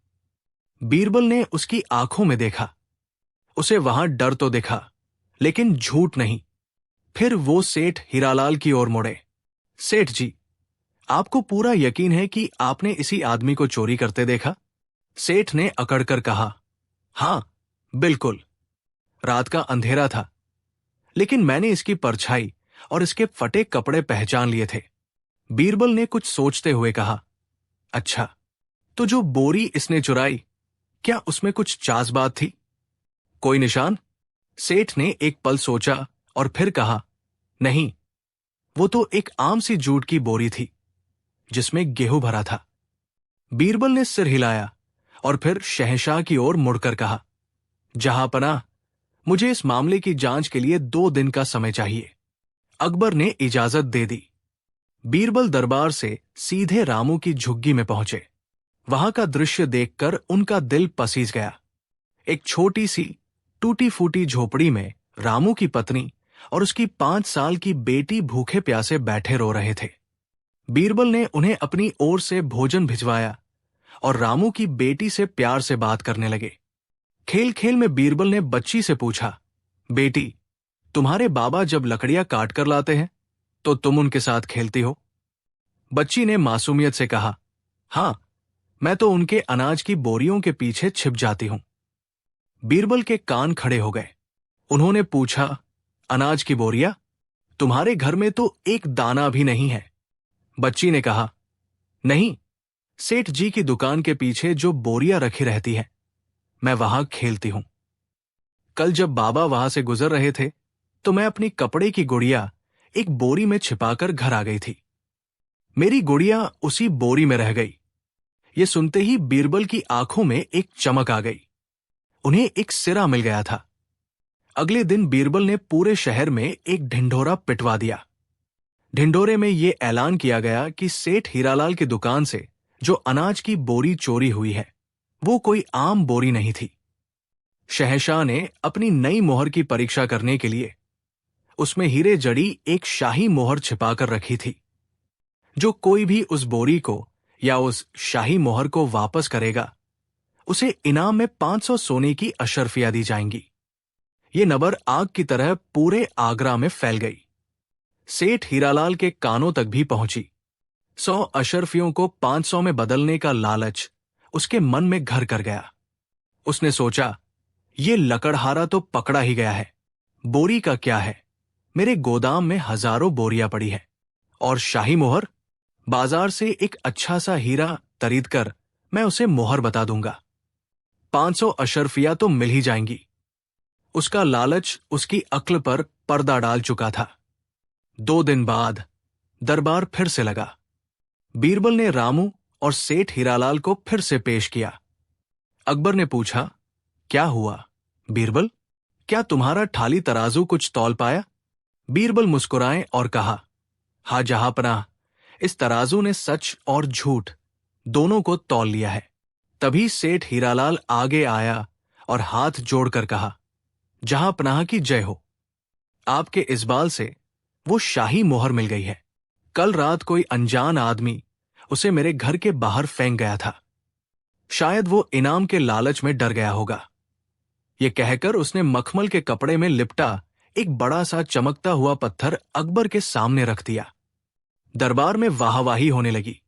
बीरबल ने उसकी आंखों में देखा। उसे वहां डर तो दिखा, लेकिन झूठ नहीं। फिर वो सेठ हीरालाल की ओर मुड़े। सेठ जी, आपको पूरा यकीन है कि आपने इसी आदमी को चोरी करते देखा? सेठ ने अकड़कर कहा, हां, बिल्कुल। रात का अंधेरा था, लेकिन मैंने इसकी परछाई और इसके फटे कपड़े पहचान लिए थे। बीरबल ने कुछ सोचते हुए कहा, अच्छा, तो जो बोरी इसने चुराई, क्या उसमें कुछ चासबात थी? कोई निशान? सेठ ने एक पल सोचा और फिर कहा, नहीं, वो तो एक आम सी जूट की बोरी थी जिसमें गेहूं भरा था। बीरबल ने सिर हिलाया और फिर शहंशाह की ओर मुड़कर कहा, जहांपनाह, मुझे इस मामले की जांच के लिए 2 दिन का समय चाहिए। अकबर ने इजाजत दे दी। बीरबल दरबार से सीधे रामू की झुग्गी में पहुंचे। वहां का दृश्य देखकर उनका दिल पसीज गया। एक छोटी सी टूटी फूटी झोपड़ी में रामू की पत्नी और उसकी 5 साल की बेटी भूखे प्यासे बैठे रो रहे थे। बीरबल ने उन्हें अपनी ओर से भोजन भिजवाया और रामू की बेटी से प्यार से बात करने लगे। खेल खेल में बीरबल ने बच्ची से पूछा, बेटी, तुम्हारे बाबा जब लकड़ियां काट कर लाते हैं तो तुम उनके साथ खेलती हो? बच्ची ने मासूमियत से कहा, हां, मैं तो उनके अनाज की बोरियों के पीछे छिप जाती हूं। बीरबल के कान खड़े हो गए। उन्होंने पूछा, अनाज की बोरियां? तुम्हारे घर में तो एक दाना भी नहीं है। बच्ची ने कहा, नहीं, सेठ जी की दुकान के पीछे जो बोरियां रखी रहती हैं, मैं वहां खेलती हूं। कल जब बाबा वहां से गुजर रहे थे तो मैं अपनी कपड़े की गुड़िया एक बोरी में छिपाकर घर आ गई थी। मेरी गुड़िया उसी बोरी में रह गई। ये सुनते ही बीरबल की आंखों में एक चमक आ गई। उन्हें एक सिरा मिल गया था। अगले दिन बीरबल ने पूरे शहर में एक ढिंढोरा पिटवा दिया। ढिंढोरे में यह ऐलान किया गया कि सेठ हीरालाल की दुकान से जो अनाज की बोरी चोरी हुई है, वो कोई आम बोरी नहीं थी। शहंशाह ने अपनी नई मोहर की परीक्षा करने के लिए उसमें हीरे जड़ी एक शाही मोहर छिपाकर रखी थी। जो कोई भी उस बोरी को या उस शाही मोहर को वापस करेगा, उसे इनाम में 500 सोने की अशर्फियां दी जाएंगी। ये नबर आग की तरह पूरे आगरा में फैल गई। सेठ हीरालाल के कानों तक भी पहुंची। 100 अशर्फियों को 500 में बदलने का लालच उसके मन में घर कर गया। उसने सोचा, ये लकड़हारा तो पकड़ा ही गया है, बोरी का क्या है? मेरे गोदाम में हजारों बोरियां पड़ी है। और शाही मोहर? बाजार से एक अच्छा सा हीरा खरीद कर मैं उसे मोहर बता दूंगा। 500 अशर्फियां तो मिल ही जाएंगी। उसका लालच उसकी अक्ल पर पर्दा डाल चुका था। 2 दिन बाद दरबार फिर से लगा। बीरबल ने रामू और सेठ हीरालाल को फिर से पेश किया। अकबर ने पूछा, क्या हुआ बीरबल? क्या तुम्हारा ठाली तराजू कुछ तौल पाया? बीरबल मुस्कुराए और कहा, हाँ जहांपनाह, इस तराजू ने सच और झूठ दोनों को तौल लिया है। तभी सेठ हीरालाल आगे आया और हाथ जोड़कर कहा, जहांपनाह की जय हो। आपके इस्बाल से वो शाही मोहर मिल गई है। कल रात कोई अनजान आदमी उसे मेरे घर के बाहर फेंक गया था। शायद वो इनाम के लालच में डर गया होगा। ये कहकर उसने मखमल के कपड़े में लिपटा एक बड़ा सा चमकता हुआ पत्थर अकबर के सामने रख दिया। दरबार में वाहवाही होने लगी।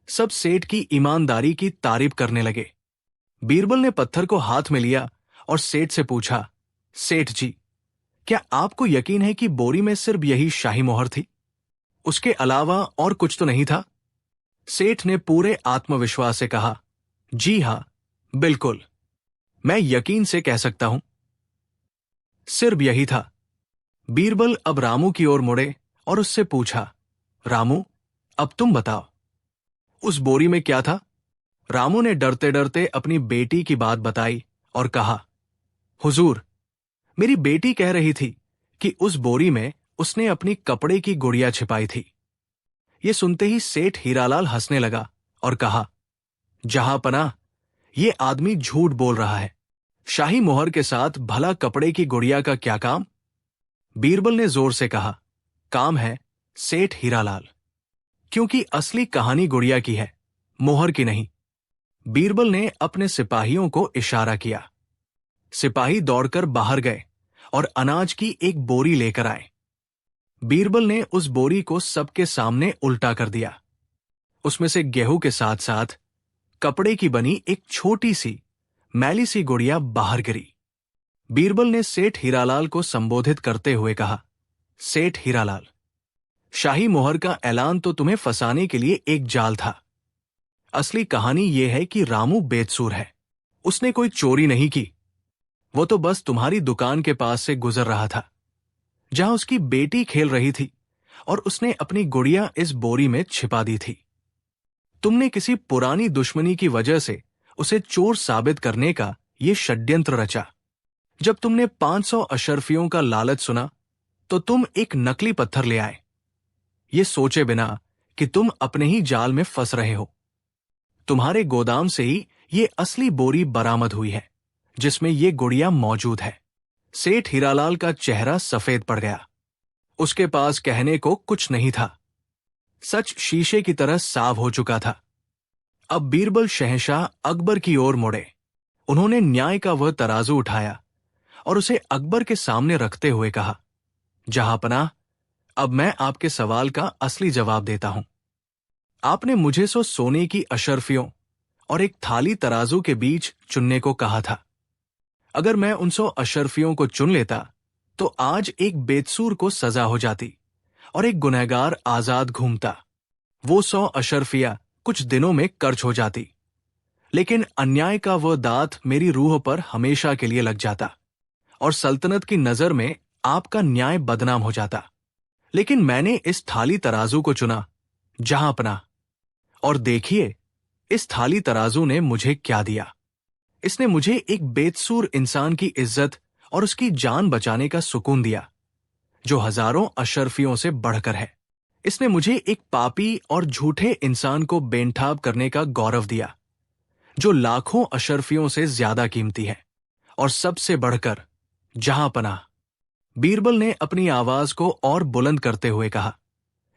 सब सेठ की ईमानदारी की तारीफ करने लगे। बीरबल ने पत्थर को हाथ में लिया और सेठ से पूछा, सेठ जी, क्या आपको यकीन है कि बोरी में सिर्फ यही शाही मोहर थी? उसके अलावा और कुछ तो नहीं था? सेठ ने पूरे आत्मविश्वास से कहा, जी हां, बिल्कुल, मैं यकीन से कह सकता हूं, सिर्फ यही था। बीरबल अब रामू की ओर मुड़े और उससे पूछा, रामू, अब तुम बताओ, उस बोरी में क्या था? रामू ने डरते डरते अपनी बेटी की बात बताई और कहा, हुजूर, मेरी बेटी कह रही थी कि उस बोरी में उसने अपनी कपड़े की गुड़िया छिपाई थी। ये सुनते ही सेठ हीरालाल हंसने लगा और कहा, जहांपनाह, ये आदमी झूठ बोल रहा है। शाही मोहर के साथ भला कपड़े की गुड़िया का क्या काम? बीरबल ने जोर से कहा, काम है सेठ हीरालाल, क्योंकि असली कहानी गुड़िया की है, मोहर की नहीं। बीरबल ने अपने सिपाहियों को इशारा किया। सिपाही दौड़कर बाहर गए और अनाज की एक बोरी लेकर आए। बीरबल ने उस बोरी को सबके सामने उल्टा कर दिया। उसमें से गेहूं के साथ साथ कपड़े की बनी एक छोटी सी मैली सी गुड़िया बाहर गिरी। बीरबल ने सेठ हीरालाल को संबोधित करते हुए कहा, सेठ हीरालाल, शाही मोहर का ऐलान तो तुम्हें फंसाने के लिए एक जाल था। असली कहानी यह है कि रामू बेकसूर है। उसने कोई चोरी नहीं की। वो तो बस तुम्हारी दुकान के पास से गुजर रहा था, जहां उसकी बेटी खेल रही थी, और उसने अपनी गुड़िया इस बोरी में छिपा दी थी। तुमने किसी पुरानी दुश्मनी की वजह से उसे चोर साबित करने का ये षड्यंत्र रचा। जब तुमने 500 अशर्फियों का लालच सुना तो तुम एक नकली पत्थर ले आए, ये सोचे बिना कि तुम अपने ही जाल में फंस रहे हो। तुम्हारे गोदाम से ही ये असली बोरी बरामद हुई है, जिसमें ये गुड़िया मौजूद है। सेठ हीरालाल का चेहरा सफेद पड़ गया। उसके पास कहने को कुछ नहीं था। सच शीशे की तरह साफ हो चुका था। अब बीरबल शहंशाह अकबर की ओर मुड़े। उन्होंने न्याय का वह तराजू उठाया और उसे अकबर के सामने रखते हुए कहा, जहांपनाह, अब मैं आपके सवाल का असली जवाब देता हूं। आपने मुझे सोने की अशर्फियों और एक थाली तराजू के बीच चुनने को कहा था। अगर मैं उन 100 अशर्फियों को चुन लेता तो आज एक बेकसूर को सजा हो जाती और एक गुनहगार आजाद घूमता। वो 100 अशर्फिया कुछ दिनों में कर्ज हो जाती, लेकिन अन्याय का वह दांत मेरी रूह पर हमेशा के लिए लग जाता और सल्तनत की नजर में आपका न्याय बदनाम हो जाता। लेकिन मैंने इस थाली तराजू को चुना, जहांपनाह, और देखिए इस थाली तराजू ने मुझे क्या दिया। इसने मुझे एक बेकसूर इंसान की इज्जत और उसकी जान बचाने का सुकून दिया, जो हजारों अशर्फियों से बढ़कर है। इसने मुझे एक पापी और झूठे इंसान को बेनठाब करने का गौरव दिया, जो लाखों अशर्फियों से ज्यादा कीमती है। और सबसे बढ़कर, जहांपनाह, बीरबल ने अपनी आवाज को और बुलंद करते हुए कहा,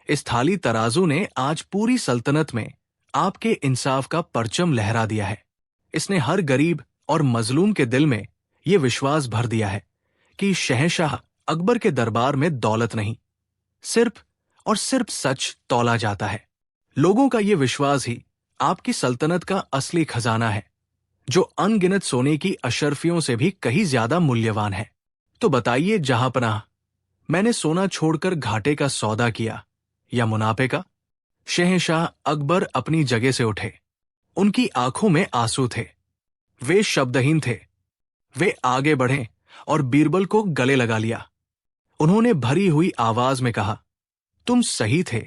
इस थाली तराजू ने आज पूरी सल्तनत में आपके इंसाफ का परचम लहरा दिया है। इसने हर गरीब और मजलूम के दिल में यह विश्वास भर दिया है कि शहंशाह अकबर के दरबार में दौलत नहीं, सिर्फ और सिर्फ सच तौला जाता है। लोगों का यह विश्वास ही आपकी सल्तनत का असली खजाना है, जो अनगिनत सोने की अशर्फियों से भी कहीं ज्यादा मूल्यवान है। तो बताइए जहांपनाह, मैंने सोना छोड़कर घाटे का सौदा किया या मुनाफे का? शहंशाह अकबर अपनी जगह से उठे। उनकी आंखों में आंसू थे। वे शब्दहीन थे। वे आगे बढ़े और बीरबल को गले लगा लिया। उन्होंने भरी हुई आवाज में कहा, तुम सही थे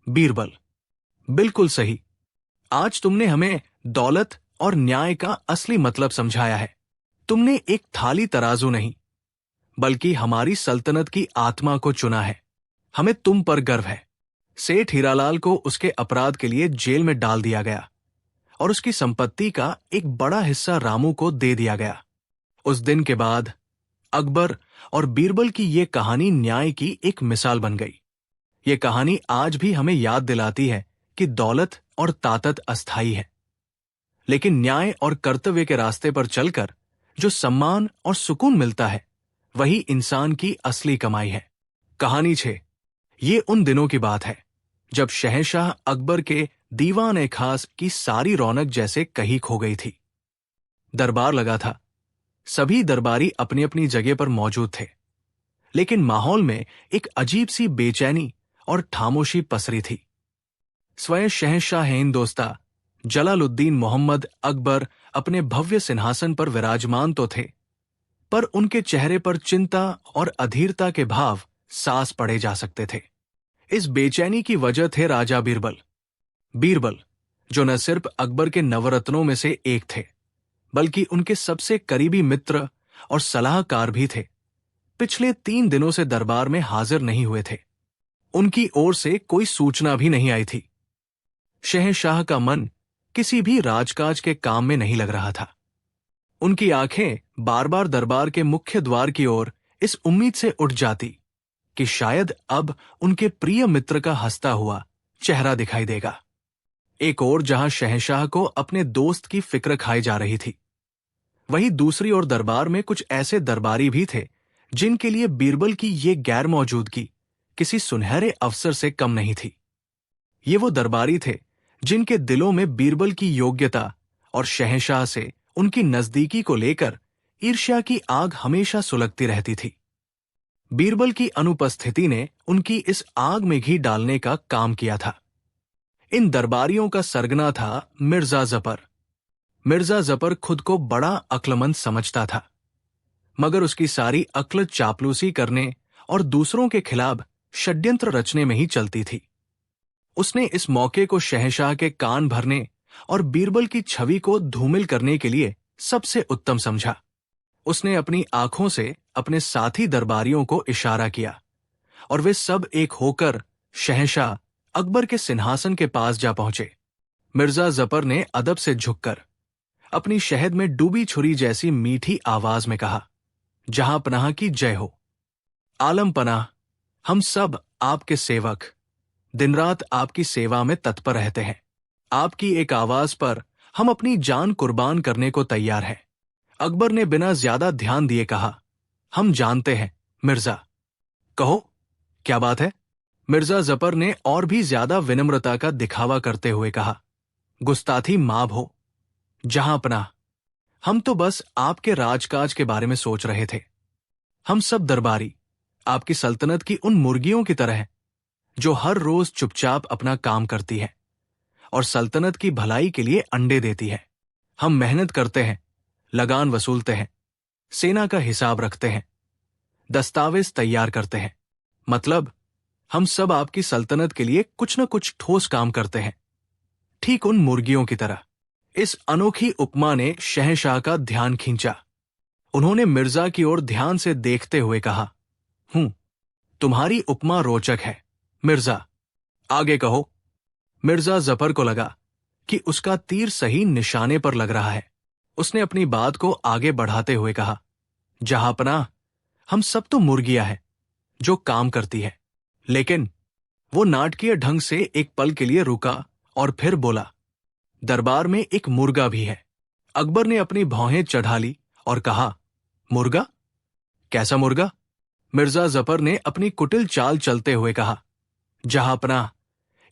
बीरबल, बिल्कुल सही। आज तुमने हमें दौलत और न्याय का असली मतलब समझाया है। तुमने एक थाली तराजू नहीं, बल्कि हमारी सल्तनत की आत्मा को चुना है। हमें तुम पर गर्व है। सेठ हीरालाल को उसके अपराध के लिए जेल में डाल दिया गया और उसकी संपत्ति का एक बड़ा हिस्सा रामू को दे दिया गया। उस दिन के बाद अकबर और बीरबल की ये कहानी न्याय की एक मिसाल बन गई। ये कहानी आज भी हमें याद दिलाती है कि दौलत और ताकत अस्थायी है, लेकिन न्याय और कर्तव्य के रास्ते पर चलकर जो सम्मान और सुकून मिलता है वही इंसान की असली कमाई है। कहानी 6। ये उन दिनों की बात है जब शहंशाह अकबर के दीवान खास की सारी रौनक जैसे कहीं खो गई थी। दरबार लगा था, सभी दरबारी अपनी अपनी जगह पर मौजूद थे, लेकिन माहौल में एक अजीब सी बेचैनी और खामोशी पसरी थी। स्वयं शहंशाह हिंदोस्ता जलालुद्दीन मोहम्मद अकबर अपने भव्य सिंहासन पर विराजमान तो थे, पर उनके चेहरे पर चिंता और अधीरता के भाव सांस पड़े जा सकते थे। इस बेचैनी की वजह थे राजा बीरबल। बीरबल, जो न सिर्फ अकबर के नवरत्नों में से एक थे, बल्कि उनके सबसे करीबी मित्र और सलाहकार भी थे, पिछले 3 दिनों से दरबार में हाजिर नहीं हुए थे। उनकी ओर से कोई सूचना भी नहीं आई थी। शहंशाह का मन किसी भी राजकाज के काम में नहीं लग रहा था। उनकी आंखें बार बार दरबार के मुख्य द्वार की ओर इस उम्मीद से उठ जाती कि शायद अब उनके प्रिय मित्र का हंसता हुआ चेहरा दिखाई देगा। एक ओर जहां शहंशाह को अपने दोस्त की फिक्र खाई जा रही थी, वहीं दूसरी ओर दरबार में कुछ ऐसे दरबारी भी थे जिनके लिए बीरबल की ये गैर मौजूदगी किसी सुनहरे अवसर से कम नहीं थी। ये वो दरबारी थे जिनके दिलों में बीरबल की योग्यता और शहंशाह से उनकी नजदीकी को लेकर ईर्ष्या की आग हमेशा सुलगती रहती थी। बीरबल की अनुपस्थिति ने उनकी इस आग में घी डालने का काम किया था। इन दरबारियों का सरगना था मिर्जा जफर। मिर्जा जफर खुद को बड़ा अक्लमंद समझता था, मगर उसकी सारी अक्ल चापलूसी करने और दूसरों के खिलाफ षड्यंत्र रचने में ही चलती थी। उसने इस मौके को शहंशाह के कान भरने और बीरबल की छवि को धूमिल करने के लिए सबसे उत्तम समझा। उसने अपनी आंखों से अपने साथी दरबारियों को इशारा किया और वे सब एक होकर शहंशाह अकबर के सिंहासन के पास जा पहुंचे। मिर्जा जफर ने अदब से झुककर अपनी शहद में डूबी छुरी जैसी मीठी आवाज में कहा, जहां पनाह की जय हो। आलम पनाह, हम सब आपके सेवक दिन रात आपकी सेवा में तत्पर रहते हैं। आपकी एक आवाज पर हम अपनी जान कुर्बान करने को तैयार हैं। अकबर ने बिना ज्यादा ध्यान दिए कहा, हम जानते हैं मिर्जा। कहो, क्या बात है? मिर्जा जफर ने और भी ज्यादा विनम्रता का दिखावा करते हुए कहा, गुस्ताखी माफ हो जहां पनाह, हम तो बस आपके राजकाज के बारे में सोच रहे थे। हम सब दरबारी आपकी सल्तनत की उन मुर्गियों की तरह हैं जो हर रोज चुपचाप अपना काम करती है और सल्तनत की भलाई के लिए अंडे देती है। हम मेहनत करते हैं, लगान वसूलते हैं, सेना का हिसाब रखते हैं, दस्तावेज तैयार करते हैं, मतलब हम सब आपकी सल्तनत के लिए कुछ न कुछ ठोस काम करते हैं, ठीक उन मुर्गियों की तरह। इस अनोखी उपमा ने शहंशाह का ध्यान खींचा। उन्होंने मिर्जा की ओर ध्यान से देखते हुए कहा, तुम्हारी उपमा रोचक है मिर्जा, आगे कहो। मिर्जा जफर को लगा कि उसका तीर सही निशाने पर लग रहा है। उसने अपनी बात को आगे बढ़ाते हुए कहा, जहां पनाह, हम सब तो मुर्गियां हैं जो काम करती है। लेकिन वो नाटकीय ढंग से एक पल के लिए रुका और फिर बोला, दरबार में एक मुर्गा भी है। अकबर ने अपनी भौहें चढ़ा ली और कहा, मुर्गा? कैसा मुर्गा? मिर्जा जफर ने अपनी कुटिल चाल चलते हुए कहा, जहां पनाह,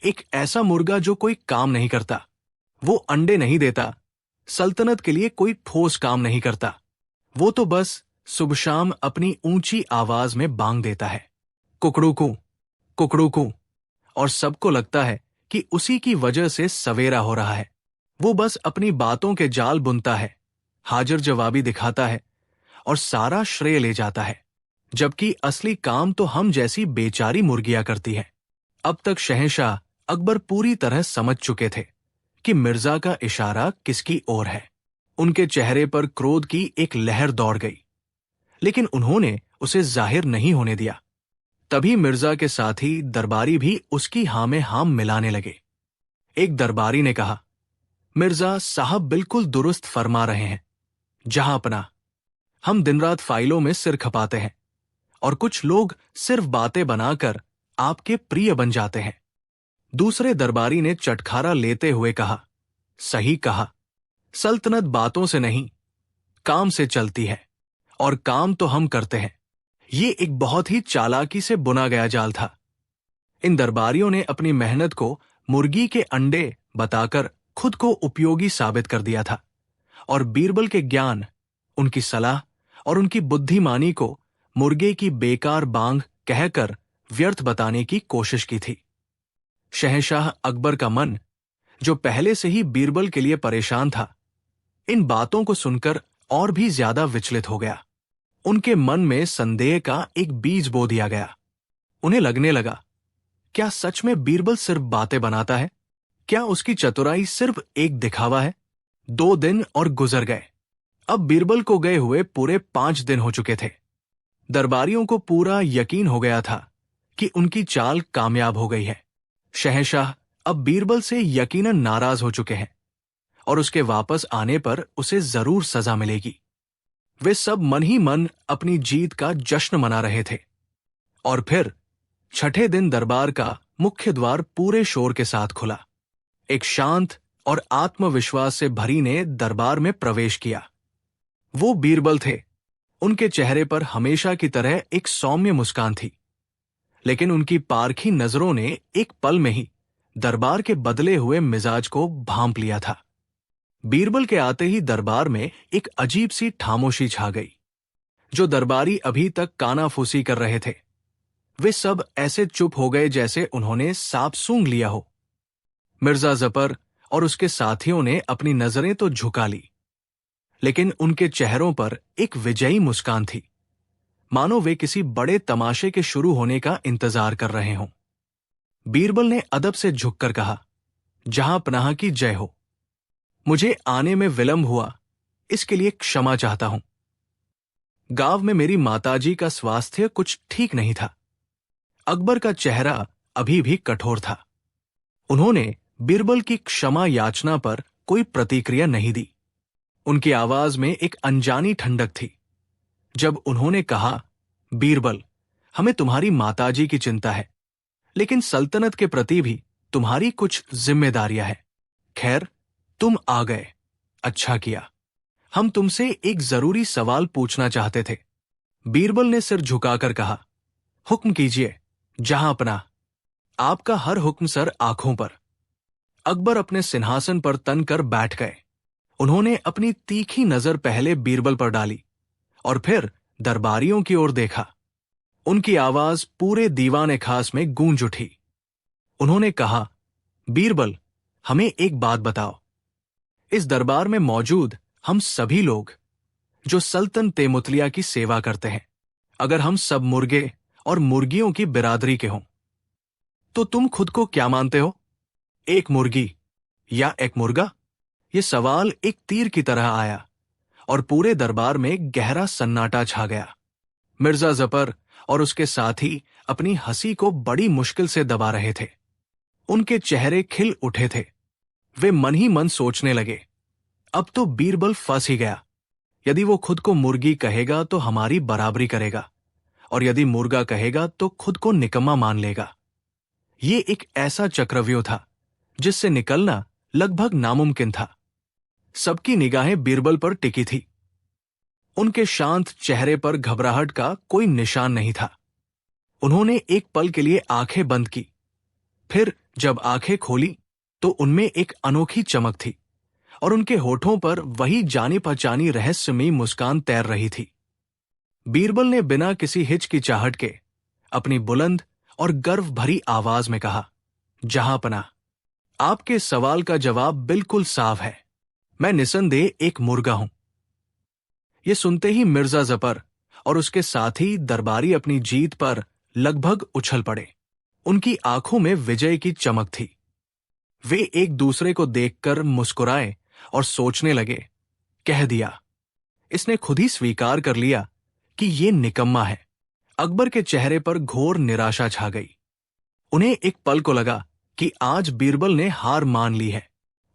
एक ऐसा मुर्गा जो कोई काम नहीं करता, वो अंडे नहीं देता, सल्तनत के लिए कोई ठोस काम नहीं करता, वो तो बस सुबह शाम अपनी ऊंची आवाज में बांग देता है, कुकड़ू कू, और सबको लगता है कि उसी की वजह से सवेरा हो रहा है। वो बस अपनी बातों के जाल बुनता है, हाजिर जवाबी दिखाता है और सारा श्रेय ले जाता है, जबकि असली काम तो हम जैसी बेचारी मुर्गियां करती है। अब तक शहंशाह अकबर पूरी तरह समझ चुके थे कि मिर्जा का इशारा किसकी ओर है। उनके चेहरे पर क्रोध की एक लहर दौड़ गई, लेकिन उन्होंने उसे जाहिर नहीं होने दिया। तभी मिर्जा के साथी दरबारी भी उसकी हाँ में हाँ मिलाने लगे। एक दरबारी ने कहा, मिर्जा साहब बिल्कुल दुरुस्त फरमा रहे हैं, जहां पनाह, हम दिन रात फाइलों में सिर खपाते हैं और कुछ लोग सिर्फ बातें बनाकर आपके प्रिय बन जाते हैं। दूसरे दरबारी ने चटखारा लेते हुए कहा, सही कहा, सल्तनत बातों से नहीं काम से चलती है और काम तो हम करते हैं। ये एक बहुत ही चालाकी से बुना गया जाल था। इन दरबारियों ने अपनी मेहनत को मुर्गी के अंडे बताकर खुद को उपयोगी साबित कर दिया था और बीरबल के ज्ञान, उनकी सलाह और उनकी बुद्धिमानी को मुर्गे की बेकार बांग कहकर व्यर्थ बताने की कोशिश की थी। शहंशाह अकबर का मन, जो पहले से ही बीरबल के लिए परेशान था, इन बातों को सुनकर और भी ज्यादा विचलित हो गया। उनके मन में संदेह का एक बीज बो दिया गया। उन्हें लगने लगा, क्या सच में बीरबल सिर्फ बातें बनाता है? क्या उसकी चतुराई सिर्फ एक दिखावा है? 2 दिन और गुजर गए। अब बीरबल को गए हुए पूरे 5 दिन हो चुके थे। दरबारियों को पूरा यकीन हो गया था कि उनकी चाल कामयाब हो गई है। शहंशाह अब बीरबल से यकीनन नाराज हो चुके हैं और उसके वापस आने पर उसे जरूर सजा मिलेगी। वे सब मन ही मन अपनी जीत का जश्न मना रहे थे। और फिर छठे दिन दरबार का मुख्य द्वार पूरे शोर के साथ खुला। एक शांत और आत्मविश्वास से भरी ने दरबार में प्रवेश किया। वो बीरबल थे। उनके चेहरे पर हमेशा की तरह एक सौम्य मुस्कान थी, लेकिन उनकी पारखी नजरों ने एक पल में ही दरबार के बदले हुए मिजाज को भांप लिया था। बीरबल के आते ही दरबार में एक अजीब सी खामोशी छा गई। जो दरबारी अभी तक कानाफूसी कर रहे थे, वे सब ऐसे चुप हो गए जैसे उन्होंने सांप सूंघ लिया हो। मिर्जा जफर और उसके साथियों ने अपनी नजरें तो झुका ली, लेकिन उनके चेहरों पर एक विजयी मुस्कान थी, मानो वे किसी बड़े तमाशे के शुरू होने का इंतजार कर रहे हों। बीरबल ने अदब से झुककर कहा, जहां पनाह की जय हो। मुझे आने में विलंब हुआ, इसके लिए क्षमा चाहता हूं। गांव में मेरी माताजी का स्वास्थ्य कुछ ठीक नहीं था। अकबर का चेहरा अभी भी कठोर था। उन्होंने बीरबल की क्षमा याचना पर कोई प्रतिक्रिया नहीं दी। उनकी आवाज में एक अनजानी ठंडक थी। जब उन्होंने कहा, बीरबल, हमें तुम्हारी माताजी की चिंता है, लेकिन सल्तनत के प्रति भी तुम्हारी कुछ जिम्मेदारियां हैं। खैर, तुम आ गए, अच्छा किया। हम तुमसे एक जरूरी सवाल पूछना चाहते थे। बीरबल ने सिर झुकाकर कहा, हुक्म कीजिए जहांपनाह। आपका हर हुक्म सर आंखों पर। अकबर अपने सिंहासन पर तन कर बैठ गए। उन्होंने अपनी तीखी नजर पहले बीरबल पर डाली और फिर दरबारियों की ओर देखा। उनकी आवाज पूरे दीवाने खास में गूंज उठी। उन्होंने कहा, बीरबल, हमें एक बात बताओ। इस दरबार में मौजूद हम सभी लोग जो सल्तन तेमुतलिया की सेवा करते हैं, अगर हम सब मुर्गे और मुर्गियों की बिरादरी के हों, तो तुम खुद को क्या मानते हो? एक मुर्गी या एक मुर्गा? यह सवाल एक तीर की तरह आया और पूरे दरबार में गहरा सन्नाटा छा गया। मिर्जा जफर और उसके साथी अपनी हंसी को बड़ी मुश्किल से दबा रहे थे। उनके चेहरे खिल उठे थे। वे मन ही मन सोचने लगे, अब तो बीरबल फंस ही गया। यदि वो खुद को मुर्गी कहेगा तो हमारी बराबरी करेगा, और यदि मुर्गा कहेगा तो खुद को निकम्मा मान लेगा। ये एक ऐसा चक्रव्यूह था जिससे निकलना लगभग नामुमकिन था। सबकी निगाहें बीरबल पर टिकी थी। उनके शांत चेहरे पर घबराहट का कोई निशान नहीं था। उन्होंने एक पल के लिए आंखें बंद की, फिर जब आंखें खोली तो उनमें एक अनोखी चमक थी और उनके होठों पर वही जानी पहचानी रहस्यमयी मुस्कान तैर रही थी। बीरबल ने बिना किसी हिचकिचाहट के अपनी बुलंद और गर्व भरी आवाज में कहा, जहांपनाह, आपके सवाल का जवाब बिल्कुल साफ है। मैं निसंदेह एक मुर्गा हूं। यह सुनते ही मिर्जा जफर और उसके साथी दरबारी अपनी जीत पर लगभग उछल पड़े। उनकी आंखों में विजय की चमक थी। वे एक दूसरे को देखकर मुस्कुराए और सोचने लगे, कह दिया, इसने खुद ही स्वीकार कर लिया कि ये निकम्मा है। अकबर के चेहरे पर घोर निराशा छा गई। उन्हें एक पल को लगा कि आज बीरबल ने हार मान ली है।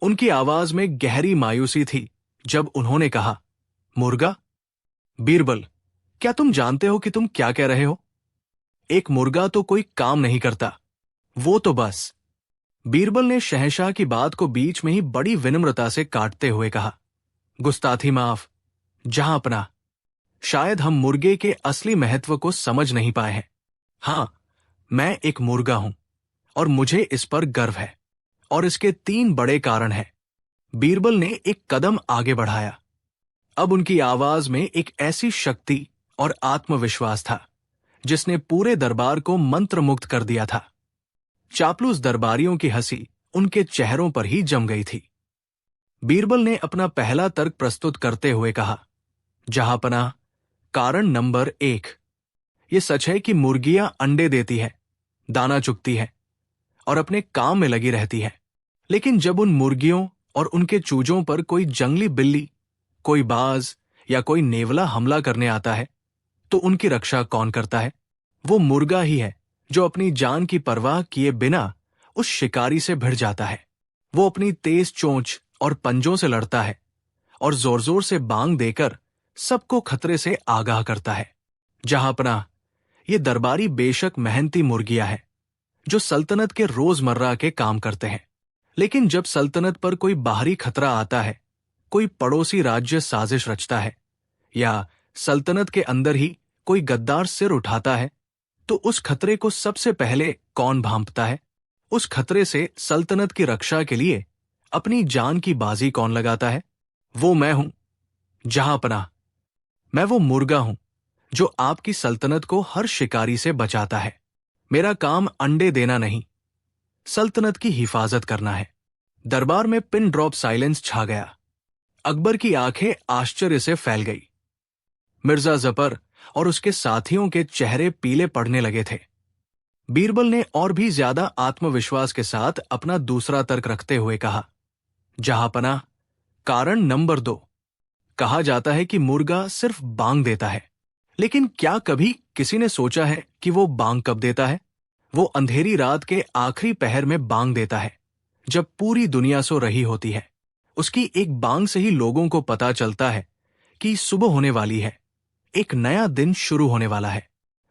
उनकी आवाज में गहरी मायूसी थी जब उन्होंने कहा, मुर्गा? बीरबल, क्या तुम जानते हो कि तुम क्या कह रहे हो? एक मुर्गा तो कोई काम नहीं करता, वो तो बस। बीरबल ने शहंशाह की बात को बीच में ही बड़ी विनम्रता से काटते हुए कहा, गुस्ताखी माफ, जहांपना, शायद हम मुर्गे के असली महत्व को समझ नहीं पाए हैं। हाँ, मैं एक मुर्गा हूं और मुझे इस पर गर्व है, और इसके 3 बड़े कारण हैं। बीरबल ने एक कदम आगे बढ़ाया। अब उनकी आवाज में एक ऐसी शक्ति और आत्मविश्वास था जिसने पूरे दरबार को मंत्रमुग्ध कर दिया था। चापलूस दरबारियों की हंसी उनके चेहरों पर ही जम गई थी। बीरबल ने अपना पहला तर्क प्रस्तुत करते हुए कहा, जहांपना, कारण नंबर 1, ये सच है कि मुर्गियां अंडे देती है, दाना चुगती है और अपने काम में लगी रहती है। लेकिन जब उन मुर्गियों और उनके चूजों पर कोई जंगली बिल्ली, कोई बाज या कोई नेवला हमला करने आता है, तो उनकी रक्षा कौन करता है? वो मुर्गा ही है जो अपनी जान की परवाह किए बिना उस शिकारी से भिड़ जाता है। वो अपनी तेज चोंच और पंजों से लड़ता है और जोर जोर से बांग देकर सबको खतरे से आगाह करता है। जहांपना, ये दरबारी बेशक मेहनती मुर्गियां हैं जो सल्तनत के रोजमर्रा के काम करते हैं, लेकिन जब सल्तनत पर कोई बाहरी खतरा आता है, कोई पड़ोसी राज्य साजिश रचता है या सल्तनत के अंदर ही कोई गद्दार सिर उठाता है, तो उस खतरे को सबसे पहले कौन भांपता है? उस खतरे से सल्तनत की रक्षा के लिए अपनी जान की बाजी कौन लगाता है? वो मैं हूं, जहांपना। मैं वो मुर्गा हूं जो आपकी सल्तनत को हर शिकारी से बचाता है। मेरा काम अंडे देना नहीं, सल्तनत की हिफाजत करना है। दरबार में पिन ड्रॉप साइलेंस छा गया। अकबर की आंखें आश्चर्य से फैल गई। मिर्जा जफर और उसके साथियों के चेहरे पीले पड़ने लगे थे। बीरबल ने और भी ज्यादा आत्मविश्वास के साथ अपना दूसरा तर्क रखते हुए कहा, जहांपना, कारण नंबर 2, कहा जाता है कि मुर्गा सिर्फ बांग देता है, लेकिन क्या कभी किसी ने सोचा है कि वो बांग कब देता है? वो अंधेरी रात के आखिरी पहर में बांग देता है, जब पूरी दुनिया सो रही होती है। उसकी एक बांग से ही लोगों को पता चलता है कि सुबह होने वाली है, एक नया दिन शुरू होने वाला है।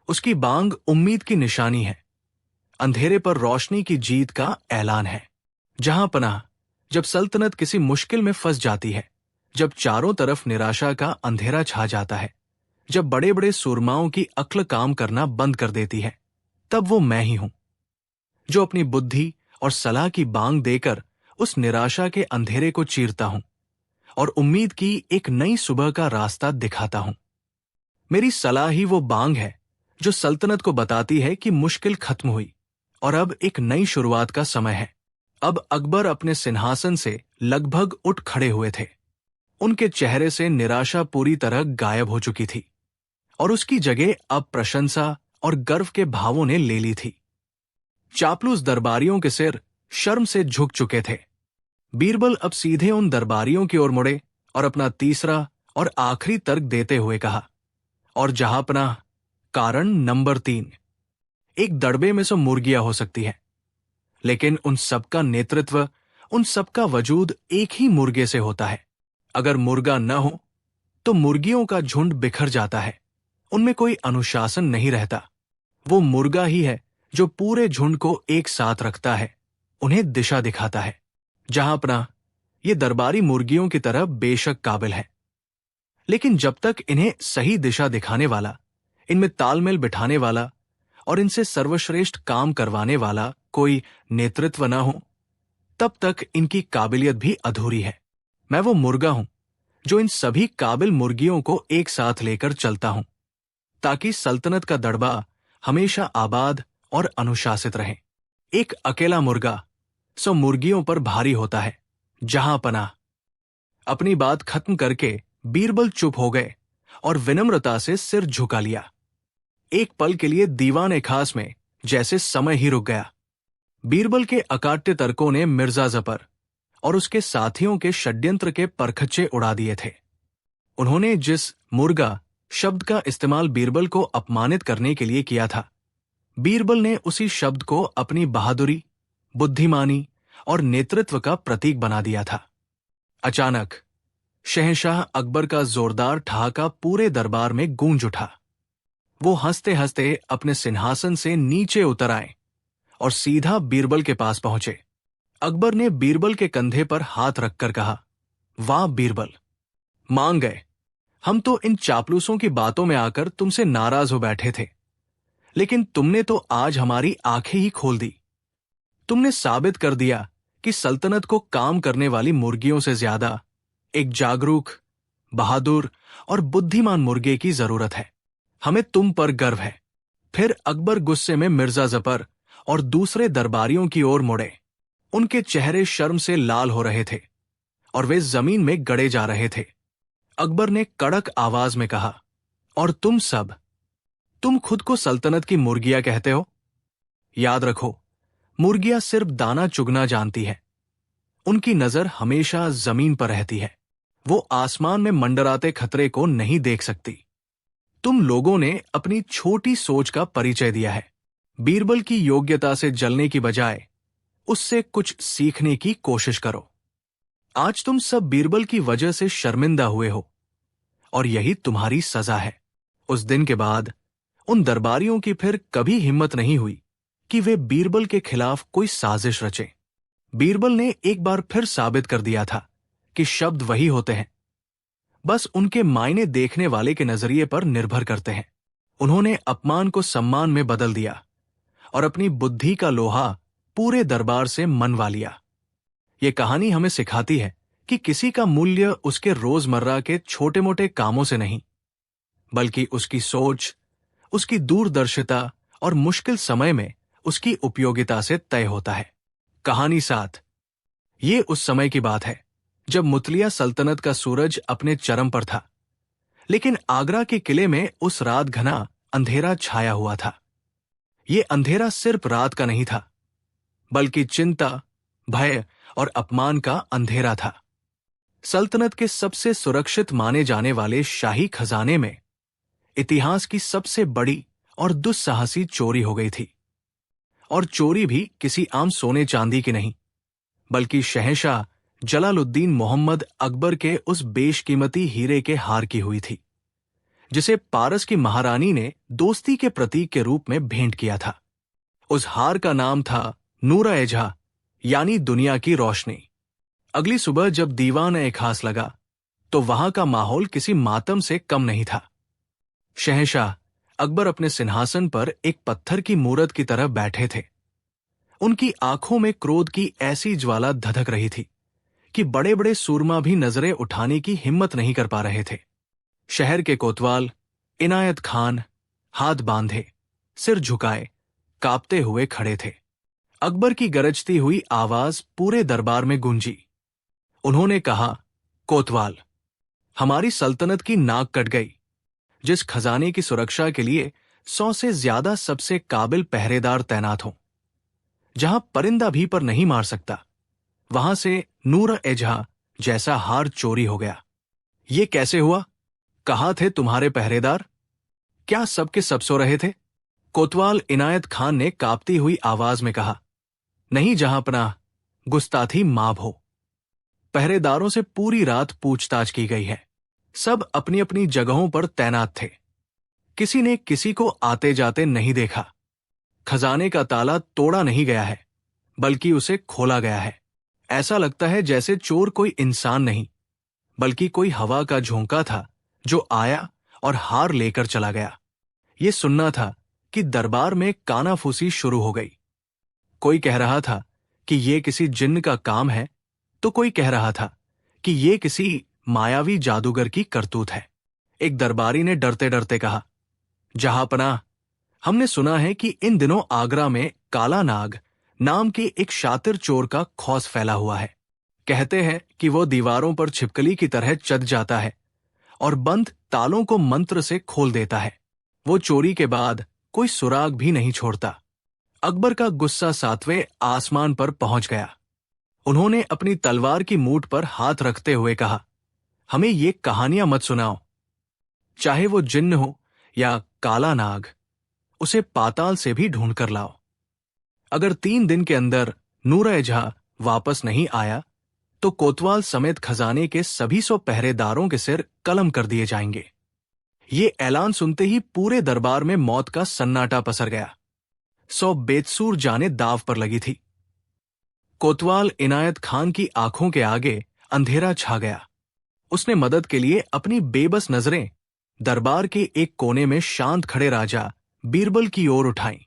उसकी बांग उम्मीद की निशानी है, अंधेरे पर रोशनी की जीत का ऐलान है। जहांपना, जब सल्तनत किसी मुश्किल में फंस जाती है, जब चारों तरफ निराशा का अंधेरा छा जाता है, जब बड़े बड़े सुरमाओं की अक्ल काम करना बंद कर देती है, तब वो मैं ही हूं जो अपनी बुद्धि और सलाह की बांग देकर उस निराशा के अंधेरे को चीरता हूं और उम्मीद की एक नई सुबह का रास्ता दिखाता हूं। मेरी सलाह ही वो बांग है जो सल्तनत को बताती है कि मुश्किल खत्म हुई और अब एक नई शुरुआत का समय है। अब अकबर अपने सिंहासन से लगभग उठ खड़े हुए थे। उनके चेहरे से निराशा पूरी तरह गायब हो चुकी थी और उसकी जगह अब प्रशंसा और गर्व के भावों ने ले ली थी। चापलूस दरबारियों के सिर शर्म से झुक चुके थे। बीरबल अब सीधे उन दरबारियों की ओर मुड़े और अपना तीसरा और आखिरी तर्क देते हुए कहा, और जहांपना, कारण नंबर 3, एक दड़बे में से मुर्गियां हो सकती है, लेकिन उन सबका नेतृत्व, उन सबका वजूद एक ही मुर्गे से होता है। अगर मुर्गा न हो तो मुर्गियों का झुंड बिखर जाता है, उनमें कोई अनुशासन नहीं रहता। वो मुर्गा ही है जो पूरे झुंड को एक साथ रखता है, उन्हें दिशा दिखाता है। जहांपना, ये दरबारी मुर्गियों की तरह बेशक काबिल है, लेकिन जब तक इन्हें सही दिशा दिखाने वाला, इनमें तालमेल बिठाने वाला और इनसे सर्वश्रेष्ठ काम करवाने वाला कोई नेतृत्व न हो, तब तक इनकी काबिलियत भी अधूरी है। मैं वो मुर्गा हूं जो इन सभी काबिल मुर्गियों को एक साथ लेकर चलता हूं, ताकि सल्तनत का दड़बा हमेशा आबाद और अनुशासित रहे। एक अकेला मुर्गा 100 मुर्गियों पर भारी होता है। जहांपना। अपनी बात खत्म करके बीरबल चुप हो गए और विनम्रता से सिर झुका लिया। एक पल के लिए दीवाने खास में जैसे समय ही रुक गया। बीरबल के अकाट्य तर्कों ने मिर्जा जफर और उसके साथियों के षड्यंत्र के परखच्चे उड़ा दिए थे। उन्होंने जिस मुर्गा शब्द का इस्तेमाल बीरबल को अपमानित करने के लिए किया था, बीरबल ने उसी शब्द को अपनी बहादुरी, बुद्धिमानी और नेतृत्व का प्रतीक बना दिया था। अचानक शहंशाह अकबर का जोरदार ठहाका पूरे दरबार में गूंज उठा। वो हंसते हंसते अपने सिंहासन से नीचे उतर आए और सीधा बीरबल के पास पहुंचे। अकबर ने बीरबल के कंधे पर हाथ रखकर कहा, वाह बीरबल, मान गए, हम तो इन चापलूसों की बातों में आकर तुमसे नाराज हो बैठे थे, लेकिन तुमने तो आज हमारी आंखें ही खोल दी। तुमने साबित कर दिया कि सल्तनत को काम करने वाली मुर्गियों से ज्यादा एक जागरूक, बहादुर और बुद्धिमान मुर्गे की जरूरत है। हमें तुम पर गर्व है। फिर अकबर गुस्से में मिर्जा जफर और दूसरे दरबारियों की ओर मुड़े। उनके चेहरे शर्म से लाल हो रहे थे और वे जमीन में गड़े जा रहे थे। अकबर ने कड़क आवाज में कहा, और तुम सब, तुम खुद को सल्तनत की मुर्गियां कहते हो? याद रखो, मुर्गियां सिर्फ दाना चुगना जानती है। उनकी नजर हमेशा जमीन पर रहती है। वो आसमान में मंडराते खतरे को नहीं देख सकती। तुम लोगों ने अपनी छोटी सोच का परिचय दिया है। बीरबल की योग्यता से जलने की बजाय उससे कुछ सीखने की कोशिश करो। आज तुम सब बीरबल की वजह से शर्मिंदा हुए हो और यही तुम्हारी सजा है। उस दिन के बाद उन दरबारियों की फिर कभी हिम्मत नहीं हुई कि वे बीरबल के खिलाफ कोई साजिश रचें। बीरबल ने एक बार फिर साबित कर दिया था कि शब्द वही होते हैं, बस उनके मायने देखने वाले के नजरिए पर निर्भर करते हैं। उन्होंने अपमान को सम्मान में बदल दिया और अपनी बुद्धि का लोहा पूरे दरबार से मनवा लिया। ये कहानी हमें सिखाती है कि किसी का मूल्य उसके रोजमर्रा के छोटे मोटे कामों से नहीं, बल्कि उसकी सोच, उसकी दूरदर्शिता और मुश्किल समय में उसकी उपयोगिता से तय होता है। कहानी 7। ये उस समय की बात है जब मुतलिया सल्तनत का सूरज अपने चरम पर था, लेकिन आगरा के किले में उस रात घना अंधेरा छाया हुआ था। ये अंधेरा सिर्फ रात का नहीं था, बल्कि चिंता, भय और अपमान का अंधेरा था। सल्तनत के सबसे सुरक्षित माने जाने वाले शाही खजाने में इतिहास की सबसे बड़ी और दुस्साहसी चोरी हो गई थी। और चोरी भी किसी आम सोने चांदी की नहीं, बल्कि शहंशाह जलालुद्दीन मोहम्मद अकबर के उस बेशकीमती हीरे के हार की हुई थी, जिसे पारस की महारानी ने दोस्ती के प्रतीक के रूप में भेंट किया था। उस हार का नाम था नूर-ए-जहां, यानी दुनिया की रोशनी। अगली सुबह जब दीवान-ए-खास लगा, तो वहां का माहौल किसी मातम से कम नहीं था। शहंशाह अकबर अपने सिंहासन पर एक पत्थर की मूरत की तरह बैठे थे। उनकी आंखों में क्रोध की ऐसी ज्वाला धधक रही थी कि बड़े बड़े सूरमा भी नजरें उठाने की हिम्मत नहीं कर पा रहे थे। शहर के कोतवाल इनायत खान हाथ बांधे, सिर झुकाए, कांपते हुए खड़े थे। अकबर की गरजती हुई आवाज पूरे दरबार में गूंजी। उन्होंने कहा, कोतवाल, हमारी सल्तनत की नाक कट गई। जिस खजाने की सुरक्षा के लिए 100 से ज्यादा सबसे काबिल पहरेदार तैनात हों, जहां परिंदा भी पर नहीं मार सकता, वहां से नूर-ए-जहां जैसा हार चोरी हो गया। ये कैसे हुआ? कहाँ थे तुम्हारे पहरेदार? क्या सबके सब सो रहे थे? कोतवाल इनायत खान ने कांपती हुई आवाज में कहा, नहीं जहांपनाह, गुस्ताखी माफ हो। पहरेदारों से पूरी रात पूछताछ की गई है। सब अपनी अपनी जगहों पर तैनात थे। किसी ने किसी को आते जाते नहीं देखा। खजाने का ताला तोड़ा नहीं गया है, बल्कि उसे खोला गया है। ऐसा लगता है जैसे चोर कोई इंसान नहीं, बल्कि कोई हवा का झोंका था जो आया और हार लेकर चला गया। ये सुनना था कि दरबार में कानाफूसी शुरू हो गई। कोई कह रहा था कि ये किसी जिन्न का काम है, तो कोई कह रहा था कि ये किसी मायावी जादूगर की करतूत है। एक दरबारी ने डरते डरते कहा, जहांपनाह, हमने सुना है कि इन दिनों आगरा में काला नाग नाम के एक शातिर चोर का खौफ फैला हुआ है। कहते हैं कि वो दीवारों पर छिपकली की तरह चढ़ जाता है और बंद तालों को मंत्र से खोल देता है। वो चोरी के बाद कोई सुराग भी नहीं छोड़ता। अकबर का गुस्सा 7वें आसमान पर पहुंच गया। उन्होंने अपनी तलवार की मूठ पर हाथ रखते हुए कहा, हमें ये कहानियां मत सुनाओ। चाहे वो जिन्न हो या काला नाग, उसे पाताल से भी ढूंढ कर लाओ। अगर 3 दिन के अंदर नूर-ए-जहां वापस नहीं आया, तो कोतवाल समेत खजाने के सभी 100 पहरेदारों के सिर कलम कर दिए जाएंगे। ये ऐलान सुनते ही पूरे दरबार में मौत का सन्नाटा पसर गया। 100 बेतसूर जानें दाव पर लगी थी। कोतवाल इनायत खान की आंखों के आगे अंधेरा छा गया। उसने मदद के लिए अपनी बेबस नजरें दरबार के एक कोने में शांत खड़े राजा बीरबल की ओर उठाईं।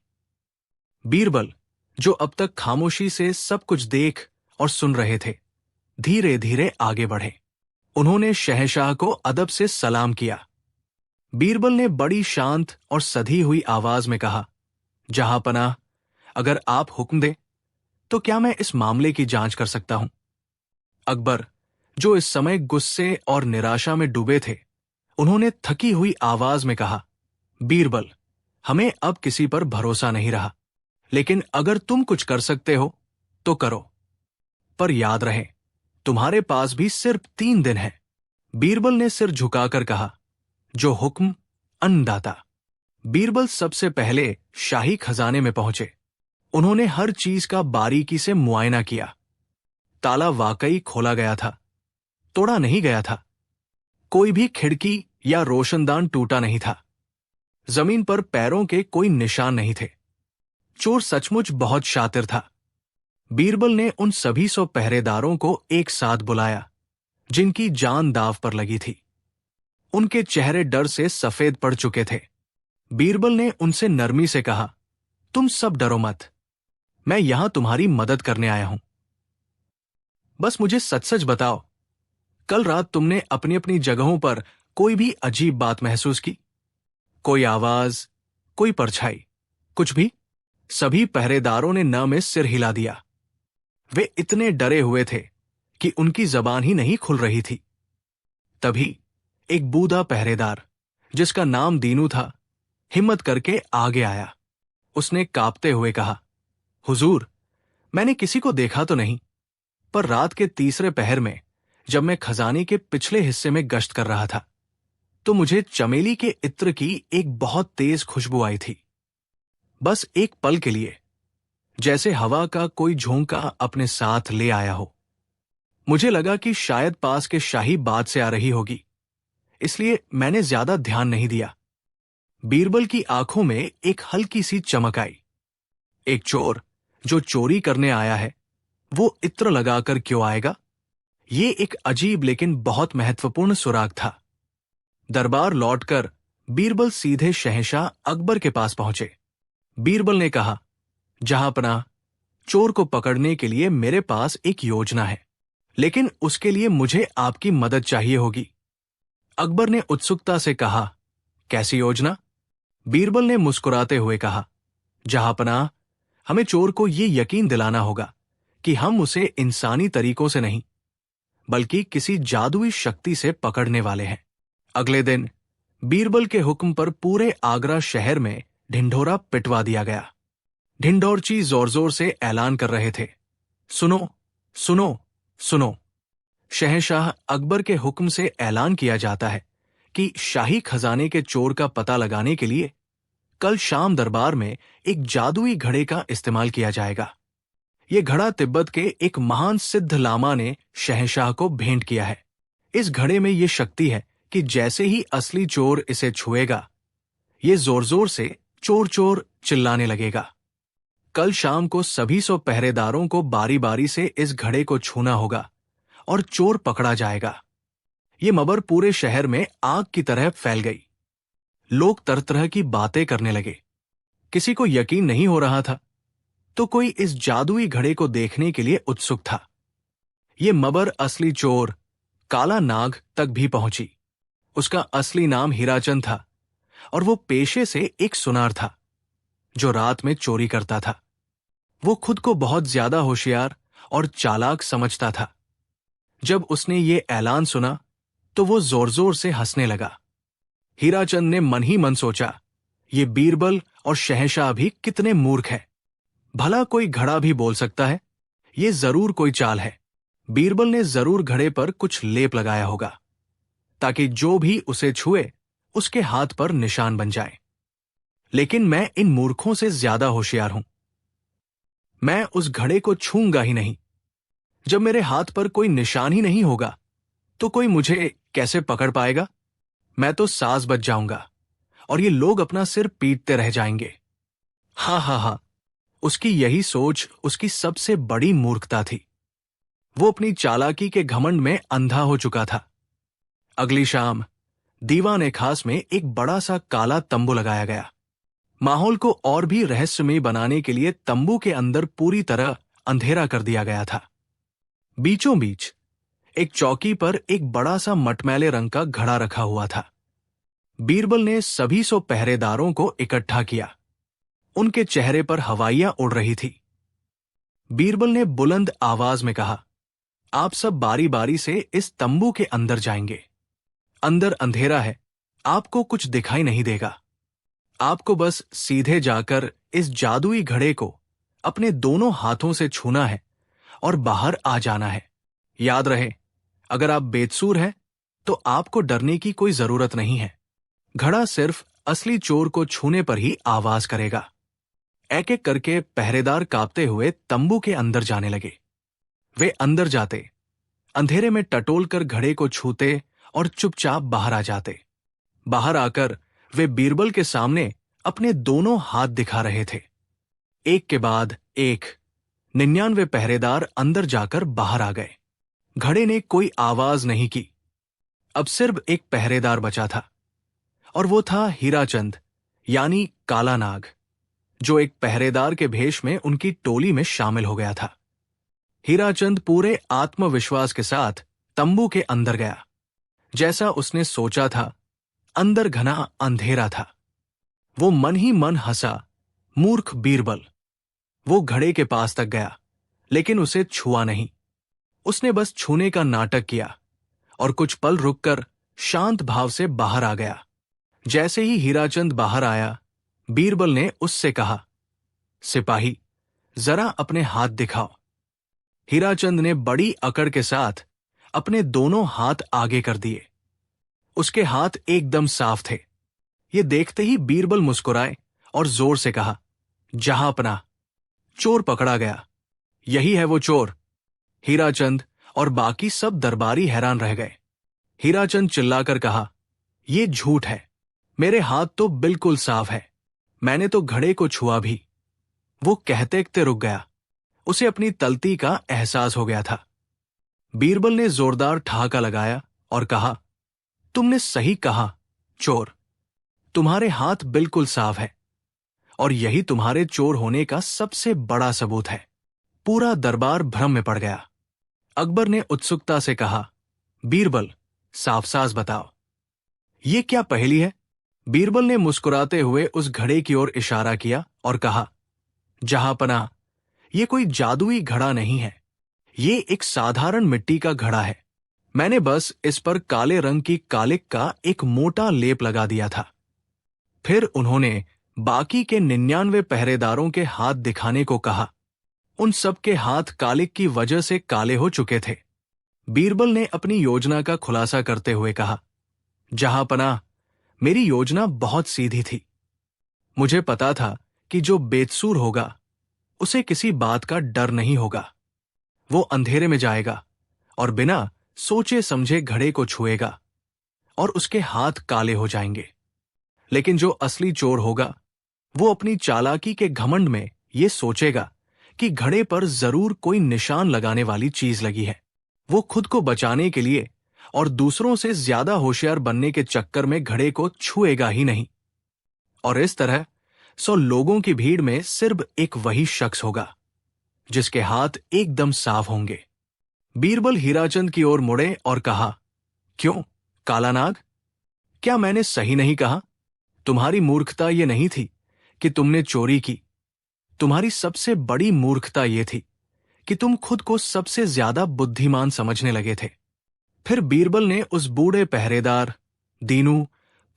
बीरबल, जो अब तक खामोशी से सब कुछ देख और सुन रहे थे, धीरे धीरे आगे बढ़े। उन्होंने शहंशाह को अदब से सलाम किया। बीरबल ने बड़ी शांत और सधी हुई आवाज में कहा, जहांपनाह, अगर आप हुक्म दें तो क्या मैं इस मामले की जांच कर सकता हूं? अकबर, जो इस समय गुस्से और निराशा में डूबे थे, उन्होंने थकी हुई आवाज में कहा, बीरबल, हमें अब किसी पर भरोसा नहीं रहा, लेकिन अगर तुम कुछ कर सकते हो तो करो। पर याद रहे, तुम्हारे पास भी सिर्फ 3 दिन है। बीरबल ने सिर झुकाकर कहा, जो हुक्म अन्नदाता। बीरबल सबसे पहले शाही खजाने में पहुंचे। उन्होंने हर चीज का बारीकी से मुआयना किया। ताला वाकई खोला गया था, तोड़ा नहीं गया था। कोई भी खिड़की या रोशनदान टूटा नहीं था। जमीन पर पैरों के कोई निशान नहीं थे। चोर सचमुच बहुत शातिर था। बीरबल ने उन सभी 100 पहरेदारों को एक साथ बुलाया, जिनकी जान दांव पर लगी थी। उनके चेहरे डर से सफेद पड़ चुके थे। बीरबल ने उनसे नरमी से कहा, तुम सब डरो मत, मैं यहां तुम्हारी मदद करने आया हूं। बस मुझे सच सच बताओ, कल रात तुमने अपनी अपनी जगहों पर कोई भी अजीब बात महसूस की? कोई आवाज, कोई परछाई, कुछ भी? सभी पहरेदारों ने न में सिर हिला दिया। वे इतने डरे हुए थे कि उनकी जबान ही नहीं खुल रही थी। तभी एक बूढ़ा पहरेदार, जिसका नाम दीनू था, हिम्मत करके आगे आया। उसने कांपते हुए कहा, हुजूर, मैंने किसी को देखा तो नहीं, पर रात के तीसरे पहर में जब मैं खजाने के पिछले हिस्से में गश्त कर रहा था, तो मुझे चमेली के इत्र की एक बहुत तेज खुशबू आई थी। बस एक पल के लिए, जैसे हवा का कोई झोंका अपने साथ ले आया हो। मुझे लगा कि शायद पास के शाही बाग से आ रही होगी, इसलिए मैंने ज्यादा ध्यान नहीं दिया। बीरबल की आंखों में एक हल्की सी चमक आई। एक चोर जो चोरी करने आया है, वो इत्र लगाकर क्यों आएगा? ये एक अजीब लेकिन बहुत महत्वपूर्ण सुराग था। दरबार लौटकर बीरबल सीधे शहंशाह अकबर के पास पहुंचे। बीरबल ने कहा, जहांपनाह, चोर को पकड़ने के लिए मेरे पास एक योजना है, लेकिन उसके लिए मुझे आपकी मदद चाहिए होगी। अकबर ने उत्सुकता से कहा, कैसी योजना? बीरबल ने मुस्कुराते हुए कहा, जहांपनाह, हमें चोर को ये यकीन दिलाना होगा कि हम उसे इंसानी तरीकों से नहीं, बल्कि किसी जादुई शक्ति से पकड़ने वाले हैं। अगले दिन बीरबल के हुक्म पर पूरे आगरा शहर में ढिंढोरा पिटवा दिया गया। ढिंढोरची जोर जोर से ऐलान कर रहे थे, सुनो, सुनो, सुनो। शहंशाह अकबर के हुक्म से ऐलान किया जाता है कि शाही खजाने के चोर का पता लगाने के लिए कल शाम दरबार में एक जादुई घड़े का इस्तेमाल किया जाएगा। यह घड़ा तिब्बत के एक महान सिद्ध लामा ने शहंशाह को भेंट किया है। इस घड़े में यह शक्ति है कि जैसे ही असली चोर इसे छुएगा, ये जोर जोर से चोर चोर चिल्लाने लगेगा। कल शाम को सभी 100 पहरेदारों को बारी बारी से इस घड़े को छूना होगा और चोर पकड़ा जाएगा। ये मबर पूरे शहर में आग की तरह फैल गई। लोग तरह तरह की बातें करने लगे। किसी को यकीन नहीं हो रहा था, तो कोई इस जादुई घड़े को देखने के लिए उत्सुक था। ये मबर असली चोर काला नाग तक भी पहुंची। उसका असली नाम हीराचंद था और वो पेशे से एक सुनार था जो रात में चोरी करता था। वो खुद को बहुत ज्यादा होशियार और चालाक समझता था। जब उसने ये ऐलान सुना तो वो जोर जोर से हंसने लगा। हीराचंद ने मन ही मन सोचा, ये बीरबल और शहंशाह भी कितने मूर्ख हैं। भला कोई घड़ा भी बोल सकता है, ये जरूर कोई चाल है। बीरबल ने जरूर घड़े पर कुछ लेप लगाया होगा, ताकि जो भी उसे छुए उसके हाथ पर निशान बन जाए। लेकिन मैं इन मूर्खों से ज्यादा होशियार हूं। मैं उस घड़े को छूंगा ही नहीं। जब मेरे हाथ पर कोई निशान ही नहीं होगा, तो कोई मुझे कैसे पकड़ पाएगा? मैं तो साज बच जाऊंगा और ये लोग अपना सिर पीटते रह जाएंगे। हा हा हा। उसकी यही सोच उसकी सबसे बड़ी मूर्खता थी। वो अपनी चालाकी के घमंड में अंधा हो चुका था। अगली शाम दीवान खास में एक बड़ा सा काला तंबू लगाया गया। माहौल को और भी रहस्यमय बनाने के लिए तंबू के अंदर पूरी तरह अंधेरा कर दिया गया था। बीचों बीच एक चौकी पर एक बड़ा सा मटमैले रंग का घड़ा रखा हुआ था। बीरबल ने सभी 100 पहरेदारों को इकट्ठा किया। उनके चेहरे पर हवाइयां उड़ रही थी। बीरबल ने बुलंद आवाज में कहा, आप सब बारी बारी से इस तंबू के अंदर जाएंगे। अंदर अंधेरा है, आपको कुछ दिखाई नहीं देगा। आपको बस सीधे जाकर इस जादुई घड़े को अपने दोनों हाथों से छूना है और बाहर आ जाना है। याद रहे, अगर आप बेकसूर हैं तो आपको डरने की कोई जरूरत नहीं है। घड़ा सिर्फ असली चोर को छूने पर ही आवाज करेगा। एक एक करके पहरेदार कांपते हुए तंबू के अंदर जाने लगे। वे अंदर जाते, अंधेरे में टटोल कर घड़े को छूते और चुपचाप बाहर आ जाते। बाहर आकर वे बीरबल के सामने अपने दोनों हाथ दिखा रहे थे। एक के बाद एक 99 पहरेदार अंदर जाकर बाहर आ गए। घड़े ने कोई आवाज नहीं की। अब सिर्फ एक पहरेदार बचा था, और वो था हीराचंद यानी काला नाग, जो एक पहरेदार के भेष में उनकी टोली में शामिल हो गया था। हीराचंद पूरे आत्मविश्वास के साथ तंबू के अंदर गया। जैसा उसने सोचा था, अंदर घना अंधेरा था। वो मन ही मन हंसा, मूर्ख बीरबल। वो घड़े के पास तक गया, लेकिन उसे छुआ नहीं। उसने बस छूने का नाटक किया और कुछ पल रुककर शांत भाव से बाहर आ गया। जैसे ही हीराचंद बाहर आया, बीरबल ने उससे कहा, सिपाही, जरा अपने हाथ दिखाओ। हीराचंद ने बड़ी अकड़ के साथ अपने दोनों हाथ आगे कर दिए। उसके हाथ एकदम साफ थे। ये देखते ही बीरबल मुस्कुराए और जोर से कहा, जहांपना, चोर पकड़ा गया। यही है वो चोर। हीराचंद और बाकी सब दरबारी हैरान रह गए। हीराचंद चिल्लाकर कहा, यह झूठ है। मेरे हाथ तो बिल्कुल साफ है। मैंने तो घड़े को छुआ भी। वो कहते कहते रुक गया। उसे अपनी तलती का एहसास हो गया था। बीरबल ने जोरदार ठहाका लगाया और कहा, तुमने सही कहा, चोर। तुम्हारे हाथ बिल्कुल साफ है, और यही तुम्हारे चोर होने का सबसे बड़ा सबूत है। पूरा दरबार भ्रम में पड़ गया। अकबर ने उत्सुकता से कहा, बीरबल, साफ साफ बताओ, ये क्या पहेली है? बीरबल ने मुस्कुराते हुए उस घड़े की ओर इशारा किया और कहा, जहांपना, ये कोई जादुई घड़ा नहीं है। ये एक साधारण मिट्टी का घड़ा है। मैंने बस इस पर काले रंग की कालिक का एक मोटा लेप लगा दिया था। फिर उन्होंने बाकी के 99 पहरेदारों के हाथ दिखाने को कहा। उन सब के हाथ कालिक की वजह से काले हो चुके थे। बीरबल ने अपनी योजना का खुलासा करते हुए कहा, जहांपना, मेरी योजना बहुत सीधी थी। मुझे पता था कि जो बेकसूर होगा उसे किसी बात का डर नहीं होगा। वो अंधेरे में जाएगा और बिना सोचे समझे घड़े को छुएगा और उसके हाथ काले हो जाएंगे। लेकिन जो असली चोर होगा, वो अपनी चालाकी के घमंड में ये सोचेगा कि घड़े पर जरूर कोई निशान लगाने वाली चीज लगी है। वो खुद को बचाने के लिए और दूसरों से ज्यादा होशियार बनने के चक्कर में घड़े को छुएगा ही नहीं। और इस तरह 100 लोगों की भीड़ में सिर्फ एक वही शख्स होगा जिसके हाथ एकदम साफ होंगे। बीरबल हीराचंद की ओर मुड़े और कहा, क्यों काला नाग, क्या मैंने सही नहीं कहा? तुम्हारी मूर्खता ये नहीं थी कि तुमने चोरी की। तुम्हारी सबसे बड़ी मूर्खता ये थी कि तुम खुद को सबसे ज्यादा बुद्धिमान समझने लगे थे। फिर बीरबल ने उस बूढ़े पहरेदार दीनू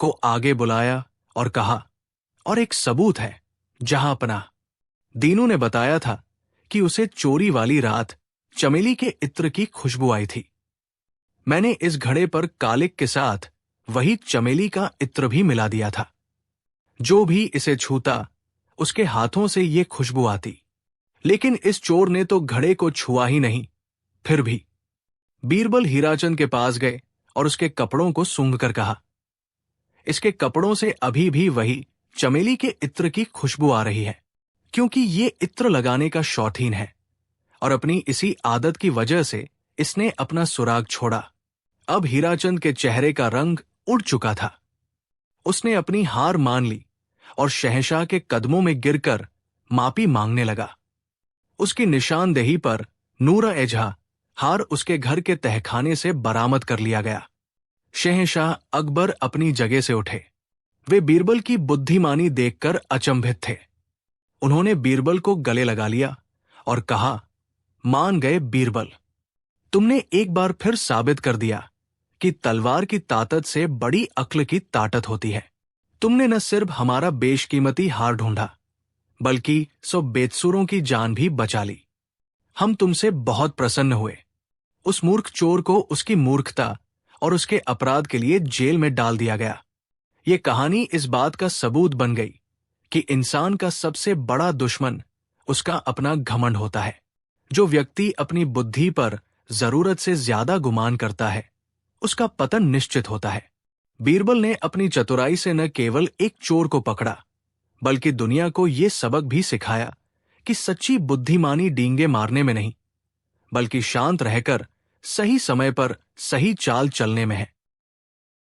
को आगे बुलाया और कहा, और एक सबूत है, जहांपना। दीनू ने बताया था कि उसे चोरी वाली रात चमेली के इत्र की खुशबू आई थी। मैंने इस घड़े पर कालिक के साथ वही चमेली का इत्र भी मिला दिया था। जो भी इसे छूता उसके हाथों से ये खुशबू आती। लेकिन इस चोर ने तो घड़े को छुआ ही नहीं। फिर भी बीरबल हीराचंद के पास गए और उसके कपड़ों को सूंघकर कहा, इसके कपड़ों से अभी भी वही चमेली के इत्र की खुशबू आ रही है, क्योंकि ये इत्र लगाने का शौकीन है और अपनी इसी आदत की वजह से इसने अपना सुराग छोड़ा। अब हीराचंद के चेहरे का रंग उड़ चुका था। उसने अपनी हार मान ली और शहंशाह के कदमों में गिरकर माफी मांगने लगा। उसकी निशानदेही पर नूर-ए-जहां हार उसके घर के तहखाने से बरामद कर लिया गया। शहंशाह अकबर अपनी जगह से उठे। वे बीरबल की बुद्धिमानी देखकर अचंभित थे। उन्होंने बीरबल को गले लगा लिया और कहा, मान गए बीरबल, तुमने एक बार फिर साबित कर दिया कि तलवार की ताकत से बड़ी अक्ल की ताकत होती है। तुमने न सिर्फ हमारा बेशकीमती हार ढूंढा, बल्कि 100 बेकसूरों की जान भी बचा ली। हम तुमसे बहुत प्रसन्न हुए। उस मूर्ख चोर को उसकी मूर्खता और उसके अपराध के लिए जेल में डाल दिया गया। ये कहानी इस बात का सबूत बन गई कि इंसान का सबसे बड़ा दुश्मन उसका अपना घमंड होता है। जो व्यक्ति अपनी बुद्धि पर जरूरत से ज्यादा गुमान करता है, उसका पतन निश्चित होता है। बीरबल ने अपनी चतुराई से न केवल एक चोर को पकड़ा, बल्कि दुनिया को यह सबक भी सिखाया कि सच्ची बुद्धिमानी डींगे मारने में नहीं, बल्कि शांत रहकर सही समय पर सही चाल चलने में है।